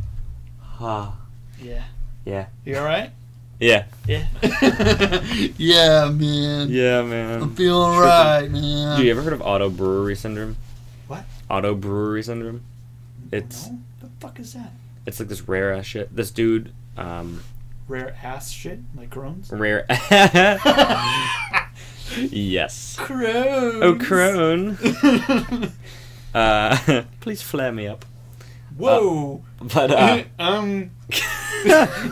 Speaker 1: Yeah.
Speaker 2: Yeah.
Speaker 1: You alright?
Speaker 2: Yeah.
Speaker 1: Yeah. Yeah, man.
Speaker 2: Yeah, man.
Speaker 1: I'm feeling right, man.
Speaker 2: Do you ever heard of auto brewery syndrome?
Speaker 1: What?
Speaker 2: Auto brewery syndrome? It's
Speaker 1: No? The fuck is that?
Speaker 2: It's like this rare ass shit. This dude,
Speaker 1: Rare ass shit? Like Crohn's?
Speaker 2: rare. Yes.
Speaker 1: Crohn's.
Speaker 2: Oh, crone. Please flare me up.
Speaker 1: Whoa.
Speaker 2: But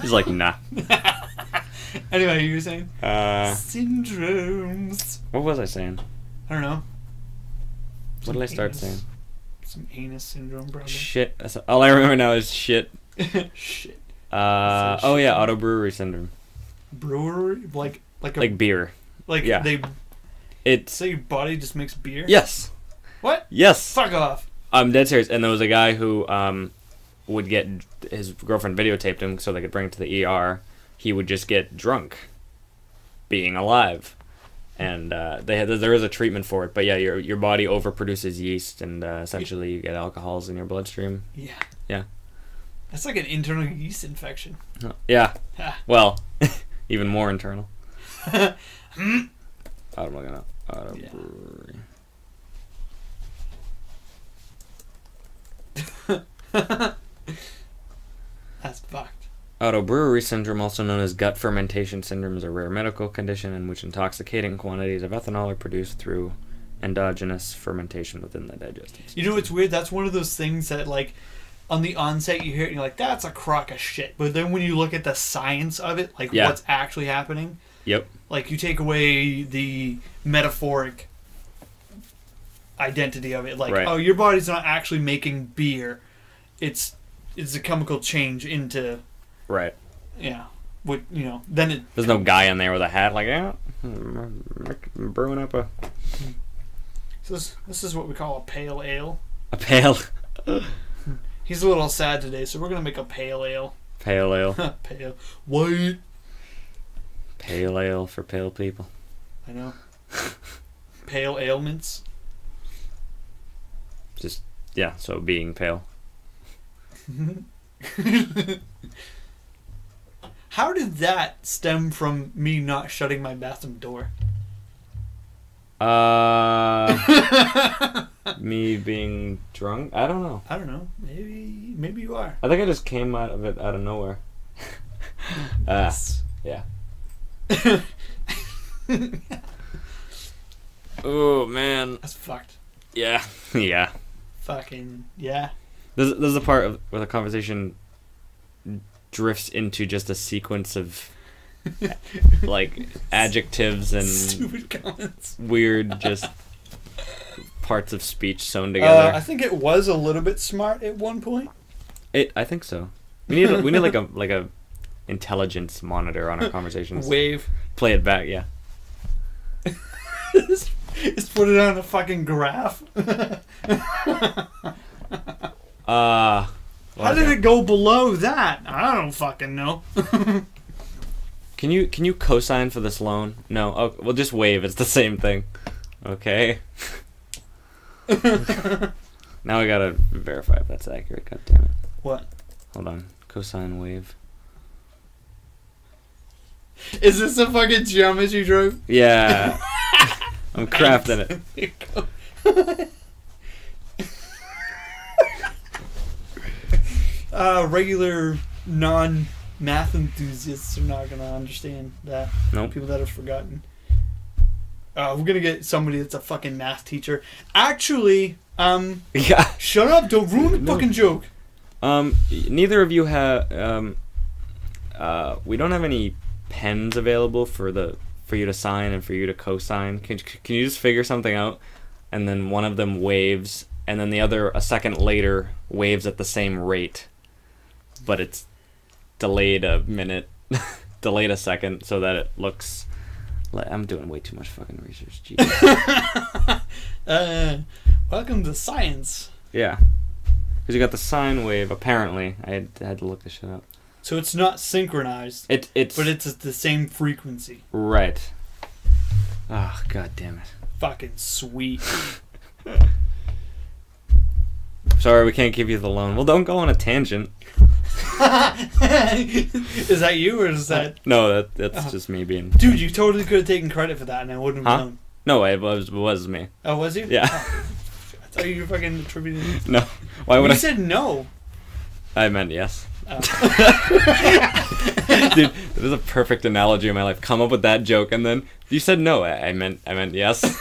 Speaker 2: he's like, nah.
Speaker 1: Anyway, you were saying?
Speaker 2: Syndromes. What was I saying?
Speaker 1: I don't know.
Speaker 2: What did I start saying?
Speaker 1: Some anus syndrome, probably.
Speaker 2: Shit. All I remember now is shit.
Speaker 1: Shit.
Speaker 2: Oh yeah, auto brewery syndrome.
Speaker 1: Brewery? Like
Speaker 2: beer.
Speaker 1: Like
Speaker 2: yeah.
Speaker 1: It's so your body just makes beer?
Speaker 2: Yes.
Speaker 1: What?
Speaker 2: Yes.
Speaker 1: Fuck off.
Speaker 2: I'm dead serious. And there was a guy who would get his girlfriend videotaped him so they could bring him to the ER. He would just get drunk, being alive, and there is a treatment for it. But yeah, your body overproduces yeast, and essentially you get alcohols in your bloodstream.
Speaker 1: Yeah.
Speaker 2: Yeah.
Speaker 1: That's like an internal yeast infection.
Speaker 2: Yeah. Well, even more internal. I'm looking up auto brewery.
Speaker 1: That's fucked.
Speaker 2: Auto brewery syndrome, also known as gut fermentation syndrome, is a rare medical condition in which intoxicating quantities of ethanol are produced through endogenous fermentation within the digestive system.
Speaker 1: You know what's weird? That's one of those things that, like, on the onset you hear it and you're like, that's a crock of shit. But then when you look at the science of it, like what's actually happening,
Speaker 2: yep.
Speaker 1: Like you take away the metaphoric identity of it, like, oh, your body's not actually making beer. It's a chemical change into...
Speaker 2: Right.
Speaker 1: Yeah. What, you know, then it...
Speaker 2: There's no guy in there with a hat like, I'm brewing up a...
Speaker 1: So this is what we call a pale ale.
Speaker 2: A pale...
Speaker 1: He's a little sad today, so we're going to make a pale ale.
Speaker 2: Pale ale.
Speaker 1: Pale. White.
Speaker 2: Pale ale for pale people.
Speaker 1: I know. Pale ailments.
Speaker 2: Just, yeah, so being pale.
Speaker 1: How did that stem from me not shutting my bathroom door?
Speaker 2: Me being drunk? I don't know.
Speaker 1: I don't know. Maybe you are.
Speaker 2: I think I just came out of it out of nowhere. Yeah. Oh man.
Speaker 1: That's fucked.
Speaker 2: Yeah. Yeah.
Speaker 1: Fucking yeah.
Speaker 2: This is the part where the conversation drifts into just a sequence of like adjectives and
Speaker 1: stupid comments,
Speaker 2: weird just parts of speech sewn together.
Speaker 1: I think it was a little bit smart at one point.
Speaker 2: I think so. We need like a intelligence monitor on our conversations.
Speaker 1: Wave.
Speaker 2: Play it back, yeah.
Speaker 1: Just put it on a fucking graph. How did it go below that? I don't fucking know.
Speaker 2: Can you cosine for this loan? No. Oh, well, just wave. It's the same thing. Okay. Now I gotta verify if that's accurate. God damn it.
Speaker 1: What?
Speaker 2: Hold on. Cosine wave.
Speaker 1: Is this a fucking geometry drawing?
Speaker 2: Yeah. I'm crafting it.
Speaker 1: Regular non-math enthusiasts are not gonna understand that.
Speaker 2: Nope.
Speaker 1: People that have forgotten. We're gonna get somebody that's a fucking math teacher. Actually,
Speaker 2: yeah.
Speaker 1: Shut up! Don't ruin the fucking joke.
Speaker 2: Neither of you have. We don't have any pens available for you to sign and for you to co-sign. Can you just figure something out? And then one of them waves, and then the other a second later waves at the same rate, but it's delayed a minute, delayed a second, so that it looks. I'm doing way too much fucking research. Jeez.
Speaker 1: Welcome to science.
Speaker 2: Yeah, because you got the sine wave. Apparently, I had to look this shit up.
Speaker 1: So it's not synchronized.
Speaker 2: It's
Speaker 1: but it's at the same frequency.
Speaker 2: Right. Oh, god damn it.
Speaker 1: Fucking sweet.
Speaker 2: Sorry, we can't give you the loan. Well, don't go on a tangent.
Speaker 1: Is that you or is that?
Speaker 2: No, that's just me being.
Speaker 1: Dude, you totally could have taken credit for that, and I wouldn't have known.
Speaker 2: No, it was me.
Speaker 1: Oh, was you?
Speaker 2: Yeah.
Speaker 1: Oh. I thought you were fucking attributing.
Speaker 2: No. Why would
Speaker 1: you said no.
Speaker 2: I meant yes.
Speaker 1: Oh.
Speaker 2: Dude, it was a perfect analogy in my life. Come up with that joke, and then you said no. I meant yes.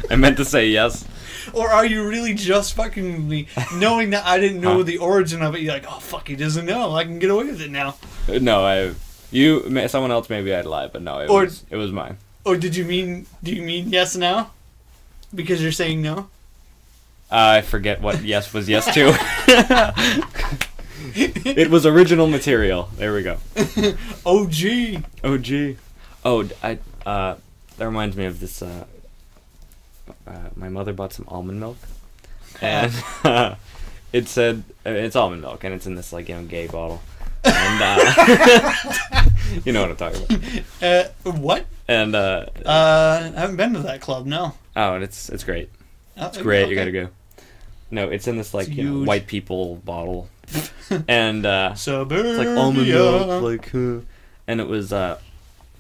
Speaker 2: I meant to say yes.
Speaker 1: Or are you really just fucking with me, knowing that I didn't know the origin of it? You're like, oh fuck, he doesn't know. I can get away with it now.
Speaker 2: No, someone else maybe I'd lie, but no, it was mine.
Speaker 1: Or do you mean yes now? Because you're saying no?
Speaker 2: I forget what yes was yes to. It was original material. There we go.
Speaker 1: OG.
Speaker 2: Oh, that reminds me of this. My mother bought some almond milk, and it said it's almond milk, and it's in this gay bottle, and you know what I'm talking
Speaker 1: about. What?
Speaker 2: And
Speaker 1: I haven't been to that club. No.
Speaker 2: Oh, it's great.
Speaker 1: Oh,
Speaker 2: it's great.
Speaker 1: Okay.
Speaker 2: You gotta go. No, it's in this white people bottle, and it's like almond milk, and it was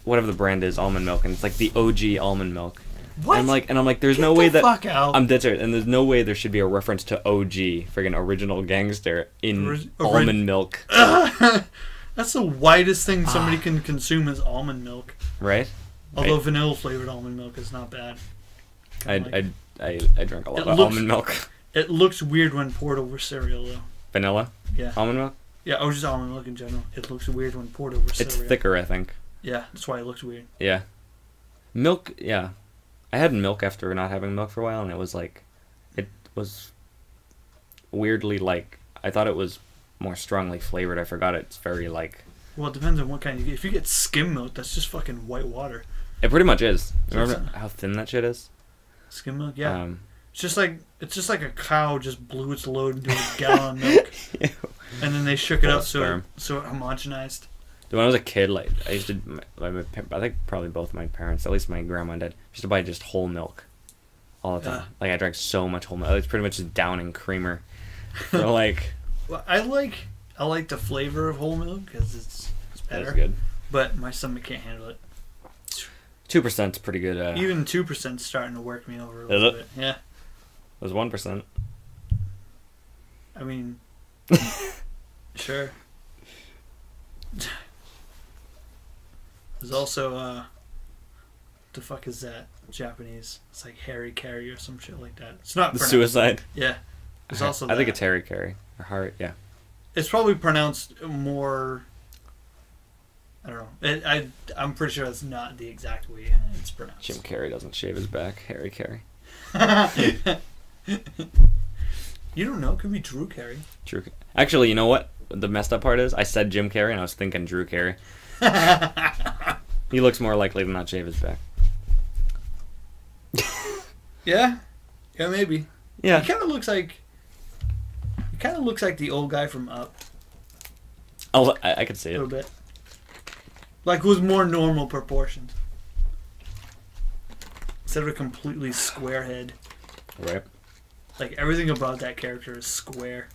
Speaker 2: whatever the brand is, almond milk, and it's like the OG almond milk.
Speaker 1: What?
Speaker 2: And I'm like, there's no way that
Speaker 1: fuck out.
Speaker 2: I'm dead serious, and there's no way there should be a reference to OG, friggin' original gangster in almond milk.
Speaker 1: That's the widest thing somebody can consume is almond milk.
Speaker 2: Right.
Speaker 1: Although vanilla flavored almond milk is not bad.
Speaker 2: I drink a lot of almond milk.
Speaker 1: It looks weird when poured over cereal though.
Speaker 2: Vanilla?
Speaker 1: Yeah.
Speaker 2: Almond milk?
Speaker 1: Yeah, or just almond milk in general. It looks weird when poured over cereal.
Speaker 2: It's thicker, I think.
Speaker 1: Yeah, that's why it looks weird.
Speaker 2: Yeah. Milk, yeah. I had milk after not having milk for a while, and it was weirdly I thought it was more strongly flavored. I forgot it's very
Speaker 1: Well, it depends on what kind you get. If you get skim milk, that's just fucking white water.
Speaker 2: It pretty much is. Remember how thin that shit is?
Speaker 1: Skim milk, yeah. It's just like a cow just blew its load into a gallon of milk, and then they shook it up so it homogenized.
Speaker 2: When I was a kid, I used to, I think probably both my parents, at least my grandma and dad, used to buy just whole milk all the time. I drank so much whole milk. It's pretty much just downing creamer. So
Speaker 1: well, I like the flavor of whole milk because it's better.
Speaker 2: That's good.
Speaker 1: But my stomach can't handle it.
Speaker 2: 2% is pretty good.
Speaker 1: Even 2% is starting to work me over a little bit. Yeah.
Speaker 2: It was 1%.
Speaker 1: I mean, sure. There's also the fuck is that Japanese? It's like Harry Carry or some shit like that. It's not
Speaker 2: the suicide.
Speaker 1: Yeah. There's also
Speaker 2: I think it's Harry Carry or Harry. Yeah.
Speaker 1: It's probably pronounced more. I don't know. I'm pretty sure that's not the exact way it's pronounced.
Speaker 2: Jim Carrey doesn't shave his back. Harry Carey.
Speaker 1: You don't know. It could be Drew Carey.
Speaker 2: Actually, you know what? The messed up part is I said Jim Carrey and I was thinking Drew Carey. He looks more likely to not shave his back.
Speaker 1: Yeah, yeah, maybe.
Speaker 2: Yeah.
Speaker 1: He kind of looks like the old guy from Up.
Speaker 2: Oh, I could see
Speaker 1: A
Speaker 2: it.
Speaker 1: little bit. Like with more normal proportions. Instead of a completely square head.
Speaker 2: Right.
Speaker 1: Like everything about that character is square.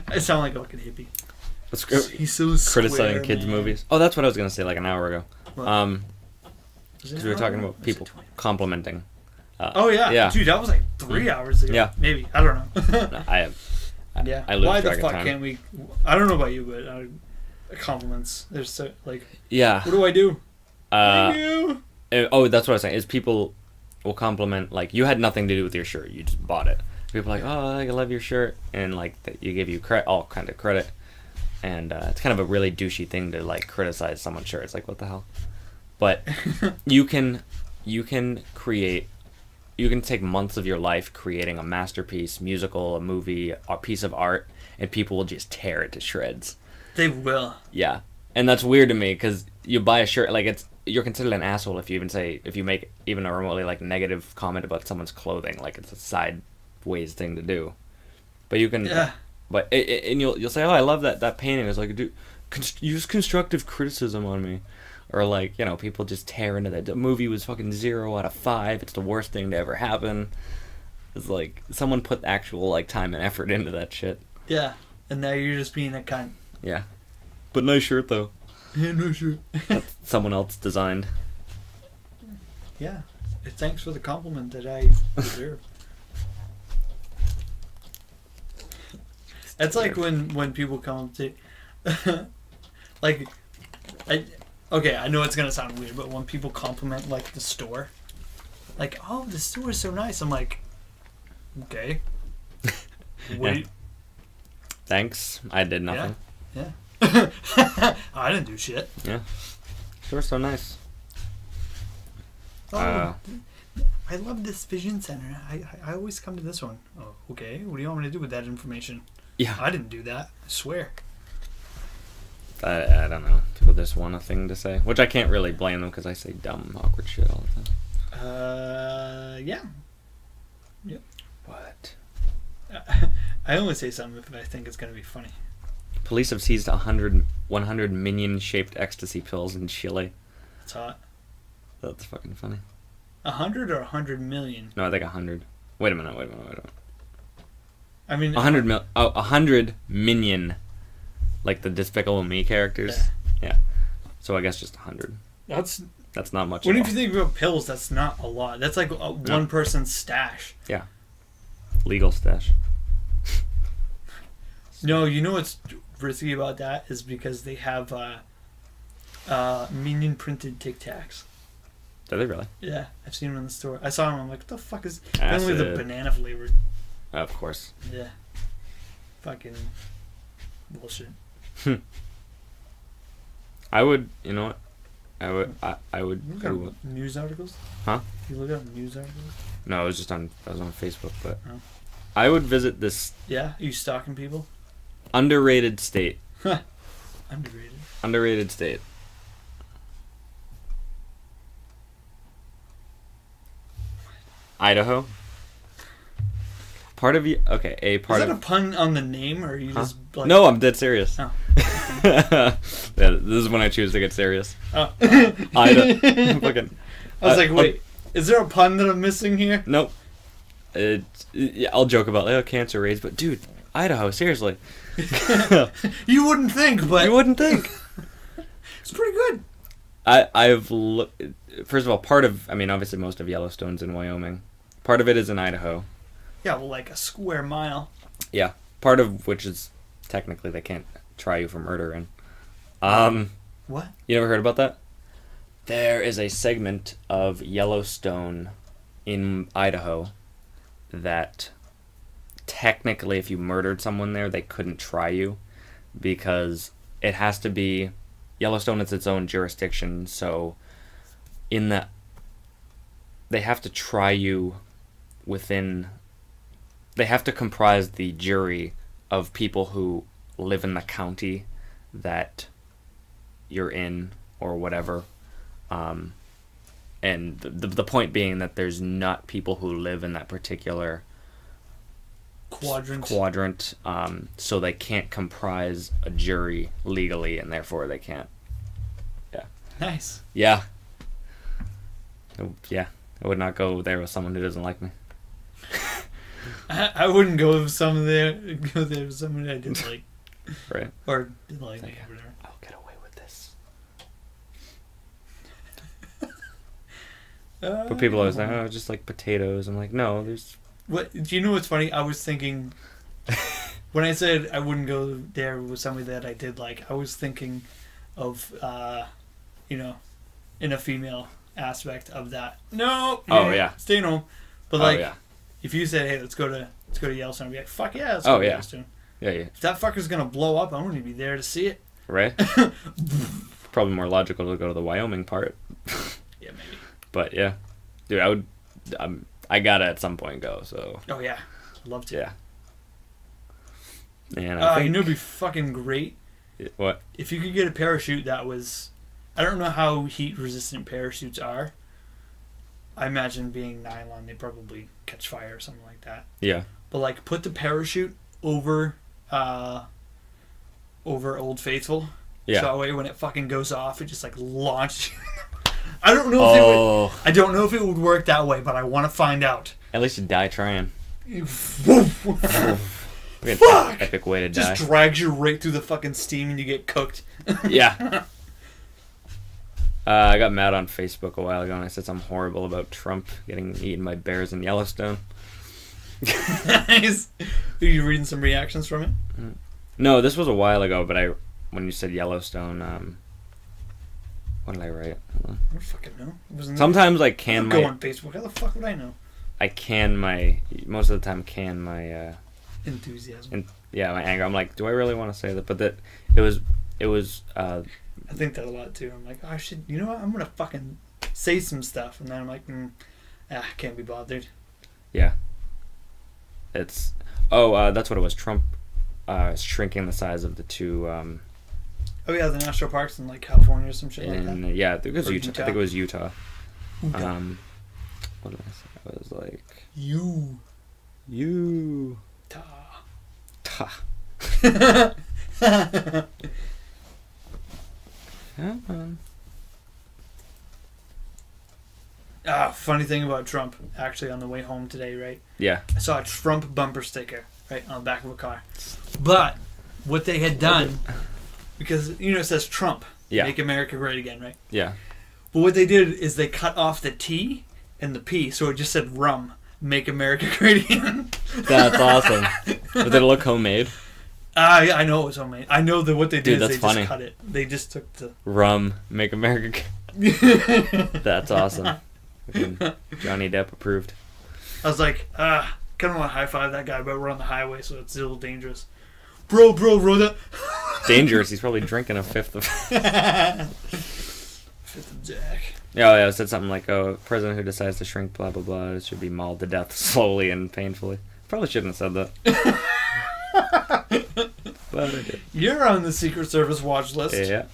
Speaker 1: I sound like a fucking hippie. He's so
Speaker 2: criticizing
Speaker 1: square,
Speaker 2: kids'
Speaker 1: man.
Speaker 2: movies. Oh, that's what I was gonna say like an hour ago.
Speaker 1: What?
Speaker 2: Because we were talking about people complimenting.
Speaker 1: Oh yeah.
Speaker 2: Yeah.
Speaker 1: Dude, that was like 3 hours ago.
Speaker 2: Yeah.
Speaker 1: Maybe. I don't know.
Speaker 2: No, I
Speaker 1: yeah.
Speaker 2: I lose
Speaker 1: Why the
Speaker 2: track of
Speaker 1: fuck
Speaker 2: time.
Speaker 1: can't we? I don't know about you, but compliments. There's so like.
Speaker 2: Yeah.
Speaker 1: What do I do? Thank you.
Speaker 2: Oh, that's what I was saying. Is people will compliment like you had nothing to do with your shirt. You just bought it. People are like, oh, I love your shirt, and like you give you all kind of credit, and it's kind of a really douchey thing to like criticize someone's shirt. It's like what the hell, but you can take months of your life creating a masterpiece, musical, a movie, a piece of art, and people will just tear it to shreds.
Speaker 1: They will.
Speaker 2: Yeah, and that's weird to me because you buy a shirt like you're considered an asshole if you make even a remotely like negative comment about someone's clothing, like it's a sideways thing to do. But you can,
Speaker 1: Yeah.
Speaker 2: but and you'll say, oh, I love that painting. It's like, dude, use constructive criticism on me, or like people just tear into that. The movie was fucking 0 out of 5. It's the worst thing to ever happen. It's like someone put actual like time and effort into that shit.
Speaker 1: Yeah, and now you're just being a cunt.
Speaker 2: Yeah, but nice shirt though.
Speaker 1: Yeah, no sure.
Speaker 2: That's someone else designed.
Speaker 1: Yeah. Thanks for the compliment that I deserve. That's like when people come up to like I know it's gonna sound weird, but when people compliment like the store, like, oh, the store is so nice, I'm like, okay. Wait.
Speaker 2: Thanks. I did nothing.
Speaker 1: Yeah. I didn't do shit.
Speaker 2: Yeah. Sure, so nice.
Speaker 1: Oh, I love this vision center. I always come to this one. Oh, okay. What do you want me to do with that information?
Speaker 2: Yeah.
Speaker 1: I didn't do that. I swear.
Speaker 2: I don't know. People just want a thing to say, which I can't really blame them because I say dumb, awkward shit all the time.
Speaker 1: Yeah. Yep.
Speaker 2: What?
Speaker 1: I only say something if I think it's gonna be funny.
Speaker 2: Police have seized 100 minion-shaped ecstasy pills in Chile.
Speaker 1: It's hot.
Speaker 2: That's fucking funny.
Speaker 1: 100 or 100 million?
Speaker 2: No, I think 100. Wait a minute.
Speaker 1: I mean,
Speaker 2: 100 minion, like the Despicable Me characters. Yeah. So I guess just 100.
Speaker 1: That's
Speaker 2: not much.
Speaker 1: What if you think about pills? That's not a lot. That's like one person's stash.
Speaker 2: Yeah. Legal stash.
Speaker 1: No, you know what's risky about that is because they have minion printed Tic Tacs.
Speaker 2: Do they really?
Speaker 1: Yeah, I've seen them in the store. I saw them. I'm like, what the fuck is?
Speaker 2: Acid.
Speaker 1: Only the banana flavored.
Speaker 2: Of course.
Speaker 1: Yeah. Fucking bullshit.
Speaker 2: I would. You know what? I would.
Speaker 1: You look up news articles?
Speaker 2: Huh?
Speaker 1: You look up news articles?
Speaker 2: No, I was on Facebook, but
Speaker 1: Oh.
Speaker 2: I would visit this
Speaker 1: Yeah? Are you stalking people?
Speaker 2: underrated state.
Speaker 1: Underrated.
Speaker 2: Underrated state. Idaho. Part of you. Okay,
Speaker 1: Is that a pun on the name, or are you just like?
Speaker 2: No, I'm dead serious.
Speaker 1: Oh.
Speaker 2: Yeah, this is when I choose to get serious.
Speaker 1: Oh.
Speaker 2: Idaho. Fucking.
Speaker 1: I was like, wait, is there a pun that I'm missing here?
Speaker 2: Nope. Yeah, I'll joke about cancer rates, but dude, Idaho, seriously.
Speaker 1: You wouldn't think, but
Speaker 2: You wouldn't think.
Speaker 1: it's pretty good.
Speaker 2: I've looked. First of all, obviously most of Yellowstone's in Wyoming. Part of it is in Idaho.
Speaker 1: Yeah, well, like a square mile.
Speaker 2: Yeah, part of which is technically they can't try you for murder in.
Speaker 1: What?
Speaker 2: You never heard about that? There is a segment of Yellowstone in Idaho that technically if you murdered someone there, they couldn't try you because it has to be Yellowstone is its own jurisdiction, so they have to try you within. They have to comprise the jury of people who live in the county that you're in or whatever. And the point being that there's not people who live in that particular quadrant, so they can't comprise a jury legally, and therefore they can't. Yeah.
Speaker 1: Nice.
Speaker 2: Yeah. Yeah. I would not go there with someone who doesn't like me.
Speaker 1: I wouldn't go with someone there. Go there with someone I didn't like.
Speaker 2: Right.
Speaker 1: Or didn't like me. Or whatever.
Speaker 2: I'll get away with this. But people always say, "Oh, just like potatoes." I'm like, no, there's.
Speaker 1: What do you know? What's funny? I was thinking when I said I wouldn't go there with somebody that I did like. I was thinking of, you know, in a female aspect of that. No.
Speaker 2: Oh yeah.
Speaker 1: Staying home. But like,
Speaker 2: yeah.
Speaker 1: If you said, "Hey, let's go to Yellowstone," I'd be like, "Fuck yeah, let's go to Yellowstone."
Speaker 2: Yeah.
Speaker 1: If that fucker's gonna blow up, I'm gonna be there to see it.
Speaker 2: Right. Probably more logical to go to the Wyoming part.
Speaker 1: Yeah, maybe.
Speaker 2: But yeah, dude, I would. I gotta at some point go. So.
Speaker 1: Oh yeah, I'd love to.
Speaker 2: Yeah. And I think,
Speaker 1: you know, it'd be fucking great.
Speaker 2: What?
Speaker 1: If you could get a parachute that was, I don't know how heat resistant parachutes are. I imagine being nylon, they probably catch fire or something like that.
Speaker 2: Yeah.
Speaker 1: But like, put the parachute over Old Faithful.
Speaker 2: Yeah.
Speaker 1: So that way, when it fucking goes off, it just like launches. I don't know if it would. I don't know if it would work that way, but I want to find out.
Speaker 2: At least you die trying.
Speaker 1: Fuck!
Speaker 2: Epic way to die.
Speaker 1: Just drags you right through the fucking steam and you get cooked.
Speaker 2: Yeah. I got mad on Facebook a while ago and I said something horrible about Trump getting eaten by bears in Yellowstone.
Speaker 1: Nice. Are you reading some reactions from it?
Speaker 2: No, this was a while ago, but when you said Yellowstone, what did I write?
Speaker 1: I don't fucking know.
Speaker 2: Sometimes I can
Speaker 1: go on Facebook. How the fuck would I know?
Speaker 2: I can most of the time can my
Speaker 1: enthusiasm.
Speaker 2: My anger. I'm like, do I really want to say that? But that it was.
Speaker 1: I think that a lot too. I'm like, oh, I should. You know what? I'm gonna fucking say some stuff, and then I'm like, can't be bothered.
Speaker 2: Yeah. It's. Oh, that's what it was. Trump, shrinking the size of the two.
Speaker 1: Oh yeah, the national parks in like California or some shit like that.
Speaker 2: Yeah, I think it was Utah. I think it was Utah.
Speaker 1: Okay.
Speaker 2: What did I say? It was like
Speaker 1: you.
Speaker 2: Ta.
Speaker 1: Funny thing about Trump, actually on the way home today, right?
Speaker 2: Yeah.
Speaker 1: I saw a Trump bumper sticker, right, on the back of a car. But what they had done, because, it says Trump, make America great again, right?
Speaker 2: Yeah.
Speaker 1: But what they did is they cut off the T and the P, so it just said rum, make America great again.
Speaker 2: That's awesome. But did it look homemade?
Speaker 1: I know it was homemade. I know that what they did is they
Speaker 2: funny.
Speaker 1: just cut it. They just took the...
Speaker 2: Rum, make America That's awesome. Johnny Depp approved.
Speaker 1: I was like, kind of want to high-five that guy, but we're on the highway, so it's a little dangerous. Bro, that...
Speaker 2: Dangerous? He's probably drinking a fifth of
Speaker 1: Jack.
Speaker 2: Yeah, I said something like, a president who decides to shrink, blah, blah, blah, should be mauled to death slowly and painfully. Probably shouldn't have said that. But I did.
Speaker 1: You're on the Secret Service watch list.
Speaker 2: Yeah.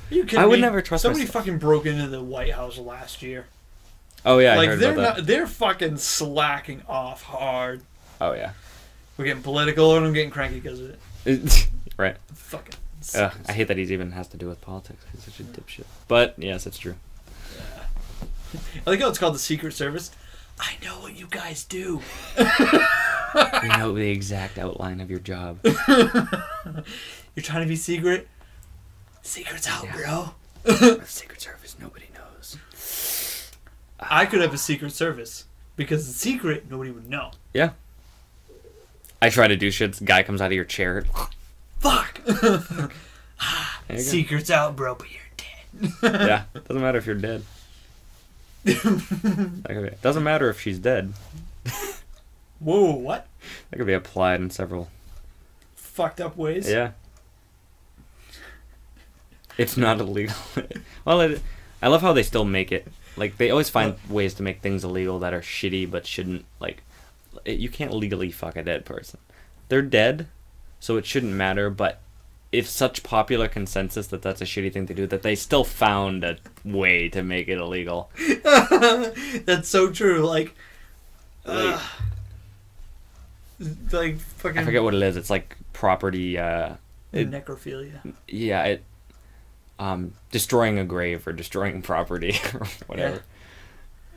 Speaker 1: You kidding
Speaker 2: I would
Speaker 1: me?
Speaker 2: never trust
Speaker 1: Somebody
Speaker 2: myself.
Speaker 1: fucking broke into the White House last year.
Speaker 2: Oh, yeah,
Speaker 1: like,
Speaker 2: I heard about that.
Speaker 1: They're fucking slacking off hard.
Speaker 2: Oh, yeah.
Speaker 1: We're getting political and I'm getting cranky because of it.
Speaker 2: Right.
Speaker 1: Fucking
Speaker 2: I hate that he even has to do with politics. He's such a dipshit. But, yes, it's true.
Speaker 1: Yeah. I like how it's called the Secret Service. I know what you guys do.
Speaker 2: We know the exact outline of your job.
Speaker 1: You're trying to be secret? Secret's out, bro.
Speaker 2: Secret Service, nobody knows.
Speaker 1: I could have a Secret Service. Because it's secret, nobody would know.
Speaker 2: Yeah. I try to do shit, the guy comes out of your chair.
Speaker 1: Fuck! Secret's out, bro, but you're dead.
Speaker 2: Yeah, doesn't matter if you're dead. Doesn't matter if she's dead.
Speaker 1: Whoa, what?
Speaker 2: That could be applied in several
Speaker 1: fucked up ways.
Speaker 2: Yeah. It's not illegal. Well, I love how they still make it. Like, they always find ways to make things illegal that are shitty but shouldn't, like... You can't legally fuck a dead person. They're dead, so it shouldn't matter, but it's such popular consensus that that's a shitty thing to do that they still found a way to make it illegal.
Speaker 1: That's so true. Like fucking.
Speaker 2: I forget what it is. It's like property.
Speaker 1: Necrophilia.
Speaker 2: Yeah, destroying a grave or destroying property or whatever.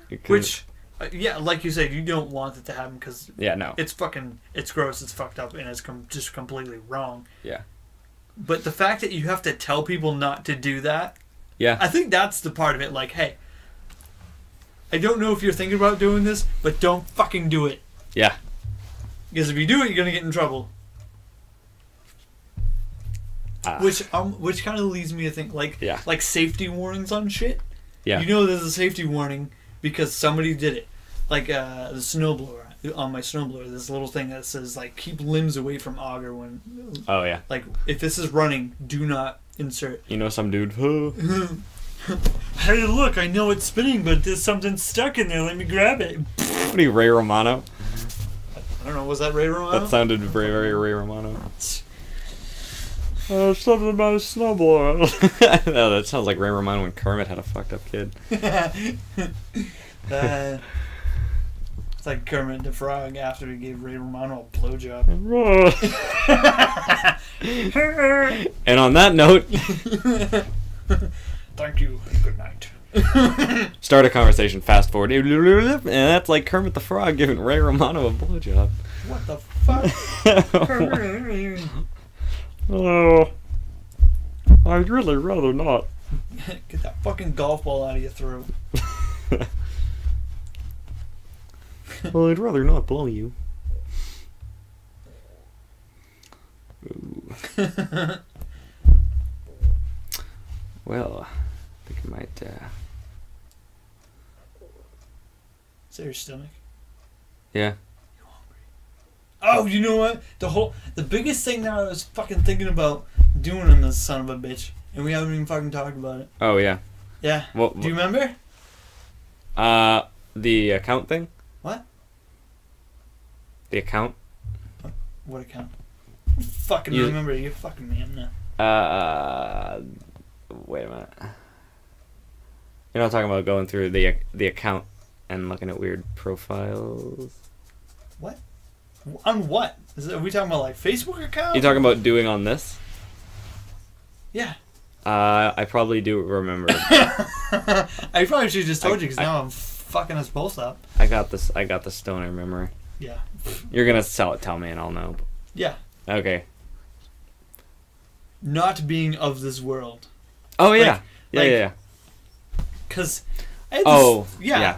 Speaker 1: Yeah. Which, like you said, you don't want it to happen because
Speaker 2: no,
Speaker 1: it's gross, it's fucked up, and it's just completely wrong.
Speaker 2: Yeah.
Speaker 1: But the fact that you have to tell people not to do that, I think that's the part of it. Like, hey, I don't know if you're thinking about doing this, but don't fucking do it.
Speaker 2: Yeah.
Speaker 1: Because if you do it, you're gonna get in trouble. Which kind of leads me to think like safety warnings on shit.
Speaker 2: Yeah.
Speaker 1: You know, there's a safety warning because somebody did it. Like the snowblower on my snowblower, this little thing that says like keep limbs away from auger when.
Speaker 2: Oh yeah.
Speaker 1: Like if this is running, do not insert.
Speaker 2: You know, some dude.
Speaker 1: Hey, look! I know it's spinning, but there's something stuck in there. Let me grab it.
Speaker 2: What are you, Ray Romano?
Speaker 1: I don't know. Was that Ray Romano?
Speaker 2: That sounded very, very Ray Romano. Something about a snowblower. No, that sounds like Ray Romano when Kermit had a fucked up kid.
Speaker 1: It's like Kermit the Frog after he gave Ray Romano a blowjob.
Speaker 2: And on that note,
Speaker 1: thank you and good night.
Speaker 2: Start a conversation, fast forward, and that's like Kermit the Frog giving Ray Romano a blowjob.
Speaker 1: What the fuck?
Speaker 2: Oh, I'd really rather not.
Speaker 1: Get that fucking golf ball out of your throat.
Speaker 2: Well, I'd rather not blow you. Ooh. Well, I think I might.
Speaker 1: Is that your stomach?
Speaker 2: Yeah.
Speaker 1: Oh, you know what? The biggest thing that I was fucking thinking about doing on this son of a bitch, and we haven't even fucking talked about it.
Speaker 2: Oh yeah.
Speaker 1: Yeah. Do you remember?
Speaker 2: The account thing.
Speaker 1: What?
Speaker 2: The account.
Speaker 1: What account? Fucking remember? You're fucking me. I'm
Speaker 2: not. Wait a minute. You're not talking about going through the account and looking at weird profiles.
Speaker 1: What? On what? Are we talking about like Facebook account?
Speaker 2: You talking about doing on this?
Speaker 1: Yeah.
Speaker 2: I probably do remember.
Speaker 1: I probably should have just told you because now I'm fucking us both up.
Speaker 2: I got the stoner memory.
Speaker 1: Yeah.
Speaker 2: You're gonna tell me and I'll know.
Speaker 1: Yeah.
Speaker 2: Okay.
Speaker 1: Not being of this world.
Speaker 2: Oh yeah. Yeah.
Speaker 1: Because.
Speaker 2: Yeah.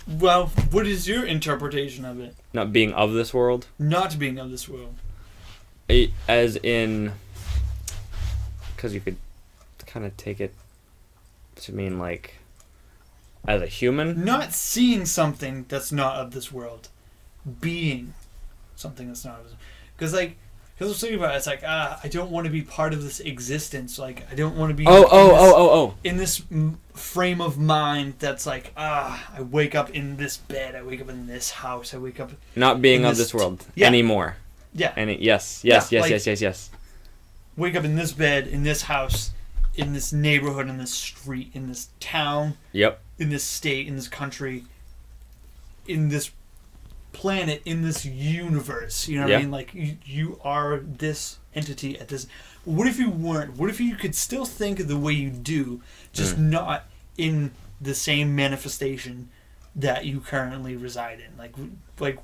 Speaker 1: Well, what is your interpretation of it?
Speaker 2: Not being of this world?
Speaker 1: Not being of this world.
Speaker 2: As in... Because you could kind of take it to mean, like, as a human?
Speaker 1: Not seeing something that's not of this world. Being something that's not of this world. Because I was thinking about it, it's like, I don't want to be part of this existence. Like, I don't want to be in this frame of mind that's like, I wake up in this bed, I wake up in this house, I wake up...
Speaker 2: Not being of this world anymore.
Speaker 1: Yeah.
Speaker 2: Yes.
Speaker 1: Wake up in this bed, in this house, in this neighborhood, in this street, in this town.
Speaker 2: Yep.
Speaker 1: In this state, in this country, in this planet, in this universe. You know what I mean? Like, you are this entity at this... What if you weren't? What if you could still think the way you do, just not in the same manifestation that you currently reside in? Like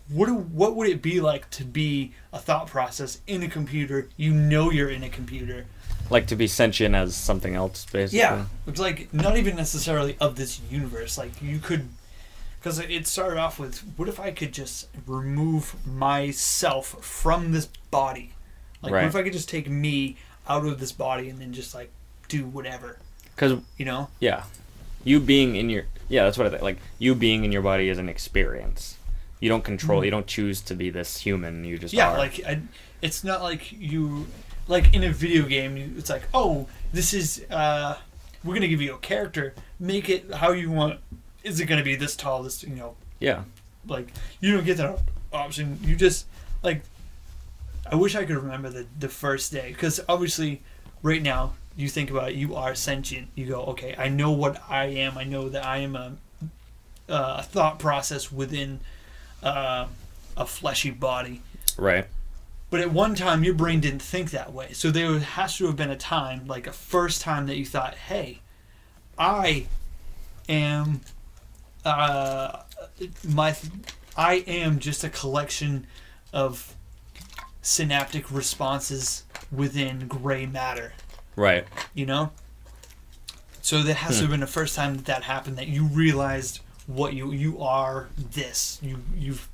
Speaker 1: what would it be like to be a thought process in a computer? You know you're in a computer.
Speaker 2: Like to be sentient as something else, basically.
Speaker 1: Yeah. It's like not even necessarily of this universe. Like you could... Because it started off with, what if I could just remove myself from this body? Like, what if I could just take me out of this body and then just, like, do whatever?
Speaker 2: Because,
Speaker 1: you know?
Speaker 2: Yeah. You being in your... Yeah, that's what I think. Like, you being in your body is an experience. You don't control... You don't choose to be this human. You just are.
Speaker 1: Yeah, like, it's not like you... Like, in a video game, it's like, oh, this is... we're going to give you a character. Make it how you want... Is it going to be this tall, this, you know...
Speaker 2: Yeah.
Speaker 1: Like, you don't get that option. You just, like... I wish I could remember the first day. Because, obviously, right now, you think about it, you are sentient. You go, okay, I know what I am. I know that I am a thought process within a fleshy body.
Speaker 2: Right.
Speaker 1: But at one time, your brain didn't think that way. So there has to have been a time, like a first time, that you thought, hey, I am I am just a collection of synaptic responses within gray matter.
Speaker 2: Right.
Speaker 1: You know? So there has to have been the first time that happened, that you realized what you are this. You've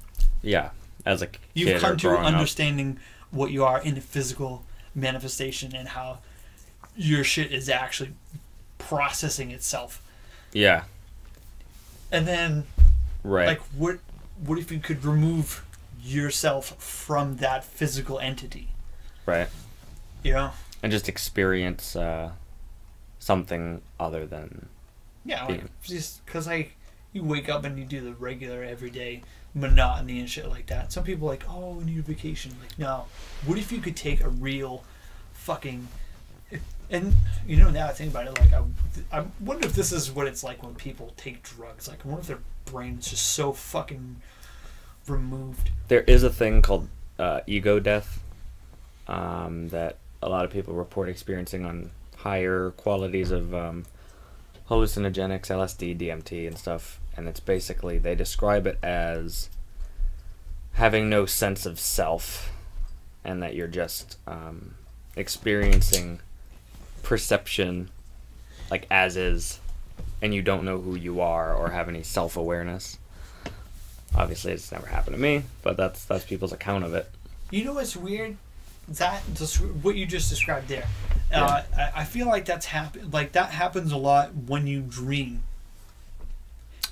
Speaker 2: as a kid
Speaker 1: you've come to
Speaker 2: growing
Speaker 1: understanding what you are in a physical manifestation, and how your shit is actually processing itself.
Speaker 2: Yeah.
Speaker 1: And then,
Speaker 2: right.
Speaker 1: like, what if you could remove yourself from that physical entity?
Speaker 2: Right.
Speaker 1: You know?
Speaker 2: And just experience something other than
Speaker 1: like, just because, like, you wake up and you do the regular everyday monotony and shit like that. Some people are like, oh, we need a vacation. Like, no. What if you could take a real fucking... And, you know, now I think about it, like, I wonder if this is what it's like when people take drugs. Like, I wonder if their brain's just so fucking removed.
Speaker 2: There is a thing called ego death that a lot of people report experiencing on higher qualities of hallucinogenics, LSD, DMT, and stuff. And it's basically, they describe it as having no sense of self, and that you're just experiencing perception like as is, and you don't know who you are or have any self-awareness. Obviously it's never happened to me, but that's people's account of it.
Speaker 1: You know what's weird? That just what you just described there. I feel like that happens a lot when you dream.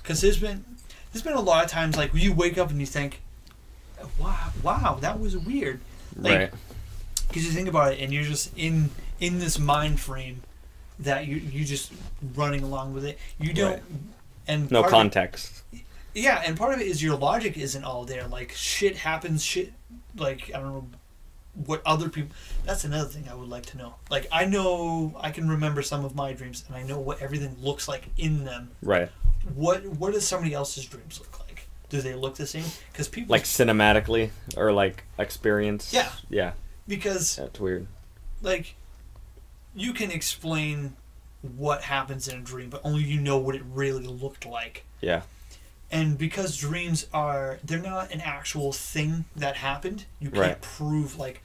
Speaker 1: Because there's been a lot of times, like, you wake up and you think, wow, that was weird. Like,
Speaker 2: right.
Speaker 1: Because you think about it, and you're just in this mind frame that you just running along with it. You don't,
Speaker 2: right.
Speaker 1: And
Speaker 2: no context.
Speaker 1: Yeah, and part of it is your logic isn't all there. Like, shit happens, like, I don't know what other people... That's another thing I would like to know. Like, I know, I can remember some of my dreams, and I know what everything looks like in them.
Speaker 2: Right.
Speaker 1: What does somebody else's dreams look like? Do they look the same? Because people...
Speaker 2: Like, cinematically, or, like, experience?
Speaker 1: Yeah.
Speaker 2: Yeah.
Speaker 1: Because...
Speaker 2: That's weird.
Speaker 1: Like, you can explain what happens in a dream, but only you know what it really looked like.
Speaker 2: Yeah.
Speaker 1: And because dreams they're not an actual thing that happened, you can't prove, like,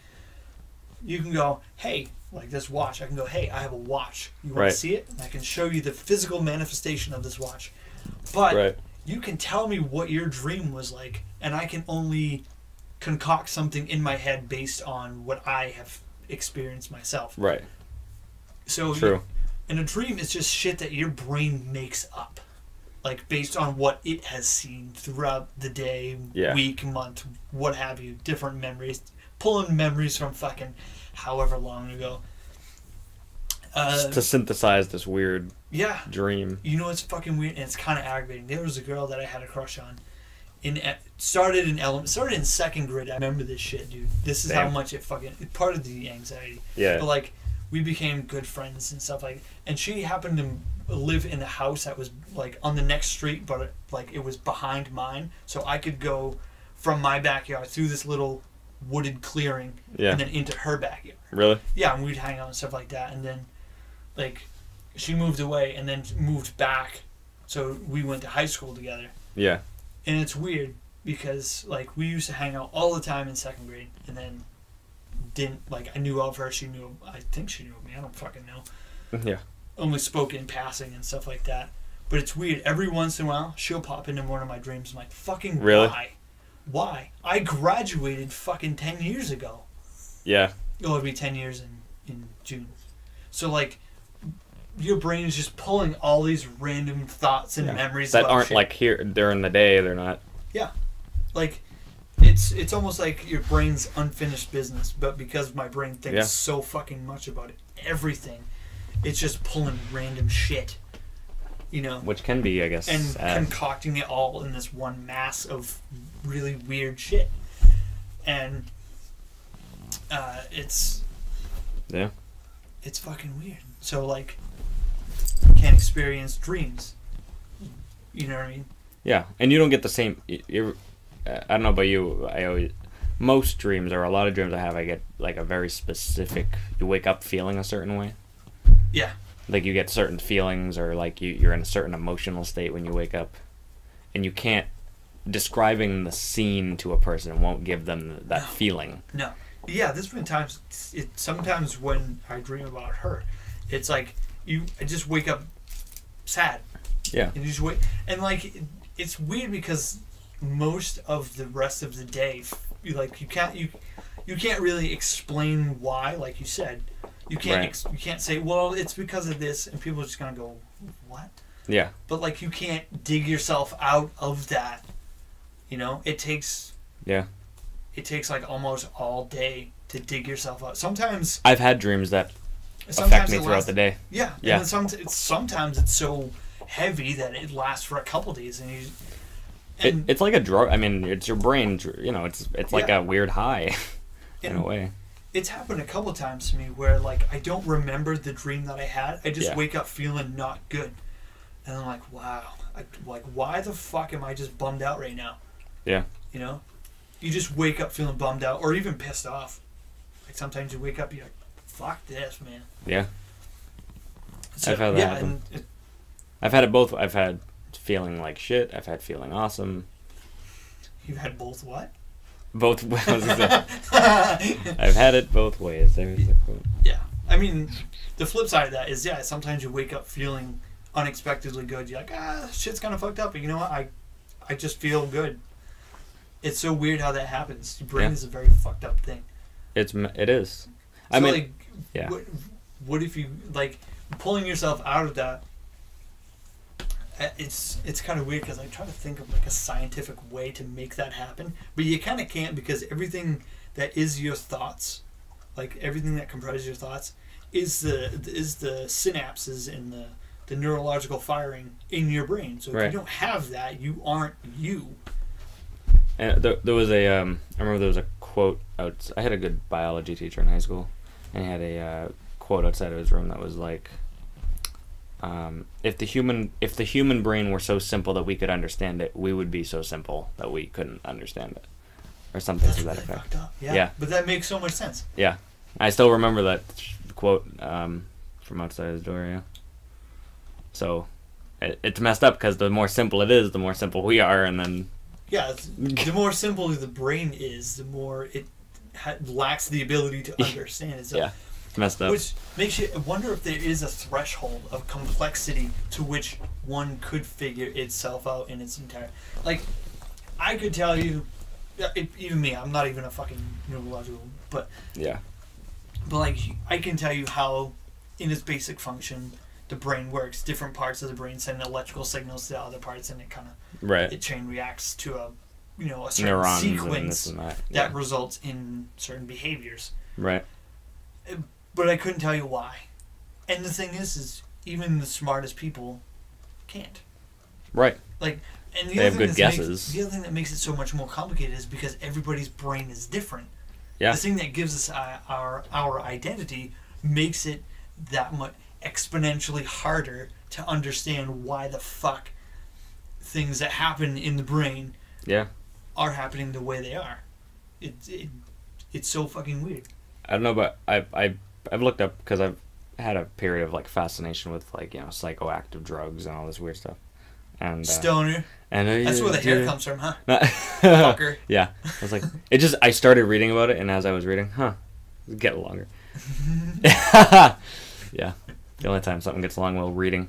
Speaker 1: you can go, hey, like this watch, I can go, hey, I have a watch. You want to see it? And I can show you the physical manifestation of this watch. But you can tell me what your dream was like, and I can only concoct something in my head based on what I have experienced myself.
Speaker 2: Right.
Speaker 1: So
Speaker 2: true.
Speaker 1: And a dream is just shit that your brain makes up. Like, based on what it has seen throughout the day, week, month, what have you, different memories, pulling memories from fucking however long ago.
Speaker 2: To synthesize this weird dream.
Speaker 1: You know, it's fucking weird, and it's kind of aggravating. There was a girl that I had a crush on. Started in second grade. I remember this shit, dude. This is how much it part of the anxiety.
Speaker 2: Yeah.
Speaker 1: But, like, we became good friends and stuff like. And she happened to live in a house that was, like, on the next street, but, like, it was behind mine, so I could go from my backyard through this little wooded clearing and then into her backyard.
Speaker 2: Really?
Speaker 1: Yeah, and we'd hang out and stuff like that. And then, like, she moved away and then moved back, so we went to high school together.
Speaker 2: Yeah.
Speaker 1: And it's weird because, like, we used to hang out all the time in second grade, and then I knew of her, I think she knew of me, I don't fucking know.
Speaker 2: Yeah.
Speaker 1: Only spoke in passing and stuff like that. But it's weird. Every once in a while, she'll pop into one of my dreams. I'm like, fucking
Speaker 2: really?
Speaker 1: Why? Why? I graduated fucking 10 years ago.
Speaker 2: Yeah.
Speaker 1: It'll be 10 years in June. So, like, your brain is just pulling all these random thoughts and memories
Speaker 2: that aren't, like, here during the day. They're not.
Speaker 1: Yeah. Like, it's almost like your brain's unfinished business. But because my brain thinks so fucking much about it, everything... It's just pulling random shit, you know.
Speaker 2: Which can be, I guess,
Speaker 1: and
Speaker 2: sad.
Speaker 1: Concocting it all in this one mass of really weird shit. And it's fucking weird. so like can't experience dreams. You know what I mean?
Speaker 2: Yeah, and you don't get the same. I don't know about you. Most dreams, or a lot of dreams I have, I get like a very specific. You wake up feeling a certain way.
Speaker 1: Yeah.
Speaker 2: Like you get certain feelings, or like you're in a certain emotional state when you wake up, and you can't. Describing the scene to a person won't give them that feeling.
Speaker 1: No. Yeah, there's been times. Sometimes when I dream about her, it's like I just wake up sad.
Speaker 2: Yeah.
Speaker 1: And you just wait, and like it's weird because most of the rest of the day, you can't really explain why. Like you said, you can't say, well, it's because of this, and people are just gonna go, what?
Speaker 2: Yeah.
Speaker 1: But like you can't dig yourself out of that. You know, it takes like almost all day to dig yourself out. Sometimes
Speaker 2: I've had dreams that affect me throughout the day.
Speaker 1: Yeah.
Speaker 2: Yeah.
Speaker 1: And then sometimes it's so heavy that it lasts for a couple days, and
Speaker 2: it's like a drug. I mean, it's your brain. You know, it's like a weird high, in a way.
Speaker 1: It's happened a couple times to me where like I don't remember the dream that I had. I just wake up feeling not good, and I'm like, wow, why the fuck am I just bummed out right now?
Speaker 2: Yeah.
Speaker 1: You know, you just wake up feeling bummed out or even pissed off. Like sometimes you wake up, you're like, fuck this, man.
Speaker 2: Yeah.
Speaker 1: So,
Speaker 2: I've had that happen. I've had it both. I've had feeling like shit. I've had feeling awesome.
Speaker 1: You've had both what?
Speaker 2: Both. I've had it both ways. There's the quote.
Speaker 1: Yeah. I mean, the flip side of that is, sometimes you wake up feeling unexpectedly good. You're like, shit's kind of fucked up, but you know what? I just feel good. It's so weird how that happens. Your brain is a very fucked up thing.
Speaker 2: It is.
Speaker 1: So
Speaker 2: I mean,
Speaker 1: like,
Speaker 2: yeah.
Speaker 1: What if you like pulling yourself out of that? It's kind of weird because I try to think of like a scientific way to make that happen, but you kind of can't because everything that is your thoughts, like everything that comprises your thoughts, is the synapses and the neurological firing in your brain. So if you don't have that, you aren't you.
Speaker 2: And there was I remember there was a quote out. I had a good biology teacher in high school, and he had a quote outside of his room that was like, if the human brain were so simple that we could understand it, we would be so simple that we couldn't understand it, or something to that effect.
Speaker 1: Fucked up. Yeah, but that makes so much sense.
Speaker 2: Yeah, I still remember that quote from outside his door. Yeah. So, it's messed up because the more simple it is, the more simple we are, and then.
Speaker 1: Yeah, the more simple the brain is, the more it lacks the ability to understand it. So,
Speaker 2: it's messed up.
Speaker 1: Which makes you wonder if there is a threshold of complexity to which one could figure itself out in its entire. Like, I could tell you, even me, I'm not even a fucking neurological, but like I can tell you how, in its basic function, the brain works. Different parts of the brain send electrical signals to other parts, and it kind of it chain reacts to a certain
Speaker 2: neurons
Speaker 1: sequence that results in certain behaviors.
Speaker 2: Right.
Speaker 1: But I couldn't tell you why. And the thing is even the smartest people can't.
Speaker 2: Right.
Speaker 1: Like, and
Speaker 2: they have good guesses.
Speaker 1: The other thing that makes it so much more complicated is because everybody's brain is different.
Speaker 2: Yeah.
Speaker 1: The thing that gives us our identity makes it that much exponentially harder to understand why the fuck things that happen in the brain are happening the way they are. It's so fucking weird.
Speaker 2: I don't know, but I've looked up because I've had a period of like fascination with like psychoactive drugs and all this weird stuff. And
Speaker 1: stoner.
Speaker 2: And
Speaker 1: that's where the hair comes from, huh? Fucker.
Speaker 2: Yeah, I was like, I started reading about it, and as I was reading, it's getting longer. Yeah. The only time something gets long while reading.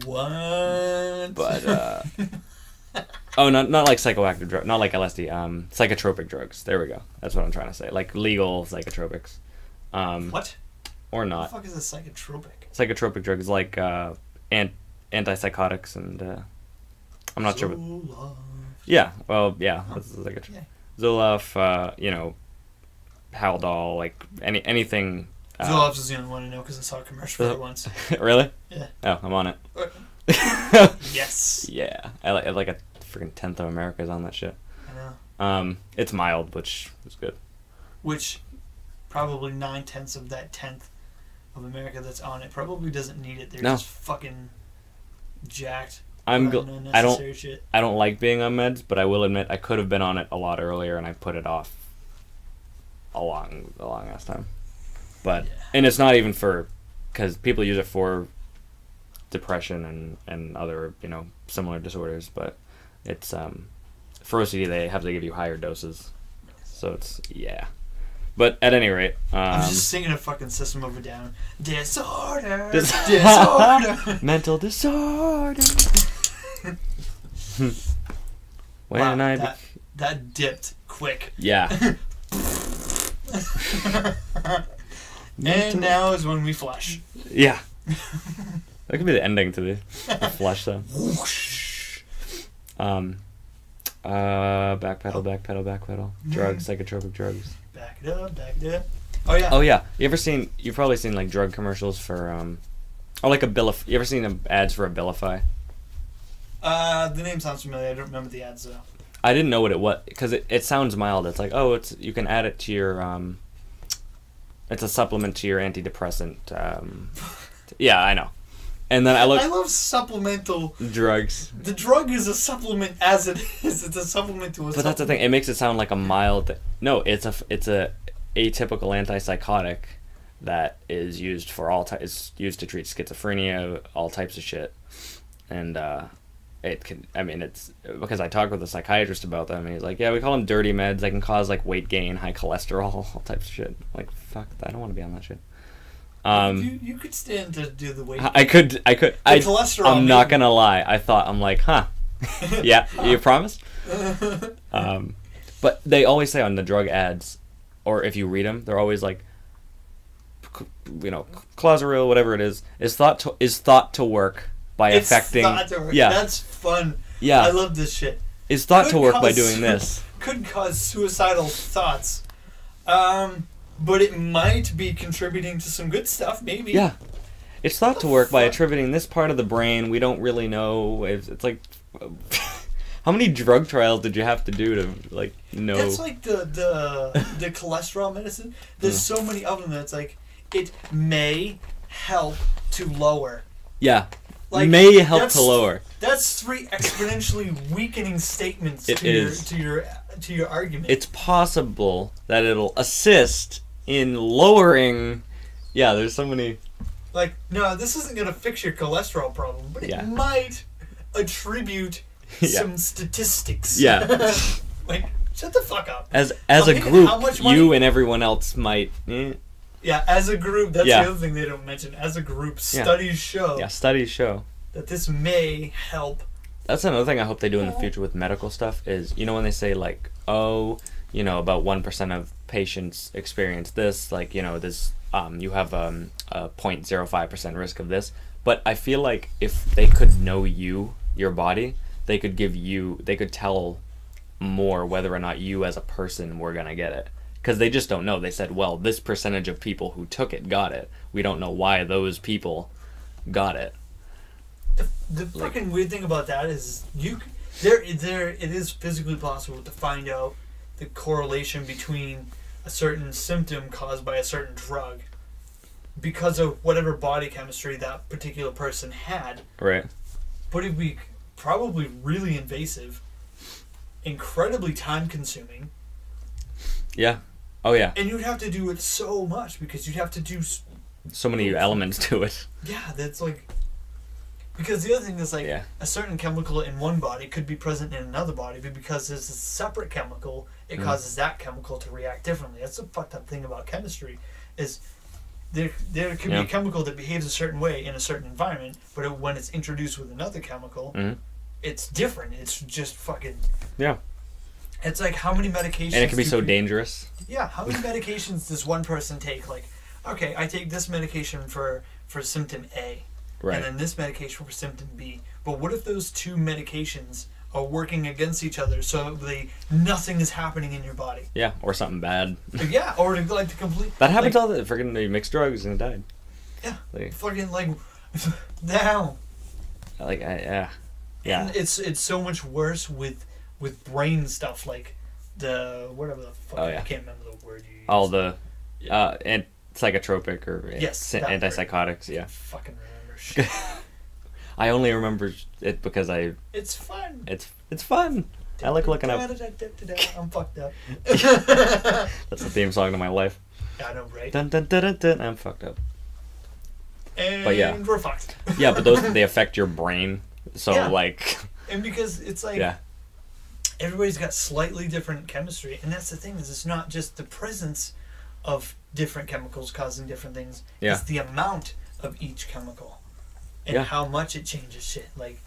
Speaker 1: What?
Speaker 2: But not like psychoactive drugs, not like LSD. Psychotropic drugs. There we go. That's what I'm trying to say. Like legal psychotropics.
Speaker 1: What?
Speaker 2: Or not.
Speaker 1: What the fuck is a psychotropic?
Speaker 2: Psychotropic drugs like antipsychotics and I'm not sure. What, yeah. Well, yeah. That's psychotropic. Yeah. Zoloft. Haldol. Like anything.
Speaker 1: Zoloft is the only one I know because I saw a commercial for it once.
Speaker 2: Really?
Speaker 1: Yeah.
Speaker 2: Oh, I'm on it.
Speaker 1: Yes.
Speaker 2: Yeah, I like a freaking tenth of America's on that shit.
Speaker 1: I know.
Speaker 2: It's mild, which is good.
Speaker 1: Which, probably 9/10 of that tenth of America that's on it probably doesn't need it. They're
Speaker 2: No.
Speaker 1: just fucking jacked.
Speaker 2: I
Speaker 1: unnecessary shit.
Speaker 2: don't like being on meds, but I will admit I could have been on it a lot earlier, and I put it off a long ass time. But and it's not even because people use it for depression and other similar disorders, but it's for OCD they have to give you higher doses, so it's But at any rate,
Speaker 1: I'm just singing a fucking System of a Down. Disorder.
Speaker 2: Disorder. Mental disorder. When
Speaker 1: wow, that dipped quick.
Speaker 2: Yeah.
Speaker 1: And now is when we flush.
Speaker 2: Yeah. That could be the ending to the flush though. Backpedal. Drugs, psychotropic drugs.
Speaker 1: Back it up. Oh yeah.
Speaker 2: You've probably seen like drug commercials for or like you ever seen ads for Abilify?
Speaker 1: The name sounds familiar. I don't remember the ads though.
Speaker 2: I didn't know what it was because it sounds mild. It's like, you can add it to your it's a supplement to your antidepressant. Yeah, I know. And then I
Speaker 1: love supplemental
Speaker 2: drugs.
Speaker 1: The drug is a supplement as it is. It's a supplement to a.
Speaker 2: But that's the thing. It makes it sound like a mild. No, it's a atypical antipsychotic that is used for is used to treat schizophrenia, all types of shit, and it can. I mean, it's because I talked with a psychiatrist about them, and he's like, "Yeah, we call them dirty meds. They can cause like weight gain, high cholesterol, all types of shit." I'm like, fuck, I don't want to be on that shit.
Speaker 1: You could stand to do the weight.
Speaker 2: I could. The
Speaker 1: cholesterol.
Speaker 2: I'm not gonna lie. I'm like, huh? Yeah, you promised. But they always say on the drug ads, or if you read them, they're always like, Clozaril, whatever it is thought to work by affecting. Yeah,
Speaker 1: that's fun.
Speaker 2: Yeah,
Speaker 1: I love this shit.
Speaker 2: Is thought to work by doing this.
Speaker 1: Could cause suicidal thoughts. But it might be contributing to some good stuff, maybe.
Speaker 2: Yeah. It's thought to work by attributing this part of the brain. We don't really know. It's like... How many drug trials did you have to do to, like, know?
Speaker 1: That's like the cholesterol medicine. There's so many of them that's like, it may help to lower.
Speaker 2: Yeah. Like, may help to lower.
Speaker 1: That's 3 exponentially weakening statements to your argument.
Speaker 2: It's possible that it'll assist in lowering. Yeah, there's so many.
Speaker 1: Like, no, this isn't going to fix your cholesterol problem, but it might attribute some statistics.
Speaker 2: Yeah.
Speaker 1: Like, shut the fuck up.
Speaker 2: As a group, you and everyone else might.
Speaker 1: Yeah, as a group, that's the other thing they don't mention. As a group, studies show.
Speaker 2: Yeah, studies show
Speaker 1: that this may help.
Speaker 2: That's another thing I hope they do in the future with medical stuff is, when they say like, about 1% of patients experience this, like, this, you have a 0.05% risk of this. But I feel like if they could know your body, they could tell more whether or not you as a person were going to get it. Because they just don't know. They said, well, this percentage of people who took it got it. We don't know why those people got it.
Speaker 1: The fucking weird thing about that is it is physically possible to find out the correlation between a certain symptom caused by a certain drug because of whatever body chemistry that particular person had.
Speaker 2: Right.
Speaker 1: But it'd be probably really invasive, incredibly time consuming.
Speaker 2: Yeah. Oh yeah.
Speaker 1: And you'd have to do it so much because you'd have to do
Speaker 2: so many elements to it.
Speaker 1: Yeah, that's like. Because the other thing is, like, a certain chemical in one body could be present in another body, but because there's a separate chemical, it causes that chemical to react differently. That's the fucked up thing about chemistry, is there can be a chemical that behaves a certain way in a certain environment, but when it's introduced with another chemical, it's different. It's just fucking...
Speaker 2: Yeah.
Speaker 1: It's like, how many medications...
Speaker 2: And it can be so dangerous.
Speaker 1: Yeah, how many medications does one person take? Like, okay, I take this medication for symptom A. Right. And then this medication for symptom B. But what if those 2 medications are working against each other so nothing is happening in your body?
Speaker 2: Yeah, or something bad.
Speaker 1: Yeah, or like the complete...
Speaker 2: That happens all the... Freaking they mixed drugs and died.
Speaker 1: Yeah, fucking like... Now.
Speaker 2: Like, yeah.
Speaker 1: And it's so much worse with brain stuff, like the... Whatever the fuck... I can't remember the word you used.
Speaker 2: All the... and psychotropic or antipsychotics. Yeah.
Speaker 1: Fucking remember shit.
Speaker 2: I only remember it because
Speaker 1: It's fun.
Speaker 2: It's fun. I like looking up.
Speaker 1: I'm fucked up.
Speaker 2: That's the theme song to my life.
Speaker 1: I know, right?
Speaker 2: Dun, dun, dun, dun, dun. I'm fucked up.
Speaker 1: And
Speaker 2: but yeah,
Speaker 1: we're fucked.
Speaker 2: Yeah, but those they affect your brain. So
Speaker 1: yeah.
Speaker 2: like.
Speaker 1: And because it's like.
Speaker 2: Yeah.
Speaker 1: Everybody's got slightly different chemistry, and that's the thing, is it's not just the presence of different chemicals causing different things.
Speaker 2: Yeah.
Speaker 1: It's the amount of each chemical and how much it changes shit. Like,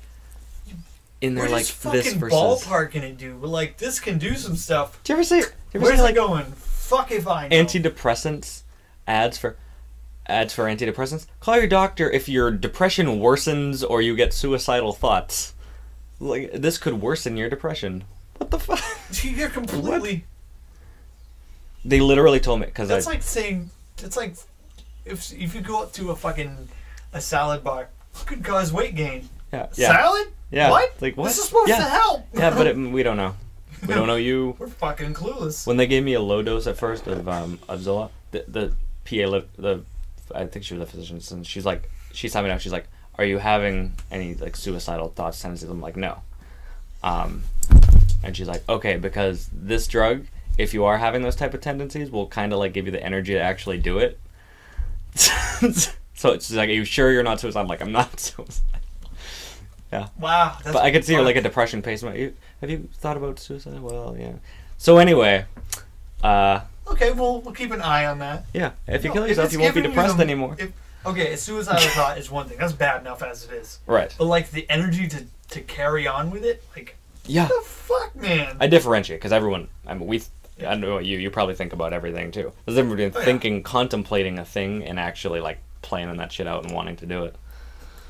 Speaker 2: in there,
Speaker 1: we're
Speaker 2: like
Speaker 1: just
Speaker 2: this
Speaker 1: fucking
Speaker 2: versus
Speaker 1: ballparking it, dude. We're like, this can do some stuff.
Speaker 2: Do you ever see?
Speaker 1: Where's it going? Fuck if I know.
Speaker 2: Antidepressants ads for antidepressants. Call your doctor if your depression worsens or you get suicidal thoughts. Like, this could worsen your depression. What the fuck?
Speaker 1: You're completely.
Speaker 2: What? They literally told me because
Speaker 1: that's like saying it's like if you go up to a salad bar, it could cause weight gain.
Speaker 2: Yeah.
Speaker 1: Salad?
Speaker 2: Yeah.
Speaker 1: What?
Speaker 2: Like what?
Speaker 1: This is supposed to help.
Speaker 2: Yeah, but we don't know. We don't know you.
Speaker 1: We're fucking clueless.
Speaker 2: When they gave me a low dose at first of Zoloft, the PA I think she was a physician, and she's like, she's telling me now, she's like, are you having any like suicidal thoughts, tendencies? I'm like, no. And she's like, okay, because this drug, if you are having those type of tendencies, will kind of like give you the energy to actually do it. So it's like, are you sure you're not suicidal? I'm like, I'm not suicidal. Yeah.
Speaker 1: Wow.
Speaker 2: But I could see her like a depression patient. Have you thought about suicide? Well, yeah. So anyway.
Speaker 1: Okay, we'll keep an eye on that.
Speaker 2: Yeah. If you kill yourself, you won't be depressed anymore.
Speaker 1: Okay, a suicidal thought is one thing. That's bad enough as it is.
Speaker 2: Right.
Speaker 1: But like the energy to carry on with it, like.
Speaker 2: Yeah.
Speaker 1: What the fuck, man?
Speaker 2: I differentiate because everyone. I mean, I know you probably think about everything too. There's a difference between thinking, contemplating a thing, and actually like planning that shit out and wanting to do it.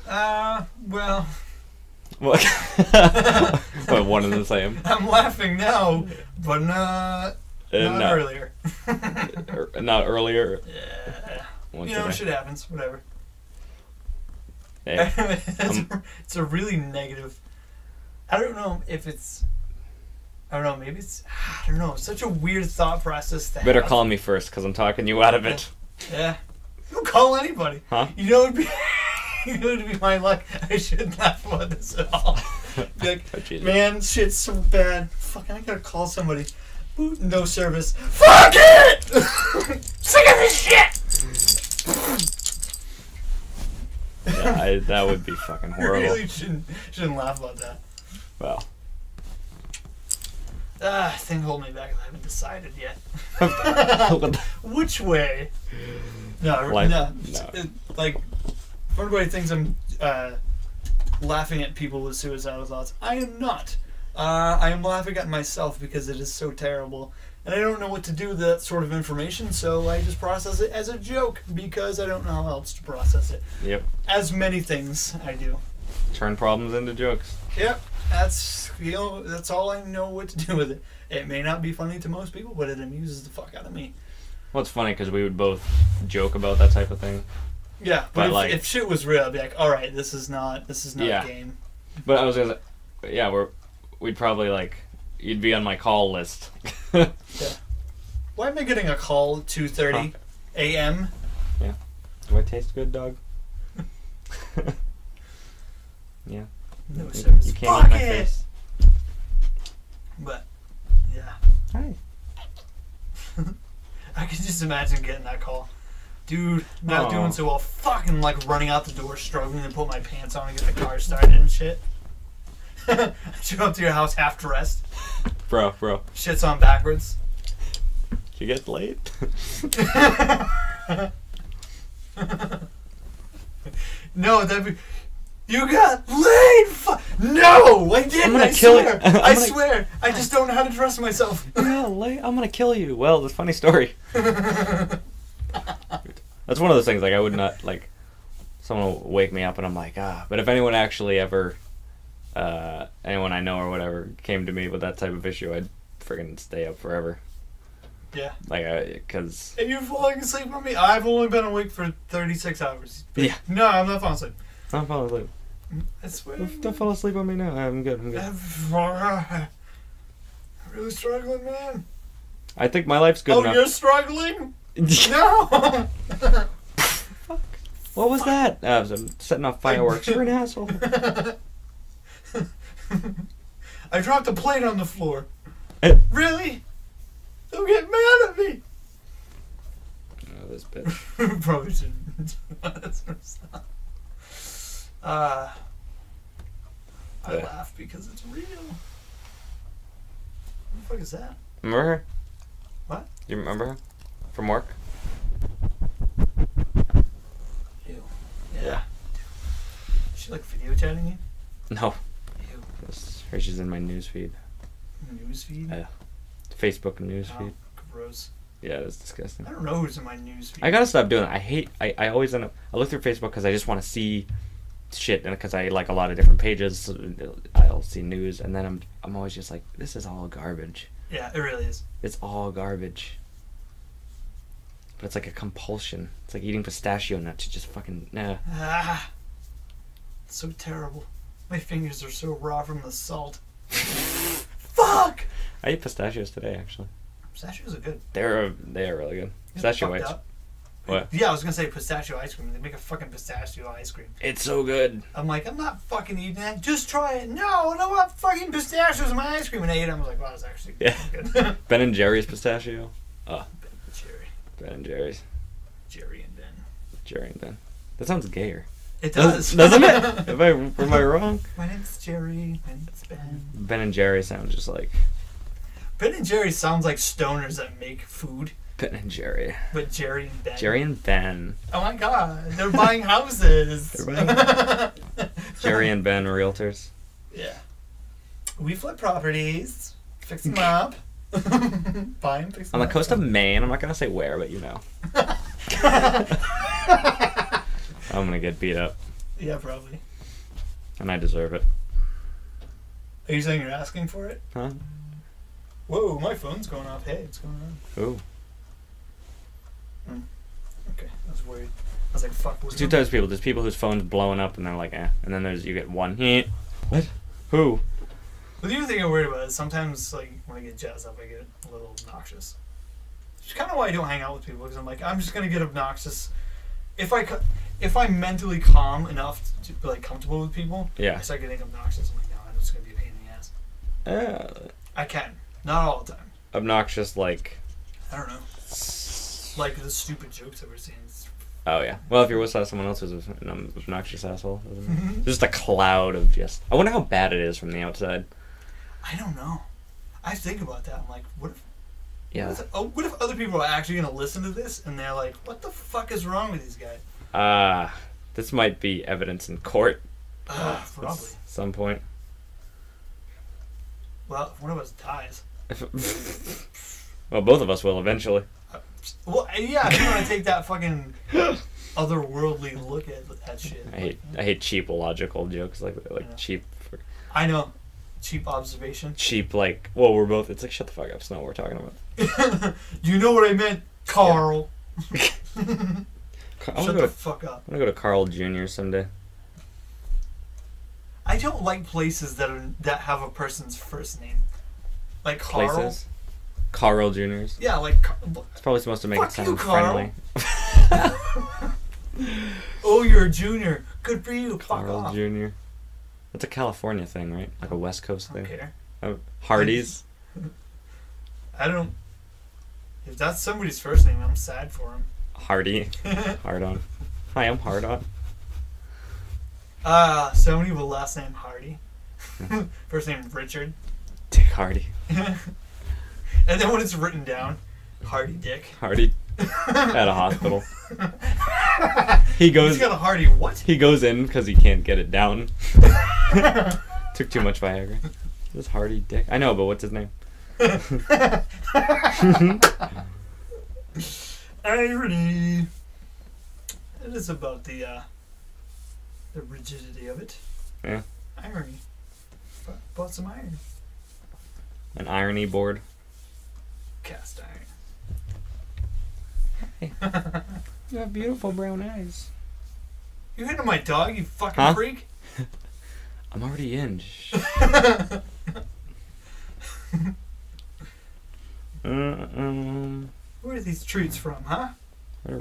Speaker 1: Well.
Speaker 2: What? But one and the same.
Speaker 1: I'm laughing now, but not earlier.
Speaker 2: Not earlier.
Speaker 1: Yeah. Shit happens. Whatever.
Speaker 2: Hey,
Speaker 1: it's a really negative. I don't know if it's. I don't know. Maybe it's. I don't know. It's such a weird thought process.
Speaker 2: Better call me first, because I'm talking you out of it.
Speaker 1: Yeah. Don't call anybody.
Speaker 2: Huh?
Speaker 1: You know, it'd be my luck. I shouldn't laugh about this at all. Be like,
Speaker 2: oh,
Speaker 1: man, shit's so bad. Fucking, I gotta call somebody. No service. Fuck it! Sick of this shit!
Speaker 2: Yeah, that would be fucking horrible.
Speaker 1: You really shouldn't laugh about that.
Speaker 2: Well.
Speaker 1: Thing holding me back. I haven't decided yet. Which way? No. Like, if everybody thinks I'm laughing at people with suicidal thoughts, I am not. I am laughing at myself because it is so terrible. And I don't know what to do with that sort of information, so I just process it as a joke because I don't know how else to process it.
Speaker 2: Yep.
Speaker 1: As many things I do.
Speaker 2: Turn problems into jokes.
Speaker 1: Yep. That's all I know what to do with it. It may not be funny to most people, but it amuses the fuck out of me.
Speaker 2: Well, it's funny because we would both joke about that type of thing.
Speaker 1: Yeah, but if shit was real, I'd be like, all right, this is not a game.
Speaker 2: But I was gonna say, yeah, we'd probably like, you'd be on my call list. Yeah.
Speaker 1: Why am I getting a call at 2:30 a.m.?
Speaker 2: Yeah. Do I taste good, dog? Yeah.
Speaker 1: No service.
Speaker 2: You can't eat my face.
Speaker 1: But, yeah.
Speaker 2: Hi.
Speaker 1: I can just imagine getting that call. Dude, not doing so well. Fucking like running out the door, struggling to put my pants on and get the car started and shit. I show up to your house half dressed.
Speaker 2: Bro.
Speaker 1: Shit's on backwards.
Speaker 2: Did you get laid?
Speaker 1: No, that'd be. You got laid! No! I didn't! I swear! I swear! I just don't know how to dress myself.
Speaker 2: Yeah, I'm gonna kill you. Well, it's a funny story. That's one of those things, like, I would not, like, someone will wake me up and I'm like, But if anyone actually ever, anyone I know or whatever, came to me with that type of issue, I'd friggin' stay up forever.
Speaker 1: Yeah.
Speaker 2: Like, because...
Speaker 1: And you're falling asleep on me? I've only been awake for 36 hours.
Speaker 2: Yeah.
Speaker 1: No, I'm not falling asleep.
Speaker 2: I'm falling asleep.
Speaker 1: I swear.
Speaker 2: Don't fall asleep on me now. I'm good.
Speaker 1: I'm really struggling, man.
Speaker 2: I think my life's good enough.
Speaker 1: Oh, you're struggling? No!
Speaker 2: What was that? I was setting off fireworks. You're an asshole.
Speaker 1: I dropped a plate on the floor. Really? Don't get mad at me.
Speaker 2: Oh, this bitch.
Speaker 1: Probably shouldn't. I laugh because it's real. What the fuck is that?
Speaker 2: Remember her?
Speaker 1: What?
Speaker 2: You remember her? From work?
Speaker 1: Ew. Yeah. Is she like video chatting you?
Speaker 2: No.
Speaker 1: Ew.
Speaker 2: She's in my newsfeed.
Speaker 1: Newsfeed?
Speaker 2: Facebook newsfeed.
Speaker 1: Oh, gross.
Speaker 2: Yeah, it's disgusting.
Speaker 1: I don't know who's in my newsfeed.
Speaker 2: I gotta stop doing that. I always end up... I look through Facebook because I just want to see shit, and because I like a lot of different pages. So I'll see news, and then I'm always just like, this is all garbage.
Speaker 1: Yeah, it really is.
Speaker 2: It's all garbage. But it's like a compulsion. It's like eating pistachio nuts. You just fucking... Nah.
Speaker 1: Ah. It's so terrible. My fingers are so raw from the salt. Fuck!
Speaker 2: I ate pistachios today, actually.
Speaker 1: Pistachios are good.
Speaker 2: They're really good. Pistachio ice. What?
Speaker 1: Yeah, I was gonna say pistachio ice cream. They make a fucking pistachio ice cream.
Speaker 2: It's so good.
Speaker 1: I'm like, I'm not fucking eating that. Just try it. No, I don't want fucking pistachios in my ice cream. And I ate it. I was like, wow, that's actually good.
Speaker 2: Ben and Jerry's pistachio. Oh.
Speaker 1: Ben and Jerry.
Speaker 2: Ben and Jerry's.
Speaker 1: Jerry and Ben.
Speaker 2: Jerry and Ben. That sounds gayer.
Speaker 1: It does.
Speaker 2: Doesn't it? Am I wrong?
Speaker 1: My name's Jerry. My name's Ben.
Speaker 2: Ben and Jerry sound just like...
Speaker 1: Ben and Jerry sounds like stoners that make food.
Speaker 2: Ben and Jerry.
Speaker 1: But Jerry and Ben.
Speaker 2: Jerry and Ben.
Speaker 1: Oh my god. They're buying houses.
Speaker 2: They're buying... Jerry and Ben realtors.
Speaker 1: Yeah. We flip properties. Fix them up. Buy them, fix them
Speaker 2: On
Speaker 1: up.
Speaker 2: the coast of Maine. I'm not going to say where, but you know. I'm going to get beat up.
Speaker 1: Yeah, probably.
Speaker 2: And I deserve it.
Speaker 1: Are you saying you're asking for it?
Speaker 2: Huh?
Speaker 1: Whoa, my phone's going off. Hey, what's going on?
Speaker 2: Ooh.
Speaker 1: Okay, I was worried. I was like, fuck.
Speaker 2: There's two types of people. There's people whose phone's blowing up and they're like, eh. And then you get one. What? Who?
Speaker 1: Well, the other thing I'm worried about is sometimes, like, when I get jazzed up, I get a little obnoxious. Which is kind of why I don't hang out with people, because I'm like, I'm just going to get obnoxious. If I'm mentally calm enough to be, like, comfortable with people,
Speaker 2: yeah.
Speaker 1: I start getting obnoxious. I'm like, no, I'm just going to be a pain in the ass. I can. Not all the time.
Speaker 2: Obnoxious, like...
Speaker 1: I don't know. Like the stupid jokes that we're seeing.
Speaker 2: Oh, yeah. Well, if you're with someone else who's an obnoxious asshole. Just a cloud of just... I wonder how bad it is from the outside.
Speaker 1: I don't know. I think about that. I'm like, what if...
Speaker 2: Yeah.
Speaker 1: What if other people are actually going to listen to this and they're like, what the fuck is wrong with these guys?
Speaker 2: This might be evidence in court.
Speaker 1: Probably.
Speaker 2: At some point.
Speaker 1: Well, if one of us dies.
Speaker 2: Well, both of us will eventually.
Speaker 1: Well, yeah, if you want to take that fucking otherworldly look at that shit.
Speaker 2: I hate cheap illogical jokes like cheap.
Speaker 1: I know. Cheap observation.
Speaker 2: Cheap, like, well, we're both... It's like, shut the fuck up. It's not what we're talking about.
Speaker 1: You know what I meant, Carl.
Speaker 2: Yeah.
Speaker 1: Shut the fuck up.
Speaker 2: I'm gonna go to Carl Jr. someday.
Speaker 1: I don't like places that have a person's first name. Like Carl.
Speaker 2: Places? Carl Jr.'s?
Speaker 1: Yeah, like...
Speaker 2: It's probably supposed to make it sound
Speaker 1: you,
Speaker 2: friendly.
Speaker 1: Oh, you're a junior. Good for you. Fuck
Speaker 2: Carl
Speaker 1: off.
Speaker 2: Jr. That's a California thing, right? Like a West Coast thing.
Speaker 1: I don't care.
Speaker 2: Hardee's?
Speaker 1: I don't... If that's somebody's first name, I'm sad for him.
Speaker 2: Hardy. Hard on. Hi, I'm Hard on.
Speaker 1: Somebody with a last name Hardy. First name Richard.
Speaker 2: Dick Hardy.
Speaker 1: And then when it's written down, Hardy Dick.
Speaker 2: Hardy. At a hospital. He's
Speaker 1: got a Hardy what?
Speaker 2: He goes in because he can't get it down. Took too much Viagra. This Hardy Dick. I know, but what's his name?
Speaker 1: Irony. It is about the rigidity of it.
Speaker 2: Yeah.
Speaker 1: Irony. Bought some iron.
Speaker 2: An irony board.
Speaker 1: Cast iron.
Speaker 2: Hey. You have beautiful brown eyes.
Speaker 1: You hitting my dog, you fucking freak?
Speaker 2: I'm already in.
Speaker 1: Where are these treats from, huh?
Speaker 2: What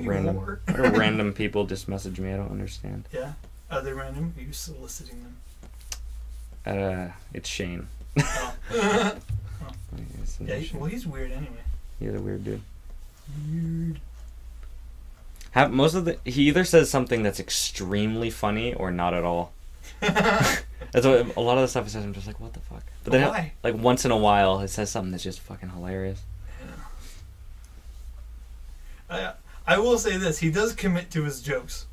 Speaker 2: are random people just message me? I don't understand.
Speaker 1: Yeah. Are they random? Are you soliciting them?
Speaker 2: It's Shane.
Speaker 1: Oh. Oh. Yeah,
Speaker 2: Shane.
Speaker 1: well, he's weird anyway.
Speaker 2: He's a weird dude.
Speaker 1: Weird.
Speaker 2: He either says something that's extremely funny or not at all. That's what a lot of the stuff he says. I'm just like, what the fuck? But then,
Speaker 1: why?
Speaker 2: like once in a while, he says something that's just fucking hilarious.
Speaker 1: Yeah. I will say this: he does commit to his jokes.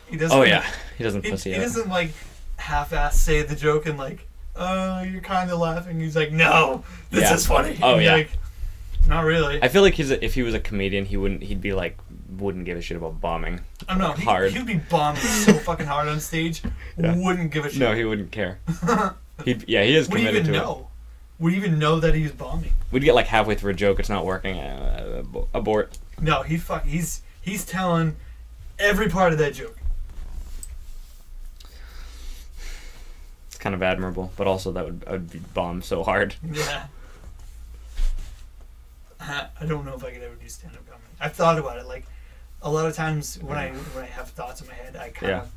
Speaker 1: He does.
Speaker 2: Oh yeah, he doesn't pussy out.
Speaker 1: He doesn't like half-ass say the joke and like, oh, you're kind of laughing. He's like, no, this is funny.
Speaker 2: Oh yeah.
Speaker 1: Like, not really.
Speaker 2: I feel like if he was a comedian, he'd be like, wouldn't give a shit about bombing.
Speaker 1: Oh no,
Speaker 2: hard.
Speaker 1: He'd be bombing so fucking hard on stage. Yeah. Wouldn't give a shit.
Speaker 2: No, he wouldn't care. He is committed to it.
Speaker 1: Would he even know that he was bombing?
Speaker 2: We'd get like halfway through a joke, it's not working. Abort.
Speaker 1: No, he's telling every part of that joke.
Speaker 2: It's kind of admirable, but also I would be bombed so hard.
Speaker 1: Yeah. I don't know if I could ever do stand-up comedy. I've thought about it. Like a lot of times when I have thoughts in my head, I kind of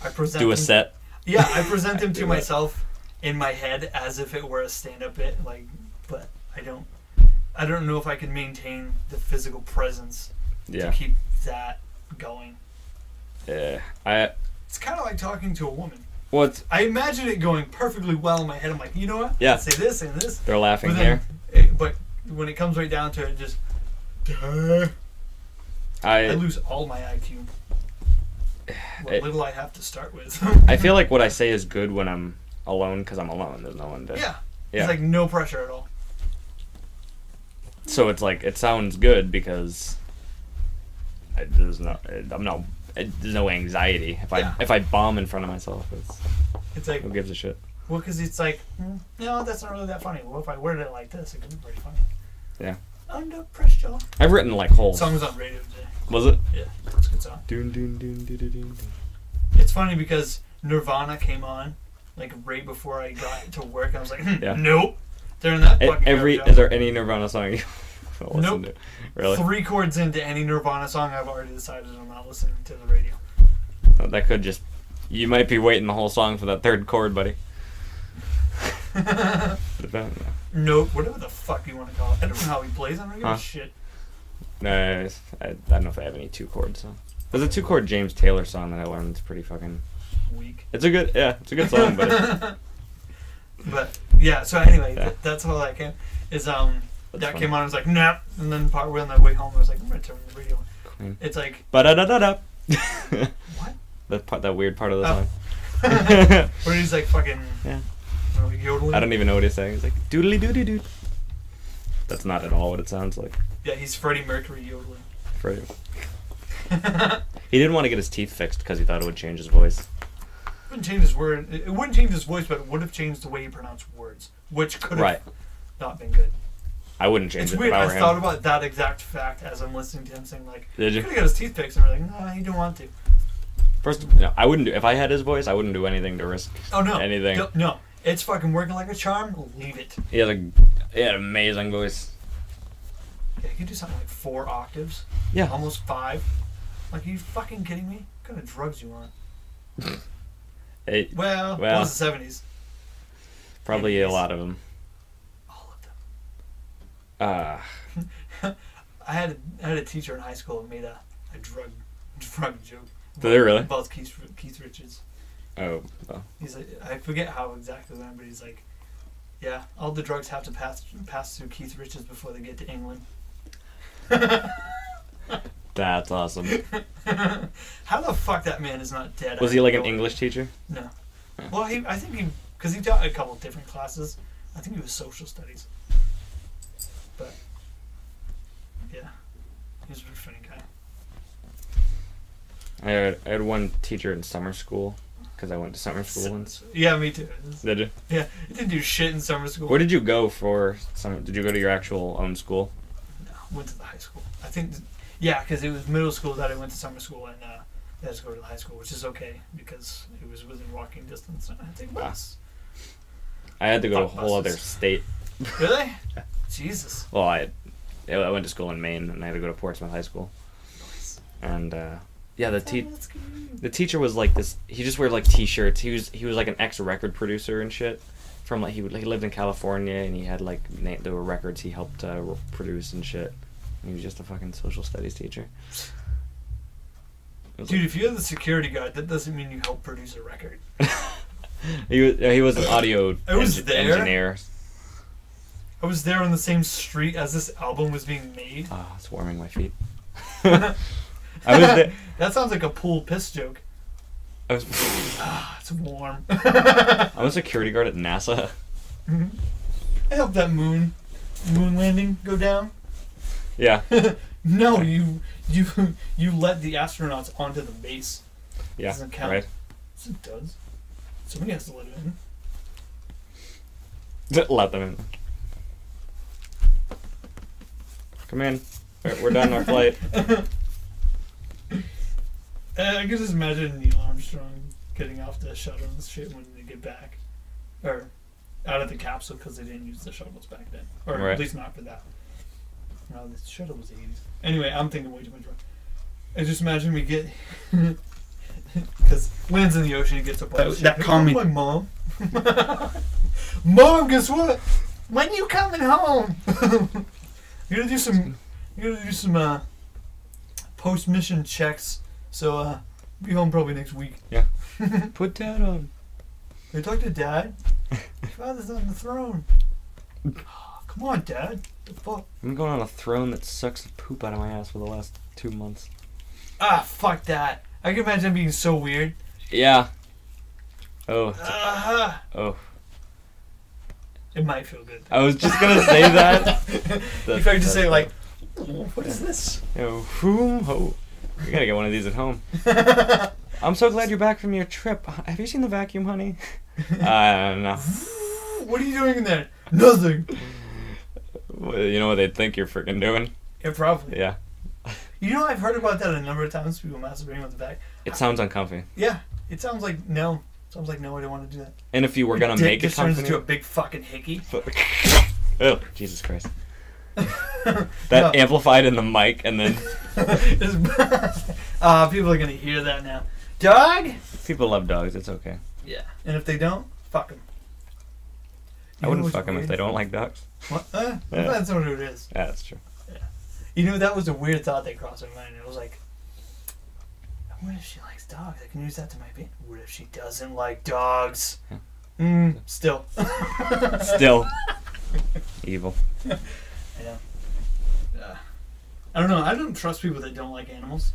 Speaker 1: I present
Speaker 2: do a set.
Speaker 1: Yeah, I present them to myself in my head as if it were a stand-up bit. Like, but I don't know if I can maintain the physical presence to keep that going.
Speaker 2: Yeah,
Speaker 1: It's kind of like talking to a woman.
Speaker 2: What?
Speaker 1: I imagine it going perfectly well in my head. I'm like, you know what?
Speaker 2: Yeah.
Speaker 1: Let's say this and this.
Speaker 2: They're laughing here.
Speaker 1: But when it comes right down to it, just I lose all my IQ. What little I have to start with.
Speaker 2: I feel like what I say is good when I'm alone because I'm alone. There's no one to.
Speaker 1: Yeah. It's like no pressure at all.
Speaker 2: So it's like it sounds good because there's no anxiety. If I bomb in front of myself, it's like who gives a shit?
Speaker 1: Well, because it's like no, that's not really that funny. Well, if I worded it like this, it could be pretty funny.
Speaker 2: Yeah.
Speaker 1: Under pressure.
Speaker 2: I've written like whole
Speaker 1: songs on radio today.
Speaker 2: Was it?
Speaker 1: Yeah, it's a good song.
Speaker 2: Dun, dun, dun, dun, dun, dun.
Speaker 1: It's funny because Nirvana came on like right before I got to work. I was like, nope. During that fucking
Speaker 2: is there any Nirvana song you
Speaker 1: nope.
Speaker 2: to? Really?
Speaker 1: 3 chords into any Nirvana song, I've already decided I'm not listening to the radio.
Speaker 2: That could just... You might be waiting the whole song for that 3rd chord, buddy.
Speaker 1: Nope, whatever the fuck you want to call it. I don't know how he plays. I don't give a shit.
Speaker 2: No, I don't know if I have any 2 chord songs. There's a 2 chord James Taylor song that I learned. It's pretty fucking...
Speaker 1: weak.
Speaker 2: It's a good song, but...
Speaker 1: But, yeah, so anyway, that's all I can... Is, that came on, I was like, nah. And then part way on that way home, I was like, I'm going to turn the radio on. Queen. It's like...
Speaker 2: Ba-da-da-da-da.
Speaker 1: What?
Speaker 2: That weird part of the song.
Speaker 1: Where he's like fucking... Yeah. Yodeling.
Speaker 2: I don't even know what he's saying. He's like, doodly doody dood. That's not at all what it sounds like.
Speaker 1: Yeah, he's Freddie Mercury yodeling.
Speaker 2: Freddie. He didn't want to get his teeth fixed because he thought it would change his voice.
Speaker 1: It wouldn't change his word. It wouldn't change his voice, but it would have changed the way he pronounced words, which could have not been good.
Speaker 2: I wouldn't change it.
Speaker 1: Weird.
Speaker 2: If I were
Speaker 1: I thought about that exact fact as I'm listening to him saying like,
Speaker 2: "Did you?"
Speaker 1: He could have got his teeth fixed, and we're like, "Nah, he didn't want to."
Speaker 2: First, I wouldn't do. If I had his voice, I wouldn't do anything to risk. Anything.
Speaker 1: No, it's fucking working like a charm. Leave it.
Speaker 2: He had an amazing voice.
Speaker 1: Yeah, he could do something like 4 octaves.
Speaker 2: Yeah.
Speaker 1: Almost 5. Like, are you fucking kidding me? What kind of drugs you want? Well, it was the 70s.
Speaker 2: Probably 80s. A lot of them.
Speaker 1: All of them. I had a teacher in high school who made a drug joke.
Speaker 2: Did they really?
Speaker 1: About Keith Richards.
Speaker 2: Oh.
Speaker 1: He's like, I forget how exactly when, but he's like, yeah, all the drugs have to pass through Keith Richards before they get to England.
Speaker 2: That's awesome.
Speaker 1: How the fuck that man is not dead?
Speaker 2: Was he like an English teacher?
Speaker 1: No. Well, I think because he taught a couple of different classes. I think he was social studies. But yeah, he was a pretty funny guy.
Speaker 2: I had one teacher in summer school because I went to summer school once.
Speaker 1: Yeah, me too.
Speaker 2: Did you?
Speaker 1: Yeah, I didn't do shit in summer school.
Speaker 2: Where did you go for summer? Did you go to your actual own school?
Speaker 1: No, went to the high school. I think, yeah, because it was middle school that I went to summer school, and I had to go to the high school, which is okay because it was within walking distance. And I had to take bus.
Speaker 2: I had to go to a whole other state.
Speaker 1: Really? Jesus.
Speaker 2: Well, I went to school in Maine, and I had to go to Portsmouth High School. Nice. And yeah, the teacher was like this. He just wear like t-shirts. He was like an ex-record producer and shit. From like he lived in California, and he had like there were records he helped produce and shit. And he was just a fucking social studies teacher.
Speaker 1: Dude, like, if you're the security guard, that doesn't mean you help produce a record.
Speaker 2: he was an audio engineer.
Speaker 1: I was there on the same street as this album was being made.
Speaker 2: Ah, it's warming my feet. I was there.
Speaker 1: That sounds like a pool piss joke. It's warm.
Speaker 2: I'm a security guard at NASA.
Speaker 1: Mm-hmm. I helped that moon landing go down.
Speaker 2: Yeah.
Speaker 1: No, you let the astronauts onto the base.
Speaker 2: Yeah,
Speaker 1: doesn't count.
Speaker 2: Right.
Speaker 1: Yes, it does. Somebody has to let them
Speaker 2: in. Let them in. Come in. We're done our flight.
Speaker 1: I can just imagine Neil Armstrong getting off the shuttle and shit when they get back. Or out of the capsule because they didn't use the shuttles back then. Or
Speaker 2: right.
Speaker 1: At least not for that. No, the shuttle was 80s. Anyway, I'm thinking way too much about it. I just imagine we get... Because lands in the ocean and gets up on
Speaker 2: that calmed me.
Speaker 1: My mom. Mom, guess what? When you coming home? You're gonna do some post-mission checks. So, be home probably next week.
Speaker 2: Yeah. Put Dad on.
Speaker 1: I talk to Dad. Father's on the throne. Come on, Dad. The fuck?
Speaker 2: I'm going on a throne that sucks the poop out of my ass for the last 2 months.
Speaker 1: Ah, fuck that. I can imagine being so weird.
Speaker 2: Yeah. Oh. Oh.
Speaker 1: It might feel good.
Speaker 2: I was just gonna say that.
Speaker 1: You probably just say like, what is this?
Speaker 2: Yo, oh. We gotta get one of these at home. I'm so glad you're back from your trip. Have you seen the vacuum, honey? I don't know.
Speaker 1: What are you doing in there? Nothing.
Speaker 2: You know what they'd think you're freaking doing?
Speaker 1: Yeah, probably.
Speaker 2: Yeah.
Speaker 1: You know, I've heard about that a number of times. People masturbating with the vac.
Speaker 2: It sounds uncomfy.
Speaker 1: Yeah. It sounds like no. Sounds like no, I don't want to do that.
Speaker 2: And if you were gonna make it comfy,
Speaker 1: turns into a big fucking hickey.
Speaker 2: Oh, Jesus Christ. That amplified in the mic and then...
Speaker 1: people are going to hear that now. Dog?
Speaker 2: People love dogs, it's okay.
Speaker 1: Yeah. And if they don't, fuck them.
Speaker 2: I wouldn't fuck them if they don't like dogs.
Speaker 1: What? Yeah. That's not what it is.
Speaker 2: Yeah, that's true.
Speaker 1: Yeah. You know, that was a weird thought that crossed my mind. It was like, what if she likes dogs? I can use that to my advantage. What if she doesn't like dogs? Yeah. Still.
Speaker 2: Still. Evil.
Speaker 1: I know. I don't know. I don't trust people that don't like animals.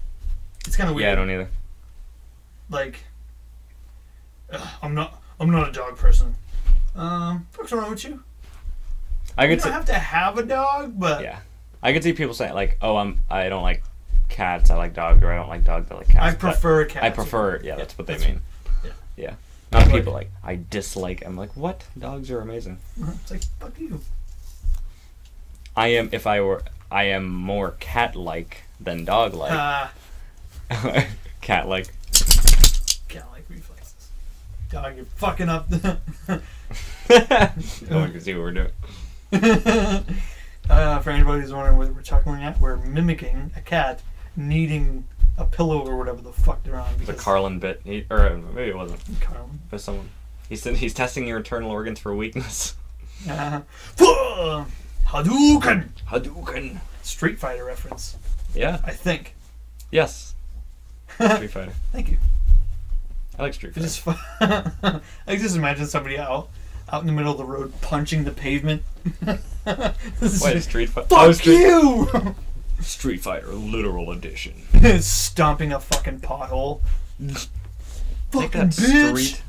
Speaker 1: It's kind of weird.
Speaker 2: Yeah, I don't either.
Speaker 1: Like, I'm not a dog person. What's wrong with you? You don't have to have a dog, but
Speaker 2: yeah, I could see people saying like, "Oh, I don't like cats. I like dogs," or "I don't like dogs. I like cats."
Speaker 1: I prefer cats.
Speaker 2: I prefer. Yeah, that's what they mean.
Speaker 1: Yeah.
Speaker 2: Yeah. Not people like I dislike. I'm like, what? Dogs are amazing.
Speaker 1: It's like fuck you.
Speaker 2: I am more cat-like than dog-like. Cat-like.
Speaker 1: Cat-like reflexes. Dog, you're fucking up.
Speaker 2: No one can see what we're doing.
Speaker 1: For anybody who's wondering what we're chuckling at, we're mimicking a cat needing a pillow or whatever the fuck they're on.
Speaker 2: The Carlin bit, or maybe it wasn't.
Speaker 1: Carlin.
Speaker 2: It was someone. He's testing your internal organs for weakness. Hadouken!
Speaker 1: Street Fighter reference.
Speaker 2: Yeah.
Speaker 1: I think.
Speaker 2: Yes. Street Fighter.
Speaker 1: Thank you.
Speaker 2: I like Street Fighter.
Speaker 1: I just imagine somebody out in the middle of the road punching the pavement.
Speaker 2: Wait, Street Fighter?
Speaker 1: Fuck you!
Speaker 2: Street Fighter Literal Edition.
Speaker 1: Stomping a fucking pothole.
Speaker 2: Fucking bitch!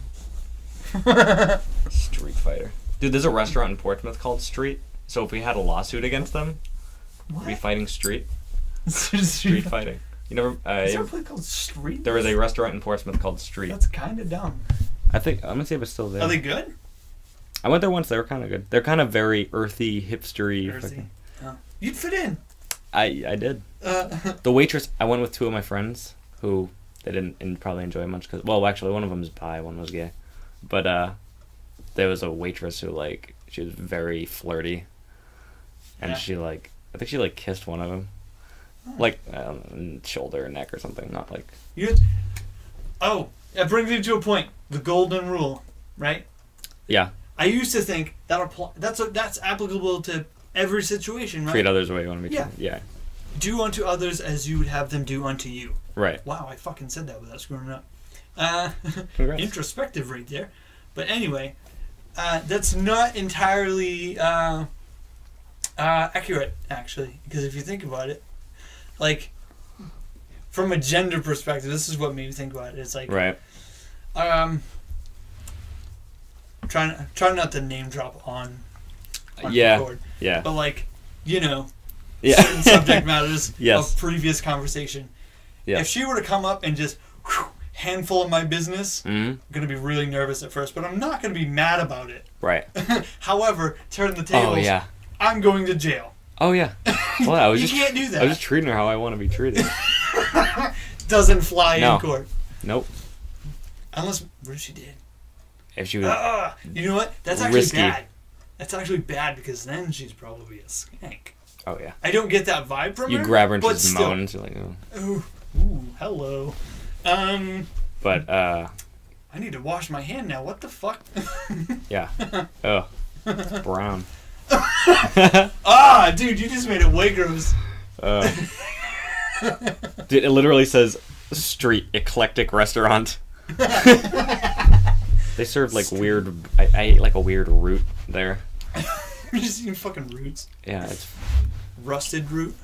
Speaker 2: Street Fighter. Dude, there's a restaurant in Portsmouth called Street. So if we had a lawsuit against them, we'd be fighting Street. Street fighting. You never?
Speaker 1: Is there a place called Street?
Speaker 2: There was a restaurant in Portsmouth called Street.
Speaker 1: That's kind of dumb.
Speaker 2: I'm gonna see if it's still there.
Speaker 1: Are they good?
Speaker 2: I went there once. They were kind of good. They're kind of very earthy, hipstery.
Speaker 1: Earthy. Oh. You'd fit in.
Speaker 2: I did. The waitress. I went with two of my friends who they didn't probably enjoy much because actually one of them is bi, one was gay, but there was a waitress who she was very flirty. And she I think she like kissed one of them, like shoulder or neck or something. Not like.
Speaker 1: Oh, that brings me to a point. The golden rule, right?
Speaker 2: Yeah.
Speaker 1: I used to think that's applicable to every situation, right?
Speaker 2: Treat others the way you want to be treated. Yeah.
Speaker 1: Do unto others as you would have them do unto you.
Speaker 2: Right.
Speaker 1: Wow, I fucking said that without screwing it up. Introspective right there. But anyway, that's not entirely accurate, actually. Because if you think about it, like, from a gender perspective, this is what made me think about it. It's like...
Speaker 2: Right.
Speaker 1: Try not to name drop on record.
Speaker 2: Yeah.
Speaker 1: But like, certain
Speaker 2: Yeah.
Speaker 1: subject matters
Speaker 2: Yes.
Speaker 1: of previous conversation.
Speaker 2: Yeah.
Speaker 1: If she were to come up and just handful of my business, I'm gonna be really nervous at first, but I'm not gonna be mad about it.
Speaker 2: Right.
Speaker 1: However, turn the tables.
Speaker 2: Oh yeah.
Speaker 1: I'm going to jail.
Speaker 2: Oh yeah. Well, I was
Speaker 1: You can't do that.
Speaker 2: I was just treating her how I want to be treated.
Speaker 1: Doesn't fly
Speaker 2: No.
Speaker 1: in court.
Speaker 2: Nope.
Speaker 1: Unless, what if she did?
Speaker 2: If she was
Speaker 1: you know what? That's actually
Speaker 2: risky.
Speaker 1: bad. That's actually bad because then she's probably a skank.
Speaker 2: Oh yeah.
Speaker 1: I don't get that vibe from her.
Speaker 2: You grab her and
Speaker 1: but
Speaker 2: just
Speaker 1: still.
Speaker 2: moans. You're like, oh.
Speaker 1: Ooh, hello.
Speaker 2: But
Speaker 1: I need to wash my hand now. What the fuck?
Speaker 2: yeah. Oh. It's brown.
Speaker 1: Dude, you just made it way gross.
Speaker 2: Dude, it literally says street eclectic restaurant. They serve like weird. I ate like a weird root there.
Speaker 1: You're just eating fucking roots.
Speaker 2: Yeah, it's
Speaker 1: Rusted root?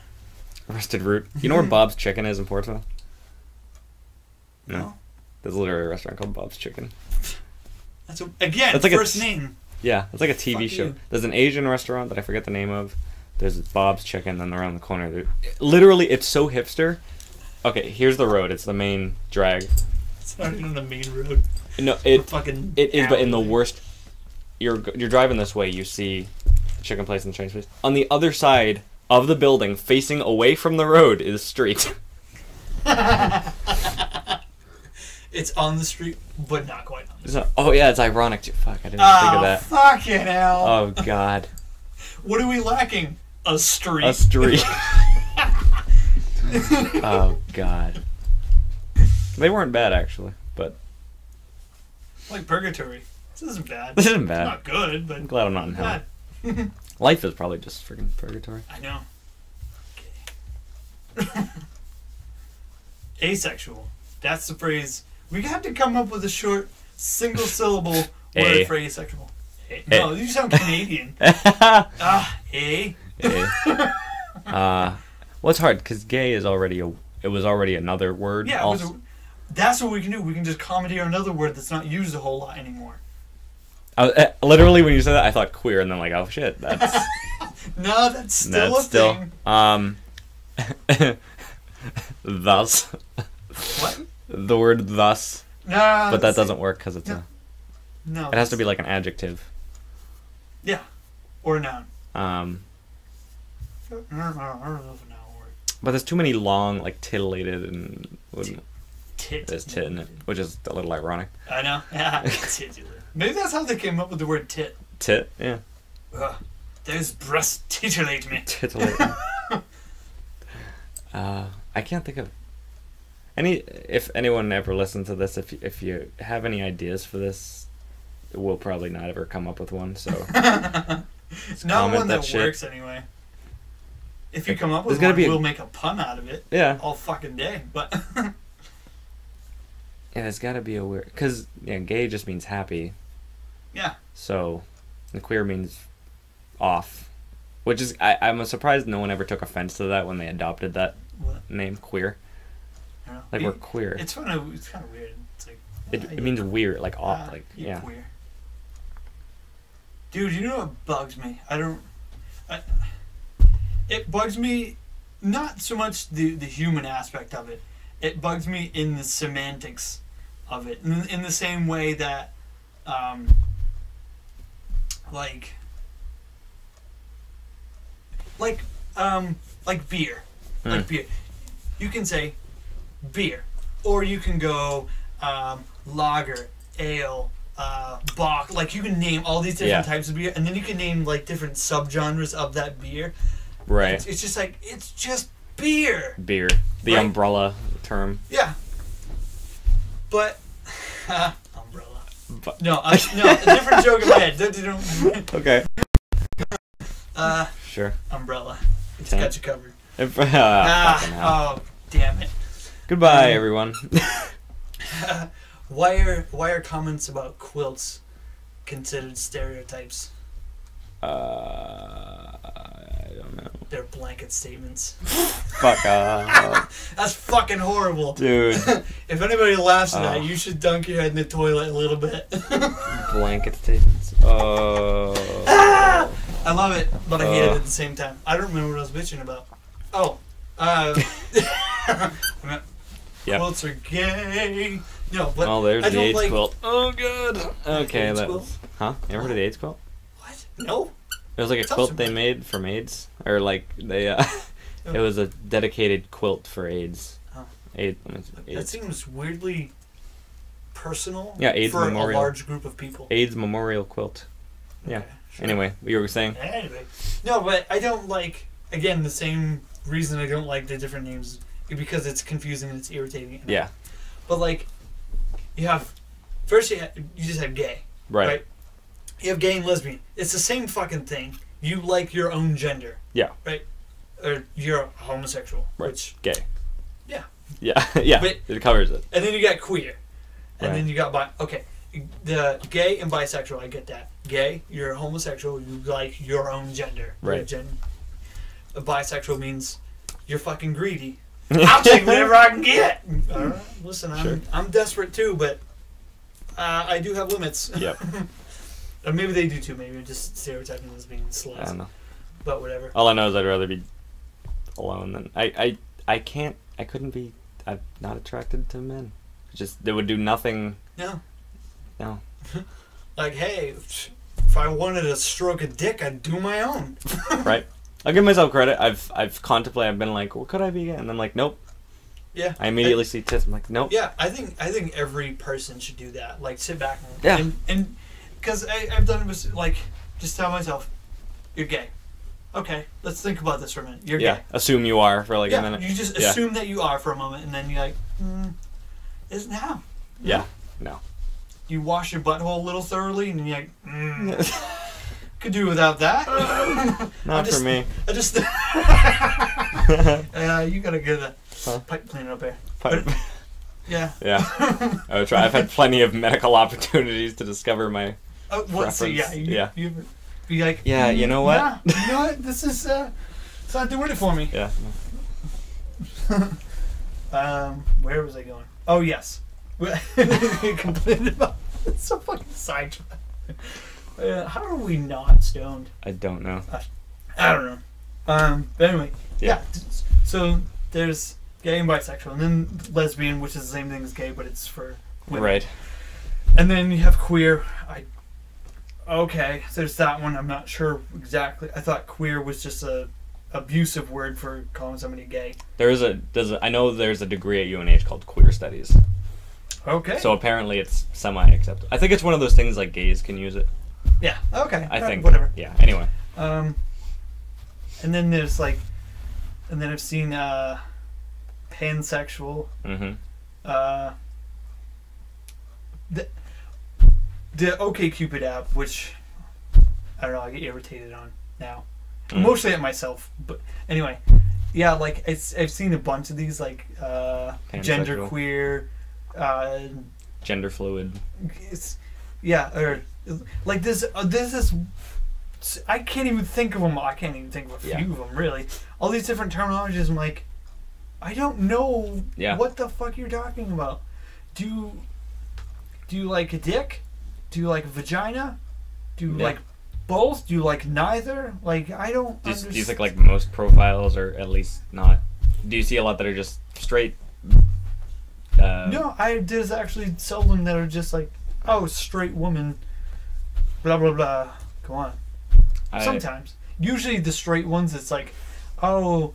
Speaker 2: roasted root. You know where Bob's Chicken is in Portsmouth?
Speaker 1: No.
Speaker 2: There's literally a restaurant called Bob's Chicken.
Speaker 1: That's
Speaker 2: That's like
Speaker 1: first name.
Speaker 2: Yeah, it's like a TV
Speaker 1: Fuck
Speaker 2: show.
Speaker 1: you.
Speaker 2: There's an Asian restaurant that I forget the name of. There's Bob's Chicken, then around the corner. Literally, it's so hipster. Okay, here's the road. It's the main drag.
Speaker 1: It's not even on the main road.
Speaker 2: No, it is, but in the worst. You're driving this way, you see the chicken place and the Chinese place. On the other side of the building, facing away from the road, is street.
Speaker 1: It's on the street, but not quite on the street.
Speaker 2: Oh yeah, it's ironic too. Fuck, I didn't even think of that.
Speaker 1: Fucking hell.
Speaker 2: Oh god.
Speaker 1: What are we lacking? A street.
Speaker 2: A street. Oh god. They weren't bad actually, but
Speaker 1: Like Purgatory. This isn't bad.
Speaker 2: this isn't bad.
Speaker 1: It's not good, but
Speaker 2: I'm glad I'm not in hell.
Speaker 1: bad.
Speaker 2: Life is probably just freaking purgatory.
Speaker 1: I know. Okay. Asexual. That's the phrase. We have to come up with a short, single syllable word for asexual. No, you sound Canadian. A.
Speaker 2: Well, it's hard because gay is already it was already another word.
Speaker 1: Yeah, that's what we can do. We can just commandeer another word that's not used a whole lot anymore.
Speaker 2: Literally, when you said that, I thought queer, and then like, oh shit, that's
Speaker 1: no, that's still a thing.
Speaker 2: Thus.
Speaker 1: What?
Speaker 2: The word thus.
Speaker 1: No,
Speaker 2: but that doesn't work because it's
Speaker 1: no.
Speaker 2: It has to be like an adjective.
Speaker 1: Yeah, or a noun.
Speaker 2: I don't know if a noun works. But there's too many long, like titillated and there's tit in it, which is a little ironic.
Speaker 1: I know. Yeah, titular. Maybe that's how they came up with the word tit.
Speaker 2: Tit, yeah.
Speaker 1: Those breasts titillate me.
Speaker 2: Titillate. I can't think of if anyone ever listens to this. If you have any ideas for this, we'll probably not ever come up with one. So
Speaker 1: not one that works anyway. If you come up with one, we'll make a pun out of it.
Speaker 2: Yeah.
Speaker 1: All fucking day, but.
Speaker 2: Yeah, there's got to be a weird... Because, gay just means happy.
Speaker 1: Yeah.
Speaker 2: So, the queer means off. Which is... I'm surprised no one ever took offense to that when they adopted that name, queer. Like, we're queer.
Speaker 1: It's kind of weird. It's like...
Speaker 2: It means weird, like off, like, yeah.
Speaker 1: Queer. Dude, you know what bugs me? It bugs me not so much the human aspect of it. It bugs me in the semantics of it, in the same way that, like beer, like beer. You can say beer, or you can go lager, ale, bock. Like you can name all these different types of beer, and then you can name like different subgenres of that beer.
Speaker 2: Right.
Speaker 1: It's just like, it's just beer.
Speaker 2: Beer. The umbrella term.
Speaker 1: Yeah. But, umbrella. No, a different joke in my head.
Speaker 2: Okay. Sure.
Speaker 1: Umbrella. It's got you covered.
Speaker 2: Oh,
Speaker 1: damn it.
Speaker 2: Goodbye, everyone.
Speaker 1: Why are comments about quilts considered stereotypes?
Speaker 2: I don't know.
Speaker 1: They're blanket statements.
Speaker 2: Fuck off.
Speaker 1: That's fucking horrible.
Speaker 2: Dude.
Speaker 1: If anybody laughs at that, you should dunk your head in the toilet a little bit.
Speaker 2: Blanket statements. Oh.
Speaker 1: I love it, but I hate it at the same time. I don't remember what I was bitching about.
Speaker 2: Yep.
Speaker 1: Quilts are gay. No, but
Speaker 2: there's
Speaker 1: I
Speaker 2: the
Speaker 1: don't
Speaker 2: AIDS
Speaker 1: like
Speaker 2: quilt. Oh, good. Okay,
Speaker 1: AIDS
Speaker 2: that
Speaker 1: quilt?
Speaker 2: was... Huh? You ever heard of the AIDS quilt?
Speaker 1: What? No.
Speaker 2: It was like a quilt they made from AIDS. Or like, they, it was a dedicated quilt for AIDS.
Speaker 1: Oh.
Speaker 2: AIDS.
Speaker 1: That seems weirdly personal
Speaker 2: AIDS
Speaker 1: for
Speaker 2: memorial.
Speaker 1: a large group of people.
Speaker 2: AIDS memorial quilt. Yeah.
Speaker 1: Okay, sure.
Speaker 2: Anyway, what you were saying?
Speaker 1: Anyway. No, but I don't like, again, the same reason I don't like the different names, because it's confusing and it's irritating.
Speaker 2: Yeah.
Speaker 1: But like, you have, first you just have gay. Right? You have gay and lesbian. It's the same fucking thing. You like your own gender.
Speaker 2: Yeah.
Speaker 1: Right? Or you're homosexual.
Speaker 2: Right.
Speaker 1: Which,
Speaker 2: gay.
Speaker 1: Yeah.
Speaker 2: Yeah. Yeah.
Speaker 1: But,
Speaker 2: it covers it.
Speaker 1: And then you got queer. And
Speaker 2: Right.
Speaker 1: then you got okay. The gay and bisexual, I get that. Gay, you're homosexual, you like your own gender.
Speaker 2: Right.
Speaker 1: A bisexual means you're fucking greedy. I'll take whatever I can get. All right, listen, I'm desperate too, but I do have limits.
Speaker 2: Yep.
Speaker 1: Or maybe they do too. Maybe I'm just stereotyping as being sluts.
Speaker 2: I don't know.
Speaker 1: But whatever.
Speaker 2: All I know is I'd rather be alone than I couldn't be. I'm not attracted to men. Just they would do nothing.
Speaker 1: No.
Speaker 2: No.
Speaker 1: Like, hey, if I wanted to stroke a dick, I'd do my own.
Speaker 2: Right. I'll give myself credit. I've contemplated. I've been like, what could I be? And I'm like, nope.
Speaker 1: Yeah.
Speaker 2: I immediately see tits. I'm like, nope.
Speaker 1: Yeah, I think every person should do that. Like, sit back
Speaker 2: and
Speaker 1: because I've done it with, like, just tell myself, you're gay. Okay, let's think about this for a minute. You're gay.
Speaker 2: Assume you are for like a minute.
Speaker 1: You just assume that you are for a moment, and then you're like, isn't how?
Speaker 2: Yeah. No.
Speaker 1: You wash your butthole a little thoroughly, and you're like, could do without that.
Speaker 2: Not for me.
Speaker 1: I just you gotta get a pipe cleaner up there.
Speaker 2: Pipe.
Speaker 1: But, yeah.
Speaker 2: Yeah. I would try. I've had plenty of medical opportunities to discover my preference.
Speaker 1: So you be like,
Speaker 2: yeah, you know what?
Speaker 1: Yeah, you know what? This is it's not doing it for me.
Speaker 2: Yeah.
Speaker 1: Where was I going? Oh yes. Complaining about it's so fucking sidetracked. How are we not stoned?
Speaker 2: I don't know.
Speaker 1: I don't know. But anyway, yeah. So there's gay and bisexual, and then lesbian, which is the same thing as gay, but it's for women.
Speaker 2: Right.
Speaker 1: And then you have queer. Okay, there's that one. I'm not sure exactly. I thought queer was just a abusive word for calling somebody gay.
Speaker 2: I know there's a degree at UNH called queer studies.
Speaker 1: Okay.
Speaker 2: So apparently it's semi-acceptable. I think it's one of those things like gays can use it.
Speaker 1: Yeah. Okay.
Speaker 2: I think.
Speaker 1: Whatever.
Speaker 2: Yeah. Anyway.
Speaker 1: And then there's like, and then I've seen pansexual.
Speaker 2: Mm-hmm.
Speaker 1: The OkCupid app, which I don't know, I get irritated on now. Mostly at myself, but anyway, yeah, like I've seen a bunch of these, like genderqueer,
Speaker 2: gender fluid.
Speaker 1: Or like this is. I can't even think of them. I can't even think of a few of them really. All these different terminologies. I'm like, I don't know what the fuck you're talking about. Do you like a dick? Do you like a vagina? Do you like both? Do you like neither? Like, I don't understand.
Speaker 2: Do you think like most profiles are at least not? Do you see a lot that are just straight?
Speaker 1: No, there's actually seldom that are just like, oh, straight woman, blah blah blah. Go on. Sometimes. Usually the straight ones, it's like, oh,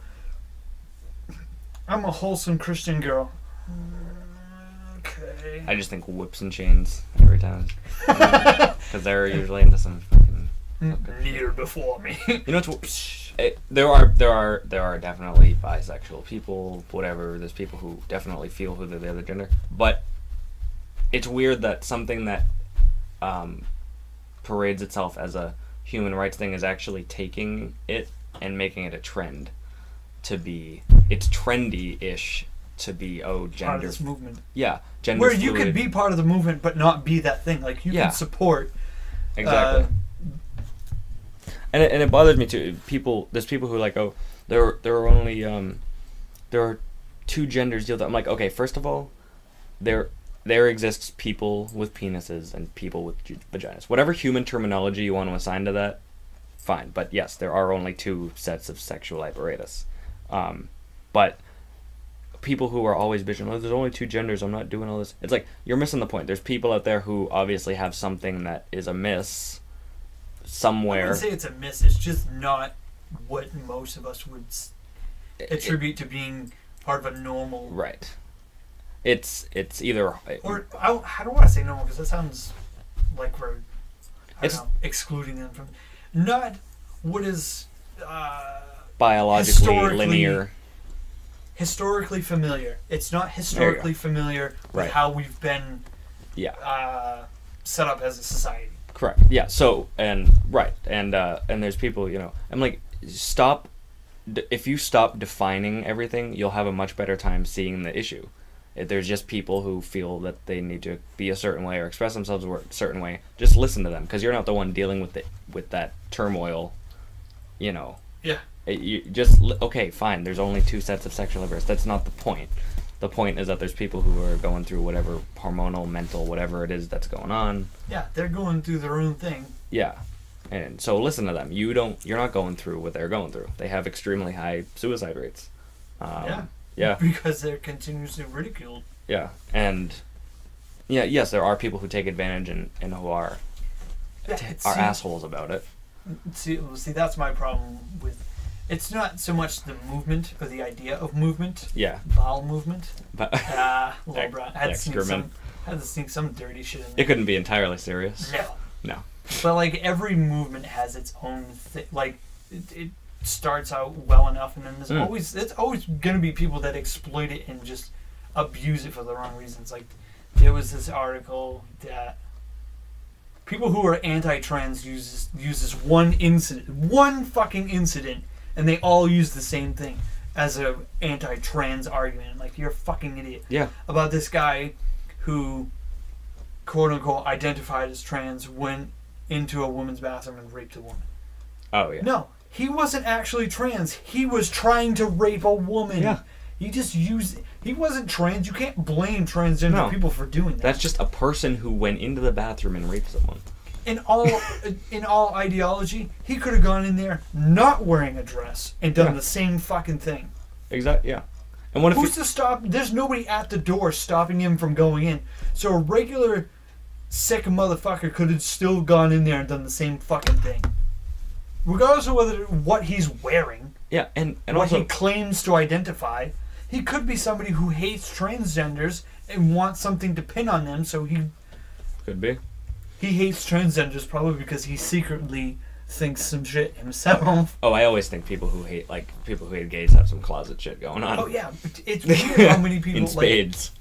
Speaker 1: I'm a wholesome Christian girl. Okay.
Speaker 2: I just think whips and chains every time. Because they're usually into some fucking...
Speaker 1: Kneel before me.
Speaker 2: You know what's... There are definitely bisexual people, whatever. There's people who definitely feel who they're the other gender, but it's weird that something that parades itself as a human rights thing is actually taking it and making it a trend to be. It's trendy-ish to be gender.
Speaker 1: Part of this movement.
Speaker 2: Yeah, gender.
Speaker 1: Where
Speaker 2: fluid.
Speaker 1: you could be part of the movement but not be that thing. Like you can support.
Speaker 2: Exactly. And it bothers me too. There's people who are like, oh, there are only there are two genders deal with. I'm like, okay, first of all, there exists people with penises and people with vaginas. Whatever human terminology you want to assign to that, fine. But yes, there are only two sets of sexual apparatus. But people who are always bitching, oh, there's only two genders, I'm not doing all this. It's like, you're missing the point. There's people out there who obviously have something that is amiss somewhere.
Speaker 1: I wouldn't say it's amiss. It's just not what most of us would attribute to being part of a normal.
Speaker 2: Right. It's either...
Speaker 1: Or, I don't want to say normal, because that sounds like we're excluding them from... Not what is...
Speaker 2: biologically linear.
Speaker 1: Historically familiar. It's not historically familiar with how we've been set up as a society.
Speaker 2: Correct. Yeah. So and there's people, I'm like, stop. If you stop defining everything, you'll have a much better time seeing the issue. If there's just people who feel that they need to be a certain way or express themselves a certain way, just listen to them, because you're not the one dealing with that turmoil. Yeah. You just, okay, fine, there's only two sets of sexual apparatus. That's not the point. The point is that there's people who are going through whatever hormonal, mental, whatever it is that's going on.
Speaker 1: Yeah, they're going through their own thing.
Speaker 2: Yeah. And so listen to them. You're not going through what they're going through. They have extremely high suicide rates. Yeah.
Speaker 1: Because they're continuously ridiculed.
Speaker 2: Yeah. And yes, there are people who take advantage and who are assholes about it.
Speaker 1: See, that's my problem with... It's not so much the movement or the idea of movement.
Speaker 2: Yeah.
Speaker 1: Bowel movement.
Speaker 2: I
Speaker 1: had to sneak some dirty shit in there.
Speaker 2: It couldn't be entirely serious. No.
Speaker 1: But like every movement has its own thing. Like it starts out well enough, and then it's always gonna be people that exploit it and just abuse it for the wrong reasons. Like there was this article that people who are anti-trans use this one fucking incident. And they all use the same thing as a anti-trans argument. Like, you're a fucking idiot.
Speaker 2: Yeah.
Speaker 1: About this guy who, quote-unquote, identified as trans, went into a woman's bathroom and raped a woman.
Speaker 2: Oh, yeah.
Speaker 1: No, he wasn't actually trans. He was trying to rape a woman.
Speaker 2: Yeah.
Speaker 1: He just used... He wasn't trans. You can't blame transgender people for doing that.
Speaker 2: That's just a person who went into the bathroom and raped someone.
Speaker 1: In all ideology, he could have gone in there not wearing a dress and done the same fucking thing.
Speaker 2: Exactly. Yeah. And what if
Speaker 1: who's to stop? There's nobody at the door stopping him from going in. So a regular sick motherfucker could have still gone in there and done the same fucking thing, regardless of what he's wearing.
Speaker 2: Yeah, and
Speaker 1: what
Speaker 2: also
Speaker 1: he claims to identify. He could be somebody who hates transgenders and wants something to pin on them. So he
Speaker 2: could be.
Speaker 1: He hates transgenders probably because he secretly thinks some shit himself.
Speaker 2: Oh, I always think people who hate gays have some closet shit going on.
Speaker 1: Oh yeah, it's weird how many people
Speaker 2: in spades.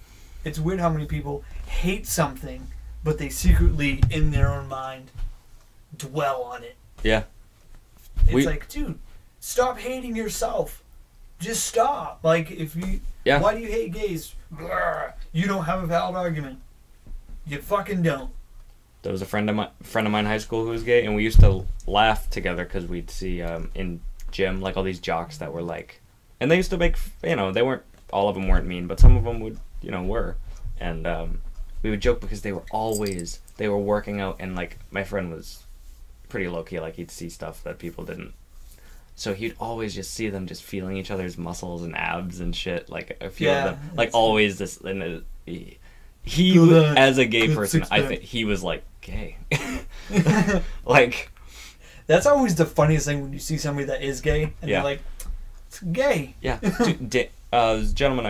Speaker 1: It's weird how many people hate something, but they secretly, in their own mind, dwell on it.
Speaker 2: Yeah.
Speaker 1: It's like, dude, stop hating yourself. Just stop. Like, why do you hate gays? Blah. You don't have a valid argument. You fucking don't.
Speaker 2: There was a friend of mine in high school who was gay, and we used to laugh together because we'd see in gym like all these jocks that were like, and they used to make they weren't all of them weren't mean, but some of them would were, and we would joke because they were working out, and like my friend was pretty low key, like he'd see stuff that people didn't, so he'd always just see them just feeling each other's muscles and abs and shit, like a few of them, like always this and. He as a gay person, I think he was like gay. Like
Speaker 1: that's always the funniest thing when you see somebody that is gay and they're like, it's gay.
Speaker 2: Yeah. This gentleman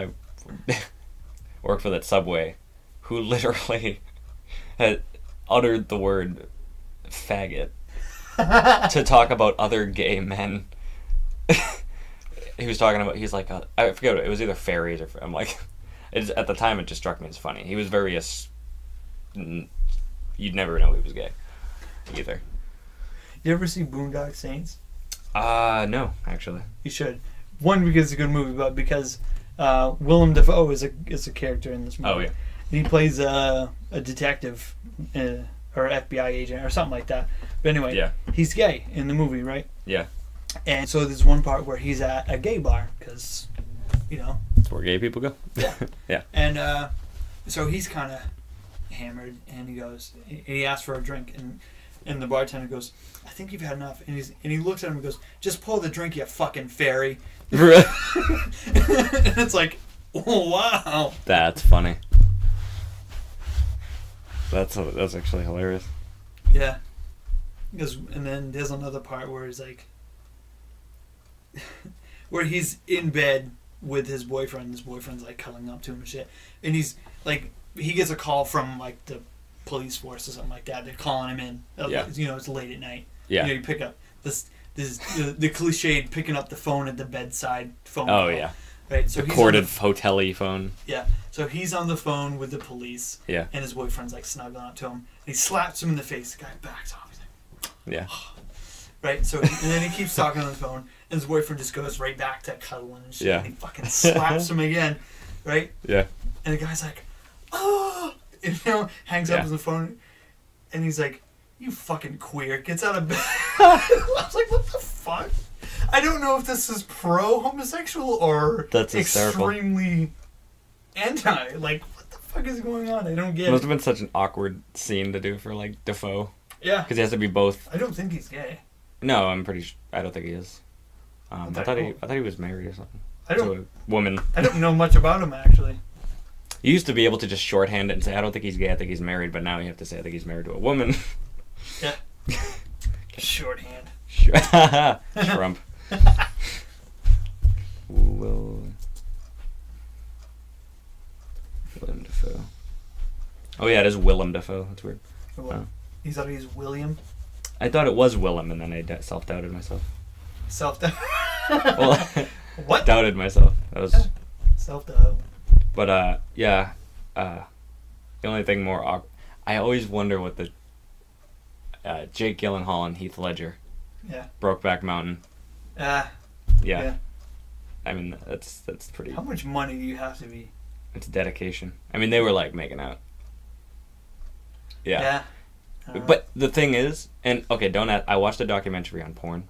Speaker 2: I worked for that Subway who literally had uttered the word faggot to talk about other gay men he was talking about. He's like, I forget. It was either fairies or. I'm like, at the time it just struck me as funny. He was very. You'd never know he was gay, either.
Speaker 1: You ever see Boondock Saints?
Speaker 2: No, actually.
Speaker 1: You should. One, because it's a good movie, but because Willem Dafoe is a character in this movie.
Speaker 2: Oh yeah.
Speaker 1: And he plays a detective or FBI agent or something like that. But anyway,
Speaker 2: yeah.
Speaker 1: He's gay in the movie, right?
Speaker 2: Yeah.
Speaker 1: And so there's one part where he's at a gay bar because,
Speaker 2: That's where gay people go.
Speaker 1: Yeah.
Speaker 2: Yeah.
Speaker 1: And so he's kind of hammered, and he asks for a drink, and the bartender goes, "I think you've had enough." And he looks at him and goes, "Just pour the drink, you fucking fairy." And it's like, oh, wow.
Speaker 2: That's funny. That's actually hilarious.
Speaker 1: Yeah. And then there's another part where he's like, where he's in bed with his boyfriend. His boyfriend's like cuddling up to him and shit. And he's like, he gets a call from like the police force or something like that. They're calling him in.
Speaker 2: Yeah.
Speaker 1: It's late at night.
Speaker 2: Yeah.
Speaker 1: You pick up this the cliched picking up the phone at the bedside phone.
Speaker 2: Oh
Speaker 1: call,
Speaker 2: yeah.
Speaker 1: Right. So
Speaker 2: the corded hotel-y phone.
Speaker 1: Yeah. So he's on the phone with the police.
Speaker 2: Yeah.
Speaker 1: And his boyfriend's like snuggling up to him. And he slaps him in the face. The guy backs off. He's like,
Speaker 2: yeah.
Speaker 1: Right. So and then he keeps talking on the phone, and his boyfriend just goes right back to cuddling and shit.
Speaker 2: Yeah.
Speaker 1: And he fucking slaps him again. Right.
Speaker 2: Yeah.
Speaker 1: And the guy's like, oh, hangs up on the phone, and he's like, "You fucking queer," gets out of bed. I was like, what the fuck? I don't know if this is pro-homosexual or
Speaker 2: that's
Speaker 1: extremely anti. Like, what the fuck is going on? I don't get it.
Speaker 2: It must have been such an awkward scene to do for, like, Defoe.
Speaker 1: Yeah.
Speaker 2: Because he has to be both.
Speaker 1: I don't think he's gay.
Speaker 2: No, I'm pretty sure. I don't think he is. I thought he was married or something.
Speaker 1: To
Speaker 2: a woman.
Speaker 1: I don't know much about him, actually.
Speaker 2: You used to be able to just shorthand it and say, I don't think he's gay, I think he's married, but now you have to say, I think he's married to a woman.
Speaker 1: Yeah. Shorthand.
Speaker 2: Trump. Willem Dafoe. Oh yeah, it is Willem Dafoe. That's weird.
Speaker 1: He thought he was William?
Speaker 2: I thought it was Willem, and then I self-doubted myself.
Speaker 1: Self-doubt?
Speaker 2: Well,
Speaker 1: what?
Speaker 2: Doubted myself. That was...
Speaker 1: Self-doubt.
Speaker 2: But, yeah. The only thing more awkward... I always wonder what the... Jake Gyllenhaal and Heath Ledger.
Speaker 1: Yeah.
Speaker 2: Brokeback Mountain. Yeah. I mean, that's pretty...
Speaker 1: How much money do you have to be?
Speaker 2: It's dedication. I mean, they were, like, making out. Yeah. But the thing is... And, okay, I watched a documentary on porn.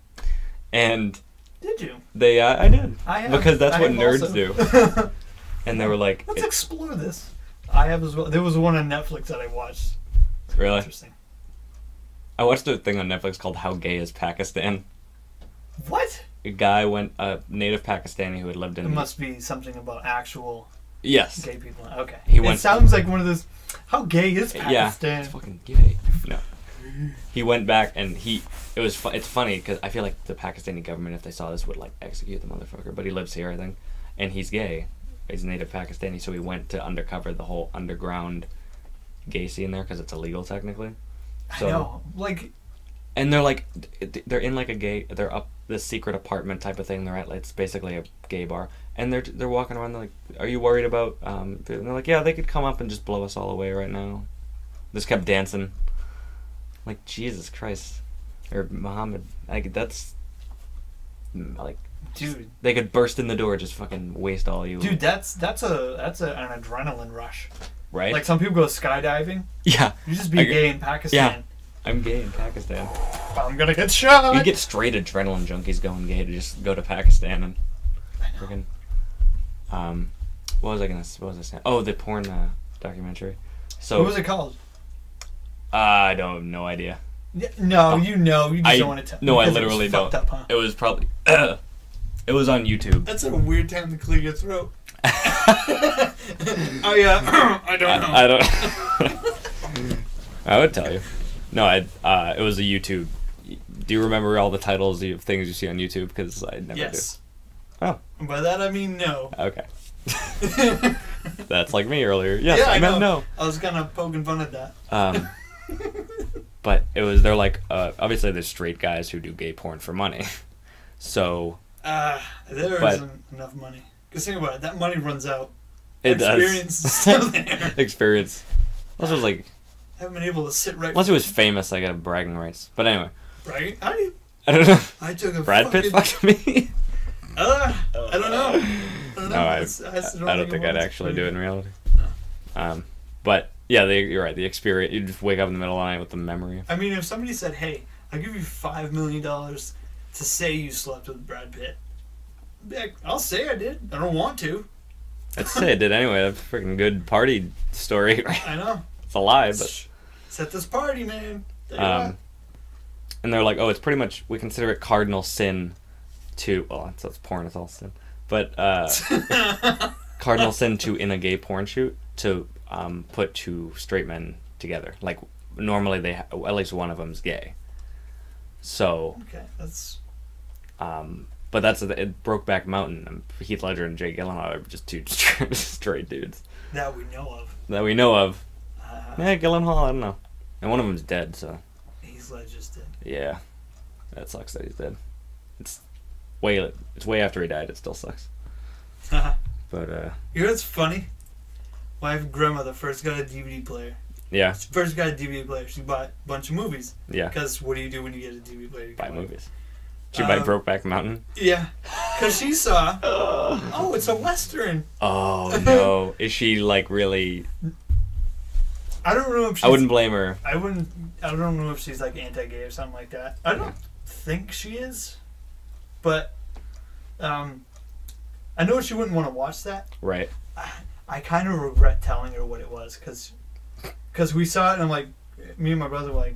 Speaker 2: And...
Speaker 1: Did you?
Speaker 2: I did.
Speaker 1: I have.
Speaker 2: Because that's what nerds
Speaker 1: also.
Speaker 2: do. And they were like...
Speaker 1: Let's explore this. I have as well. There was one on Netflix that I watched.
Speaker 2: Really?
Speaker 1: Interesting.
Speaker 2: I watched a thing on Netflix called How Gay is Pakistan?
Speaker 1: What?
Speaker 2: A guy a native Pakistani who had lived in...
Speaker 1: It must be something about actual...
Speaker 2: Yes.
Speaker 1: Gay people. Okay.
Speaker 2: It
Speaker 1: sounds like one of those... How gay is Pakistan?
Speaker 2: Yeah. It's fucking gay. No. He went back and it's funny because I feel like the Pakistani government, if they saw this, would like execute the motherfucker. But he lives here, I think, and he's gay. He's native Pakistani, so he went to undercover the whole underground gay scene there because it's illegal technically. So,
Speaker 1: I know, like,
Speaker 2: and they're in like they're up this secret apartment type of thing. They're at it's basically a gay bar, and they're walking around. They're like, "Are you worried about?" And they're like, "Yeah, they could come up and just blow us all away right now." Just kept dancing. Like, Jesus Christ. Or Muhammad. Like, that's... Like...
Speaker 1: Dude.
Speaker 2: They could burst in the door, just fucking waste all you...
Speaker 1: Dude, that's an adrenaline rush.
Speaker 2: Right?
Speaker 1: Like, some people go skydiving.
Speaker 2: Yeah.
Speaker 1: You just be gay in Pakistan.
Speaker 2: Yeah. I'm gay in Pakistan.
Speaker 1: I'm gonna get shot!
Speaker 2: You get straight adrenaline junkies going gay to just go to Pakistan and... Freaking... What was I saying? Oh, the porn documentary. So...
Speaker 1: What was it called?
Speaker 2: I don't have no idea.
Speaker 1: Yeah, no, you just don't want to tell.
Speaker 2: No, I literally don't.
Speaker 1: Up, huh?
Speaker 2: It was probably... it was on YouTube.
Speaker 1: That's a weird time to clear your throat. Oh, yeah. I don't know.
Speaker 2: I don't... I would tell you. No, it was a YouTube... Do you remember all the titles of things you see on YouTube? Because I never do. Oh.
Speaker 1: By that I mean no.
Speaker 2: Okay. That's like me earlier. Yes,
Speaker 1: yeah,
Speaker 2: I meant no.
Speaker 1: I was kind of poking fun at that.
Speaker 2: But they're like, obviously there's straight guys who do gay porn for money. So,
Speaker 1: There isn't enough money. Because think about it, that money runs out.
Speaker 2: It
Speaker 1: Experience is still there.
Speaker 2: Experience. Also, was like...
Speaker 1: I haven't been able to sit right...
Speaker 2: Once it was famous, I got bragging rights. But anyway.
Speaker 1: Bragging?
Speaker 2: I don't know.
Speaker 1: I took a
Speaker 2: Brad Pitt fucked me?
Speaker 1: I don't know.
Speaker 2: No, I don't think I'd actually do it in reality. No. But, yeah, you're right. The experience... You just wake up in the middle of the night with the memory.
Speaker 1: I mean, if somebody said, hey, I'll give you $5 million to say you slept with Brad Pitt, I'll say I did. I don't want to.
Speaker 2: I'd say I did anyway. That's a freaking good party story.
Speaker 1: I know.
Speaker 2: It's a lie, but...
Speaker 1: Set this party, man.
Speaker 2: And they're like, oh, it's pretty much... We consider it cardinal sin to... Well, it's porn. It's all sin. But cardinal sin to, in a gay porn shoot, to put two straight men together. Like, normally they... at least one of them's gay. So...
Speaker 1: Okay, that's...
Speaker 2: But that's Brokeback Mountain. Heath Ledger and Jake Gyllenhaal are just two straight dudes.
Speaker 1: That we know of.
Speaker 2: Yeah, Gyllenhaal, I don't know. And one of them's dead, so...
Speaker 1: Heath Ledger's dead.
Speaker 2: Yeah. That sucks that he's dead. It's way after he died, it still sucks. But,
Speaker 1: You know what's funny? My grandmother first got a DVD player.
Speaker 2: Yeah.
Speaker 1: She first got a DVD player. She bought a bunch of movies.
Speaker 2: Yeah.
Speaker 1: Because what do you do when you get a DVD player?
Speaker 2: Buy movies. Did you buy Brokeback Mountain?
Speaker 1: Yeah. Because she saw, oh, it's a Western.
Speaker 2: Oh, no. Is she, like, really...
Speaker 1: I don't know if she's...
Speaker 2: I wouldn't blame her.
Speaker 1: I don't know if she's, like, anti-gay or something like that. I don't think she is. But, I know she wouldn't want to watch that.
Speaker 2: Right.
Speaker 1: I kind of regret telling her what it was. Because we saw it and I'm like... Me and my brother were like,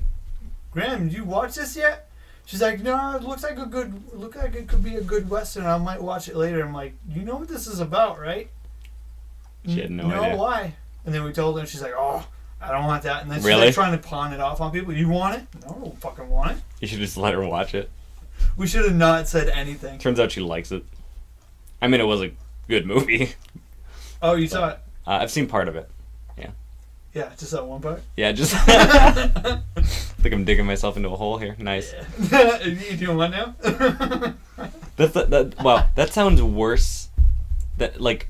Speaker 1: Graham, did you watch this yet? She's like, no, it looks like it could be a good Western. I might watch it later. I'm like, you know what this is about, right?
Speaker 2: She had no idea.
Speaker 1: No, why? And then we told her, and she's like, oh, I don't want that. And then she's
Speaker 2: really?
Speaker 1: like trying to pawn it off on people. You want it? No, I don't fucking want it.
Speaker 2: You should just let her watch it.
Speaker 1: We should have not said anything.
Speaker 2: Turns out she likes it. I mean, it was a good movie.
Speaker 1: Oh, you saw it?
Speaker 2: I've seen part of it. Yeah.
Speaker 1: Yeah, just that one part?
Speaker 2: Yeah, just... I think I'm digging myself into a hole here. Nice.
Speaker 1: Yeah. You doing what now?
Speaker 2: Wow, that sounds worse. That, like,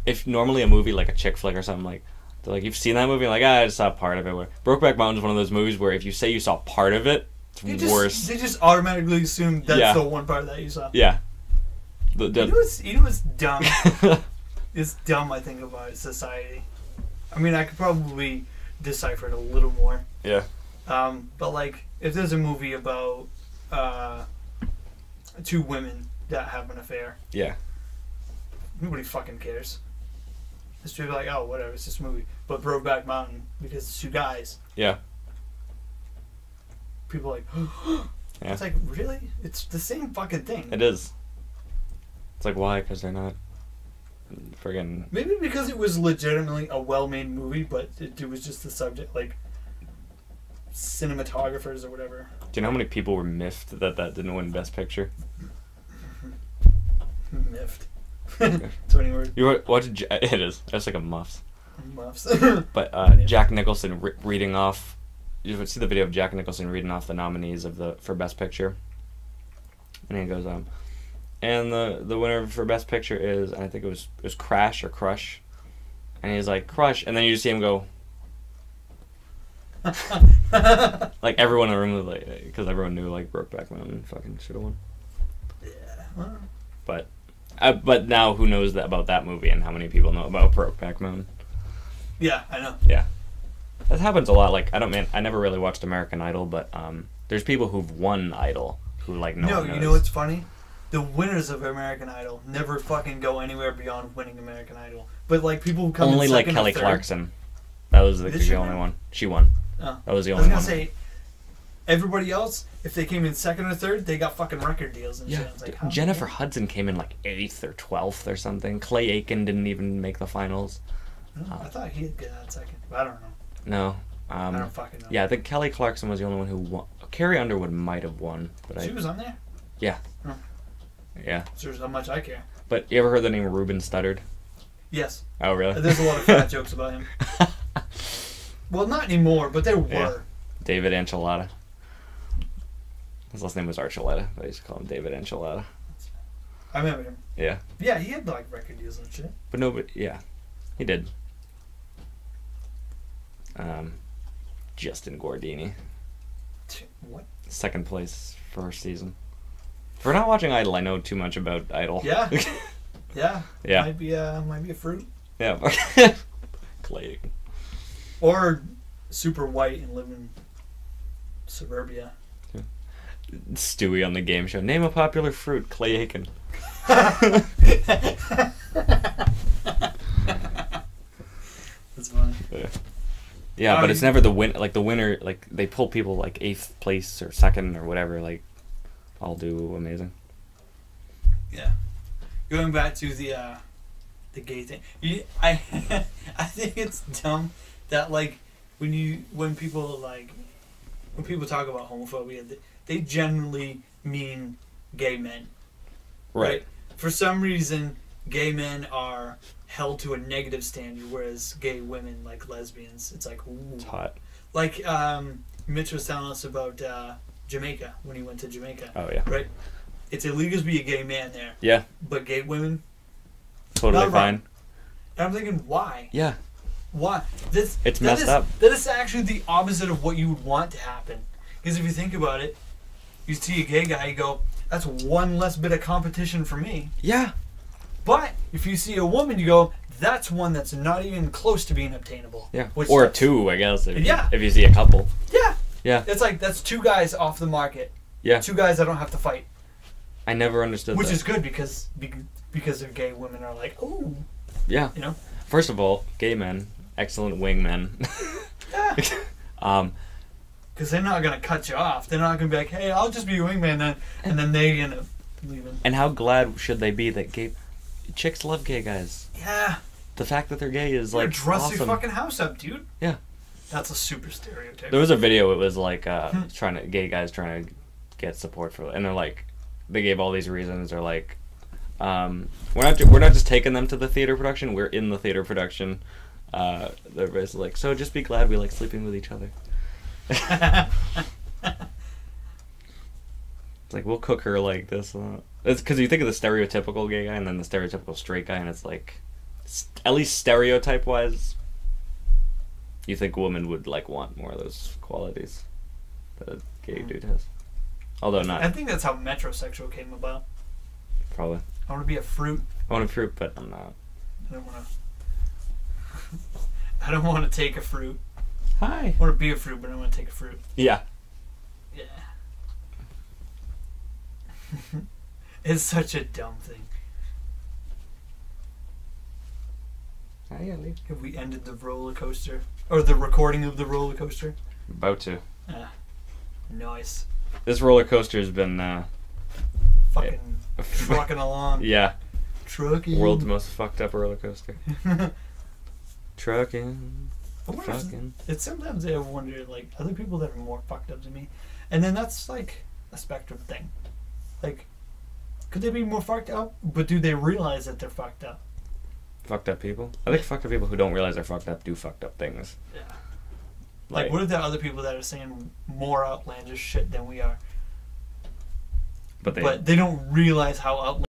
Speaker 2: if normally a movie, like a chick flick or something, like, they're like, you've seen that movie? Like, I just saw part of it. Where Brokeback Mountain is one of those movies where if you say you saw part of it, it's worse.
Speaker 1: They just automatically assume that's the one part that you saw.
Speaker 2: Yeah.
Speaker 1: You know what's dumb? It's dumb, I think, about society. I mean, I could probably decipher it a little more.
Speaker 2: Yeah.
Speaker 1: But, like, if there's a movie about two women that have an affair.
Speaker 2: Yeah.
Speaker 1: Nobody fucking cares. It's just like, oh, whatever, it's just a movie. But Brokeback Mountain, because it's two guys.
Speaker 2: Yeah.
Speaker 1: People are like,
Speaker 2: yeah.
Speaker 1: It's like, really? It's the same fucking thing.
Speaker 2: It is. It's like, why? Because they're not friggin'...
Speaker 1: Maybe because it was legitimately a well-made movie, but it was just the subject, like, cinematographers or whatever.
Speaker 2: Do you know how many people were miffed that didn't win Best Picture?
Speaker 1: Miffed. That's what word.
Speaker 2: You watch it is. That's like a muffs.
Speaker 1: Muffs.
Speaker 2: But Jack Nicholson reading off. You would see the video of Jack Nicholson reading off the nominees for Best Picture, and he goes, and the winner for Best Picture is, and I think it was Crash or Crush, and he's like Crush, and then you just see him go. Like everyone in the room was like, because everyone knew like Brokeback Mountain fucking should have won.
Speaker 1: Yeah. Well.
Speaker 2: But now who knows about that movie and how many people know about Brokeback Mountain?
Speaker 1: Yeah, I know.
Speaker 2: Yeah, that happens a lot. Like I never really watched American Idol, but there's people who've won Idol who like no one knows.
Speaker 1: You know what's funny? The winners of American Idol never fucking go anywhere beyond winning American Idol. But like people who come
Speaker 2: only
Speaker 1: in
Speaker 2: like
Speaker 1: second
Speaker 2: Kelly
Speaker 1: or third,
Speaker 2: Clarkson. That was the only one. She won.
Speaker 1: Oh.
Speaker 2: That was the only one.
Speaker 1: I was gonna say, everybody else, if they came in second or third, they got fucking record deals and shit. Like,
Speaker 2: Jennifer Hudson came in like 8th or 12th or something. Clay Aiken didn't even make the finals.
Speaker 1: No, I thought he'd get out second, but I don't know.
Speaker 2: No.
Speaker 1: I don't fucking know.
Speaker 2: Yeah, I think Kelly Clarkson was the only one who won. Carrie Underwood might have won, but
Speaker 1: she was on there?
Speaker 2: Yeah.
Speaker 1: Oh.
Speaker 2: Yeah.
Speaker 1: So there's how much I care.
Speaker 2: But you ever heard the name Ruben Studdard?
Speaker 1: Yes.
Speaker 2: Oh, really?
Speaker 1: There's a lot of fat jokes about him. Well, not anymore, but there were.
Speaker 2: Yeah. David Enchilada. His last name was Archuleta, but I used to call him David Enchilada.
Speaker 1: I remember him.
Speaker 2: Yeah.
Speaker 1: Yeah, he had like record deals and shit.
Speaker 2: But nobody. Yeah, he did. Justin Guardini.
Speaker 1: What?
Speaker 2: Second place first season. If we're not watching Idol, I know too much about Idol.
Speaker 1: Yeah. Yeah.
Speaker 2: Yeah.
Speaker 1: Might be a fruit.
Speaker 2: Yeah. Clay.
Speaker 1: Or super white and live in suburbia.
Speaker 2: Stewie on the game show. Name a popular fruit. Clay Aiken.
Speaker 1: That's funny.
Speaker 2: Yeah, but it's never the win. Like the winner, like they pull people like 8th place or 2nd or whatever. Like, all do amazing.
Speaker 1: Yeah. Going back to the gay thing, I think it's dumb that like when people talk about homophobia, they generally mean gay men, right? For some reason, gay men are held to a negative standard, whereas gay women, like lesbians, it's like, ooh.
Speaker 2: It's hot.
Speaker 1: Like Mitch was telling us about Jamaica when he went to Jamaica.
Speaker 2: Oh yeah.
Speaker 1: Right. It's illegal to be a gay man there.
Speaker 2: Yeah.
Speaker 1: But gay women,
Speaker 2: totally fine.
Speaker 1: And I'm thinking, why?
Speaker 2: Yeah.
Speaker 1: Why?
Speaker 2: It's messed up.
Speaker 1: That is actually the opposite of what you would want to happen. Because if you think about it, you see a gay guy, you go, that's one less bit of competition for me.
Speaker 2: Yeah.
Speaker 1: But if you see a woman, you go, that's one that's not even close to being obtainable.
Speaker 2: Yeah. Or two, I guess. If you see a couple.
Speaker 1: Yeah.
Speaker 2: Yeah.
Speaker 1: It's like, that's 2 guys off the market.
Speaker 2: Yeah.
Speaker 1: 2 guys I don't have to fight.
Speaker 2: I never understood
Speaker 1: Which
Speaker 2: that.
Speaker 1: is good because they're gay women are like, oh.
Speaker 2: Yeah.
Speaker 1: You know?
Speaker 2: First of all, gay men, excellent wingmen.
Speaker 1: Yeah. Because they're not going to cut you off. They're not going to be like, hey, I'll just be your wingman then. And then they end up leaving.
Speaker 2: And how glad should they be that gay chicks love gay guys?
Speaker 1: Yeah.
Speaker 2: The fact that they're gay is like
Speaker 1: dress
Speaker 2: awesome.
Speaker 1: your fucking house up, dude.
Speaker 2: Yeah.
Speaker 1: That's a super stereotype.
Speaker 2: There was a video. It was like gay guys trying to get support for, and they're like, they gave all these reasons. They're like, we're not just taking them to the theater production. We're in the theater production. They're basically like, so just be glad we like sleeping with each other. It's like, we'll cook her like this. It's because you think of the stereotypical gay guy and then the stereotypical straight guy, and it's like, at least stereotype wise, you think women would like want more of those qualities that a gay dude has. Although not.
Speaker 1: I think that's how metrosexual came about.
Speaker 2: Probably.
Speaker 1: I want to be a fruit.
Speaker 2: I want a fruit, but I'm not.
Speaker 1: I don't want to take a fruit.
Speaker 2: Hi.
Speaker 1: I want to be a fruit, but I don't want to take a fruit.
Speaker 2: Yeah.
Speaker 1: Yeah. It's such a dumb thing. Have we ended the roller coaster? Or the recording of the roller coaster?
Speaker 2: About to.
Speaker 1: Nice.
Speaker 2: This roller coaster has been
Speaker 1: fucking trucking along.
Speaker 2: Yeah.
Speaker 1: Trucking.
Speaker 2: World's most fucked up roller coaster. Trucking.
Speaker 1: Fucking. It's sometimes I wonder, like, other people that are more fucked up than me. And then that's like a spectrum thing. Like, could they be more fucked up? But do they realize that they're fucked up?
Speaker 2: Fucked up people? I think fucked up people who don't realize they're fucked up do fucked up things.
Speaker 1: Yeah. Like, what if there are other people that are saying more outlandish shit than we are? But they don't realize how outlandish